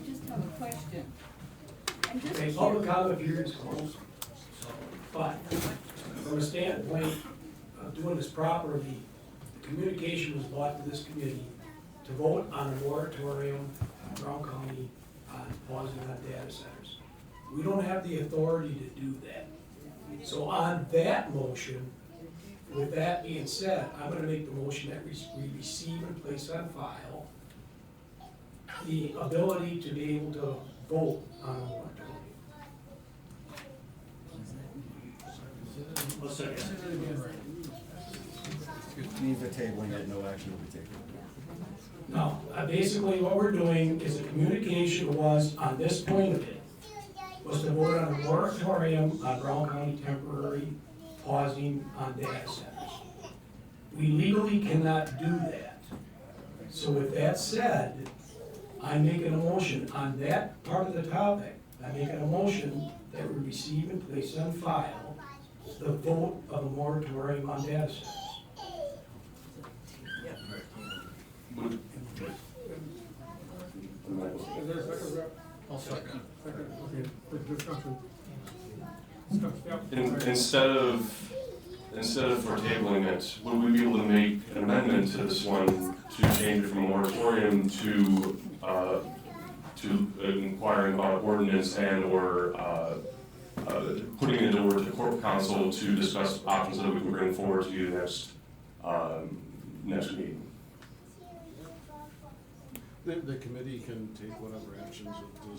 just have a question. Okay, public comment period is closed. But from a standpoint of doing this properly, the communication was brought to this committee to vote on a moratorium in Brown County on pausing on data centers. We don't have the authority to do that. So on that motion, with that being said, I'm gonna make the motion that we receive and place on file the ability to be able to vote on a moratorium. Means we're tabling it, no action will be taken. No, basically what we're doing is the communication was, on this point of it, was to vote on a moratorium on Brown County temporary pausing on data centers. We legally cannot do that. So with that said, I'm making a motion on that part of the topic. I'm making a motion that we receive and place on file the vote of a moratorium on data centers. Is there a second rep? I'll second. Second, okay, for discussion. Instead of for tabling it, would we be able to make an amendment to this one to change it from moratorium to inquiring about ordinance and or putting it over to corp council to discuss options that we can bring forward to you next meeting? The committee can take whatever actions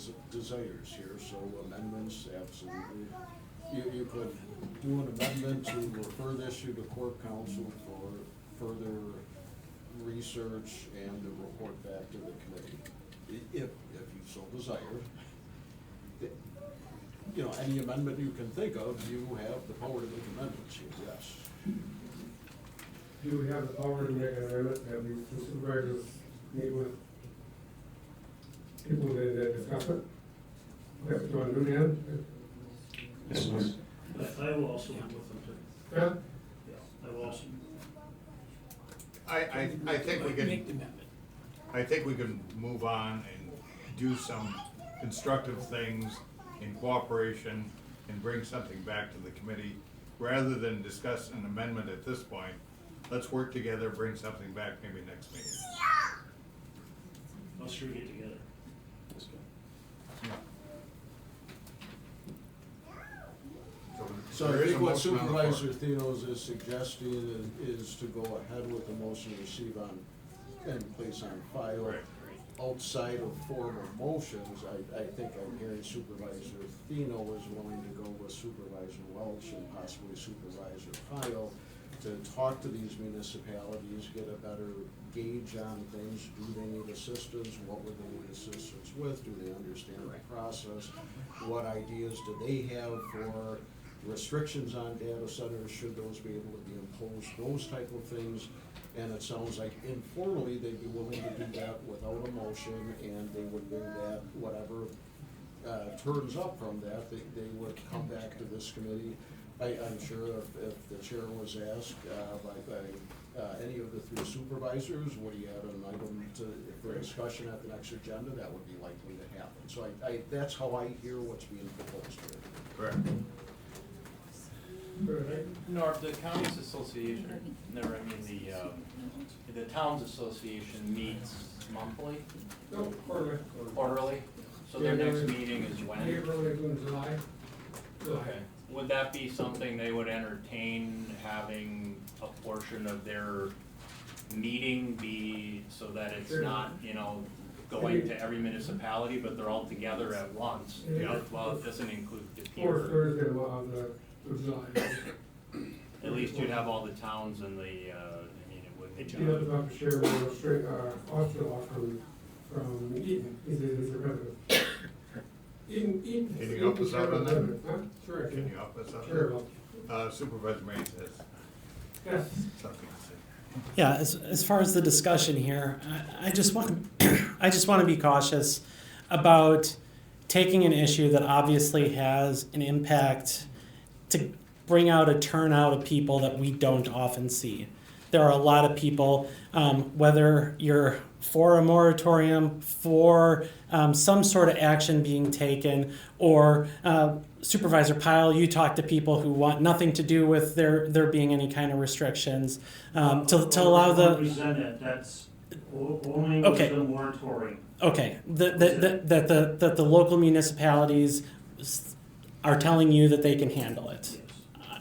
it desires here, so amendments, absolutely. You could do an amendment to refer this issue to Corp Council for further research and to report back to the committee, if you so desire. You know, any amendment you can think of, you have the power to make amendments here, yes. Do we have the power to make an amendment that the supervisors meet with people that discuss it? That's what you want to do, Dan? Yes, please. I will also meet with them too. Yeah? Yeah, I will also. I think we can, I think we can move on and do some constructive things in cooperation and bring something back to the committee. Rather than discuss an amendment at this point, let's work together, bring something back maybe next meeting. Let's sure get together. So I think what Supervisor Thenos is suggesting is to go ahead with the motion to receive on and place on file. Right. Outside of formal motions, I think I'm hearing Supervisor Theno is willing to go with Supervisor Welch and possibly Supervisor File to talk to these municipalities, get a better gauge on things. Do they need assistance? What would they need assistance with? Do they understand the process? What ideas do they have for restrictions on data centers? Should those be able to be imposed? Those type of things. And it sounds like informally, they'd be willing to do that without a motion, and they would bring that, whatever turns up from that, they would come back to this committee. I'm sure if the chair was asked by any of the three supervisors, would he add an item for discussion at the next agenda, that would be likely to happen. So that's how I hear what's being proposed here. Correct. Norm, the counties association, the towns association meets monthly? No, quarterly. Quarterly? So their next meeting is when? April, June, July. Okay. Would that be something they would entertain, having a portion of their meeting be so that it's not, going to every municipality, but they're all together at once? Yeah. Well, it doesn't include the Fourth Thursday of July. At least you'd have all the towns and it would. You have to talk to Chairman Osterloff from Eaton. He's the president. Eaton. Can you help us out on that? Huh? Sure I can. Can you help us out? Sure. Supervisor Mays has Yes. something to say. Yeah, as far as the discussion here, I just want to be cautious about taking an issue that obviously has an impact to bring out a turnout of people that we don't often see. There are a lot of people, whether you're for a moratorium, for some sort of action being taken, or Supervisor Pyle, you talk to people who want nothing to do with there being any kind of restrictions to allow the. That's only okay. the moratorium. Okay, that the local municipalities are telling you that they can handle it.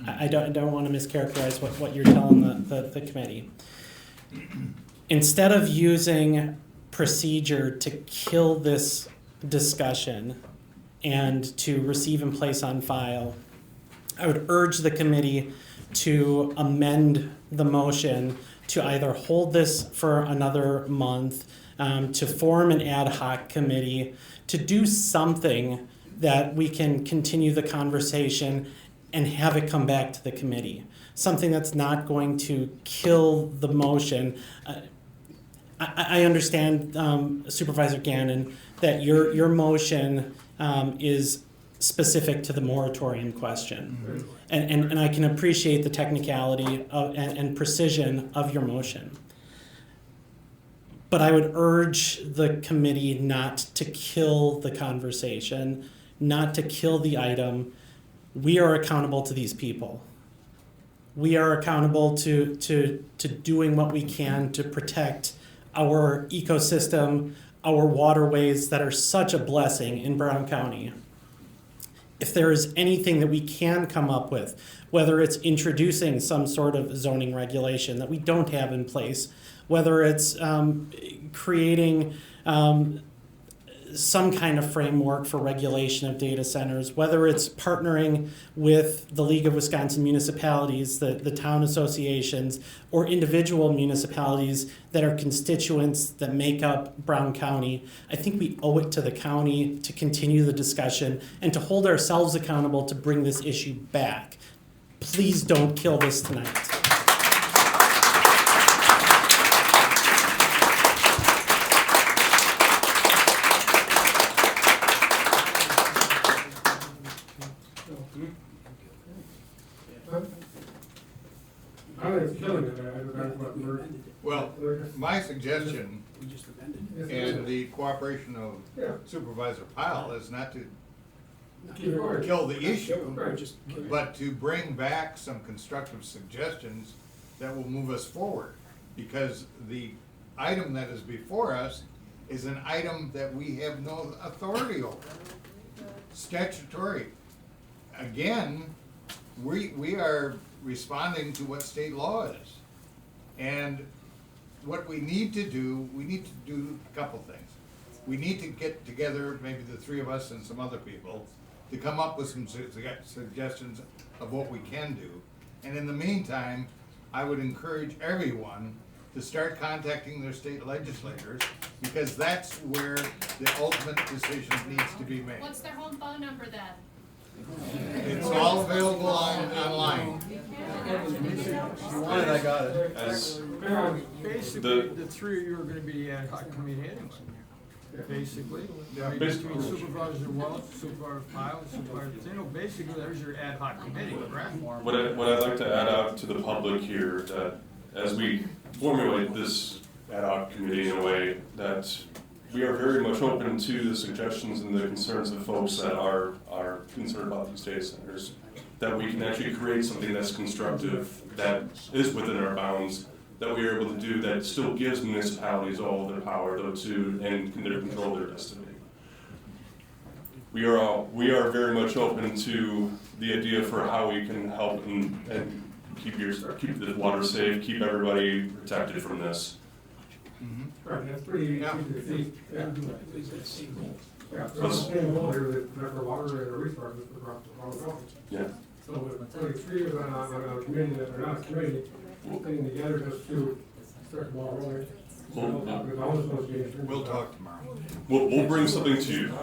I don't want to mischaracterize what you're telling the committee. Instead of using procedure to kill this discussion and to receive and place on file, I would urge the committee to amend the motion to either hold this for another month, to form an ad hoc committee, to do something that we can continue the conversation and have it come back to the committee. Something that's not going to kill the motion. I understand, Supervisor Gannon, that your motion is specific to the moratorium question. And I can appreciate the technicality and precision of your motion. But I would urge the committee not to kill the conversation, not to kill the item, we are accountable to these people. We are accountable to doing what we can to protect our ecosystem, our waterways that are such a blessing in Brown County. If there is anything that we can come up with, whether it's introducing some sort of zoning regulation that we don't have in place, whether it's creating some kind of framework for regulation of data centers, whether it's partnering with the League of Wisconsin Municipalities, the town associations, or individual municipalities that are constituents that make up Brown County, I think we owe it to the county to continue the discussion and to hold ourselves accountable to bring this issue back. Please don't kill this tonight. Well, my suggestion and the cooperation of Supervisor Pyle is not to kill the issue, but to bring back some constructive suggestions that will move us forward. Because the item that is before us is an item that we have no authority over. Statutory. Again, we are responding to what state law is. And what we need to do a couple things. We need to get together, maybe the three of us and some other people, to come up with some suggestions of what we can do. And in the meantime, I would encourage everyone to start contacting their state legislators, because that's where the ultimate decision needs to be made. What's their home phone number then? It's all available online. If you want it, I got it. Basically, the three of you are gonna be ad hoc committee headings. Basically, between Supervisor Welch, Supervisor Pyle, and Supervisor Zeno, basically there's your ad hoc committee, correct? What I'd like to add out to the public here, that as we formulate this ad hoc committee in a way, that we are very much open to the suggestions and the concerns of folks that are concerned about these data centers, that we can actually create something that's constructive, that is within our bounds, that we are able to do, that still gives municipalities all their power, though, to and can control their destiny. We are very much open to the idea for how we can help and keep the water safe, keep everybody protected from this. Right, that's pretty easy to see. Yeah, so it's the same goal here that for water and resources across the county. Yeah. So with only three of them on a committee that are not a committee, getting together just to start the ball rolling. We'll talk tomorrow. We'll bring something to you.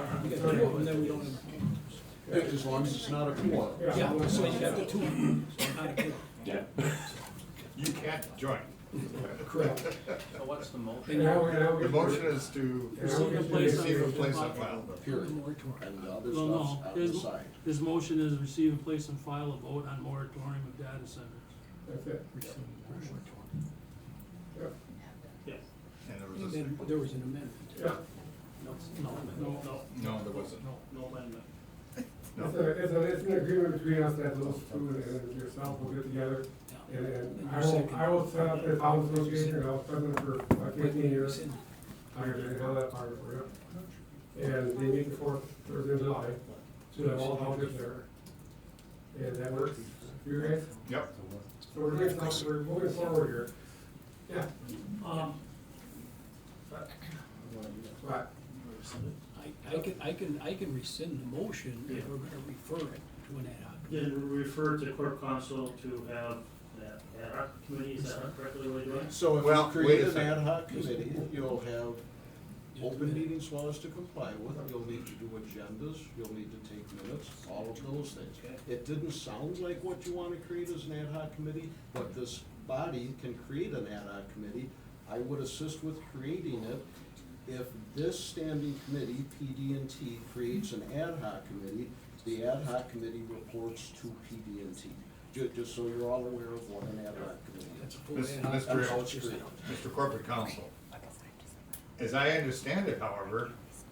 As long as it's not a quorum. Yeah, so you got the two. Yeah. You can't join. Correct. So what's the motion? The motion is to receive and place on file. And the other No, stuff's out of sight. his motion is receive and place and file a vote on moratorium of data centers. That's it. Yes. And Then there was an amendment. Yeah. No, there wasn't. No amendment. It's an agreement between us that those two and yourself will get together. And I will set up the town association. I was president for like 15 years. I can handle that part for you. And they meet the fourth Thursday of July, so that all hell gets there. And that works. You guys? Yep. So we're moving forward here. Yeah. Right. I can rescind the motion if we're gonna refer it to an ad hoc. Then refer to court counsel to have that ad hoc committee, is that correctly what you're doing? So if Well, you create wait a an second. ad hoc committee, you'll have open meetings laws to comply with, you'll need to do agendas, you'll need to take minutes, all of those things. It didn't sound like what you wanna create as an ad hoc committee, but this body can create an ad hoc committee. I would assist with creating it. If this standing committee, PD&T, creates an ad hoc committee, the ad hoc committee reports to PD&T. Just so you're all aware of what an ad hoc committee is. That's how it's created. Mr. Corporate Counsel, as I understand it, however,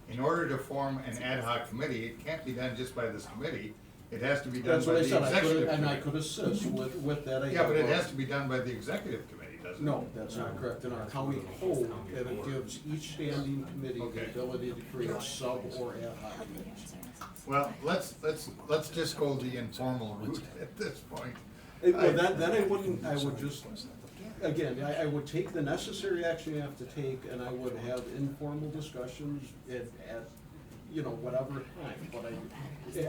in order to form an ad hoc committee, it can't be done just by this committee. It has to be done That's by what I the said, executive and I committee. could assist with that. Yeah, but it has to be done by the executive committee, doesn't it? No, that's not correct. In our county code, and it gives each standing committee the ability to create sub or ad hoc committees. Well, let's just go the informal route at this point. Well, then I would just, again, I would take the necessary action you have to take, and I would have informal discussions at whatever time, but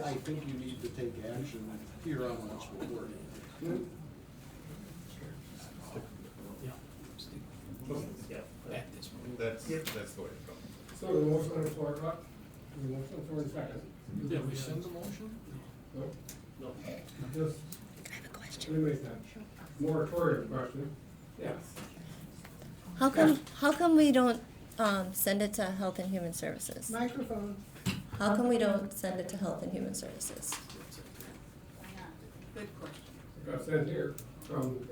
I think you need to take action here on what's recorded. That's the way to go. So the motion on the floor, Buck? The motion on the floor in second. Did we send the motion? No? No. Just. I have a question. Let me make that. Moratorium question. Yes. How come we don't send it to Health and Human Services? Microphone. How come we don't send it to Health and Human Services? Good question. It got sent here from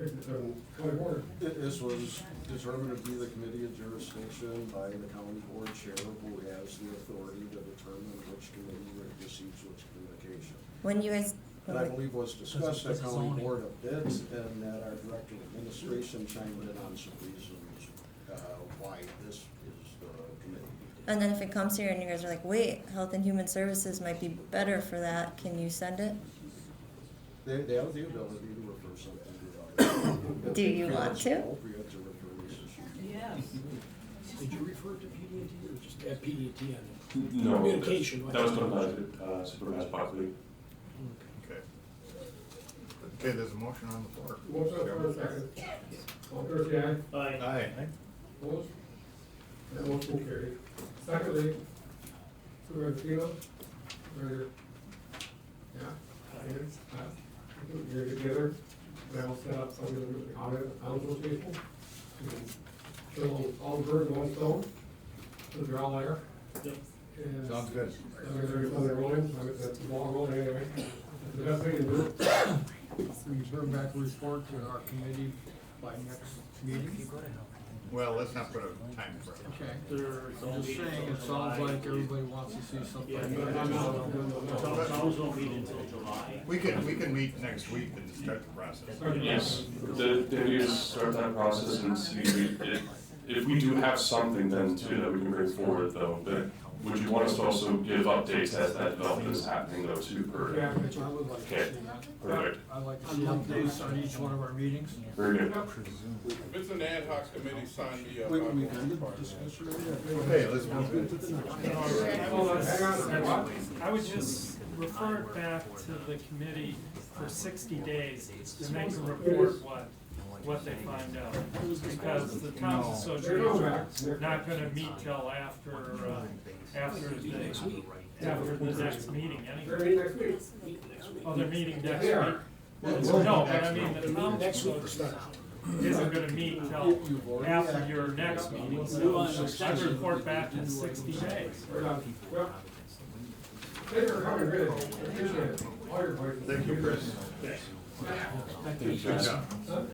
county board. This was determined to be the committee of jurisdiction by the county board chair, who has the authority to determine which committee receives which communication. When you guys, And I believe was discussed at county board a bit, and that our director of administration chimed in on some reasons why this is the committee. and then if it comes here and you guys are like, wait, Health and Human Services might be better for that, can you send it? They have the ability to refer something to other. Do you want to? Appropriate to refer this issue. Yes. Did you refer to PD&T or just add PD&T on it? No, Communication. that was done by Supervisor Buckley. Okay. Okay, there's a motion on the floor. Motion on the floor in second. All fair say aye. Aye. Aye. Opposed? That motion carried. Secondly, Supervisor Kilo, Supervisor, you're together, they'll set up something with the county association. Kill all the birds in one stone, so they're all there. Yep. And Sounds good. there's something rolling, that's the ball rolling anyway. The best thing to do, We bring back a report to our committee by next meeting. Well, let's not put a time frame. Okay, I'm just saying, it sounds like everybody wants to see something. Towns don't meet until July. We can meet next week and start the process. Yes, the idea is start that process and see if we do have something then too that we can bring forward though, but would you want us to also give updates as that development is happening though too, or? I would like to Okay, see that. perfect. I'd like to see updates on each one of our meetings. Very good. If it's an ad hoc committee, sign me up. Wait, we ended the discussion already? Okay, let's move into the hold on, hang on, what? I would just refer it back to the committee for 60 days to make a report what they find out. Because the towns association are not gonna meet till after the next meeting anyway. Oh, they're meeting next week? No, but I mean, the towns association isn't gonna meet till after your next meeting, so I report back in 60 days. Well, thank you for coming, really, appreciate it, all your questions. Thank you, Chris. Thanks. Good job.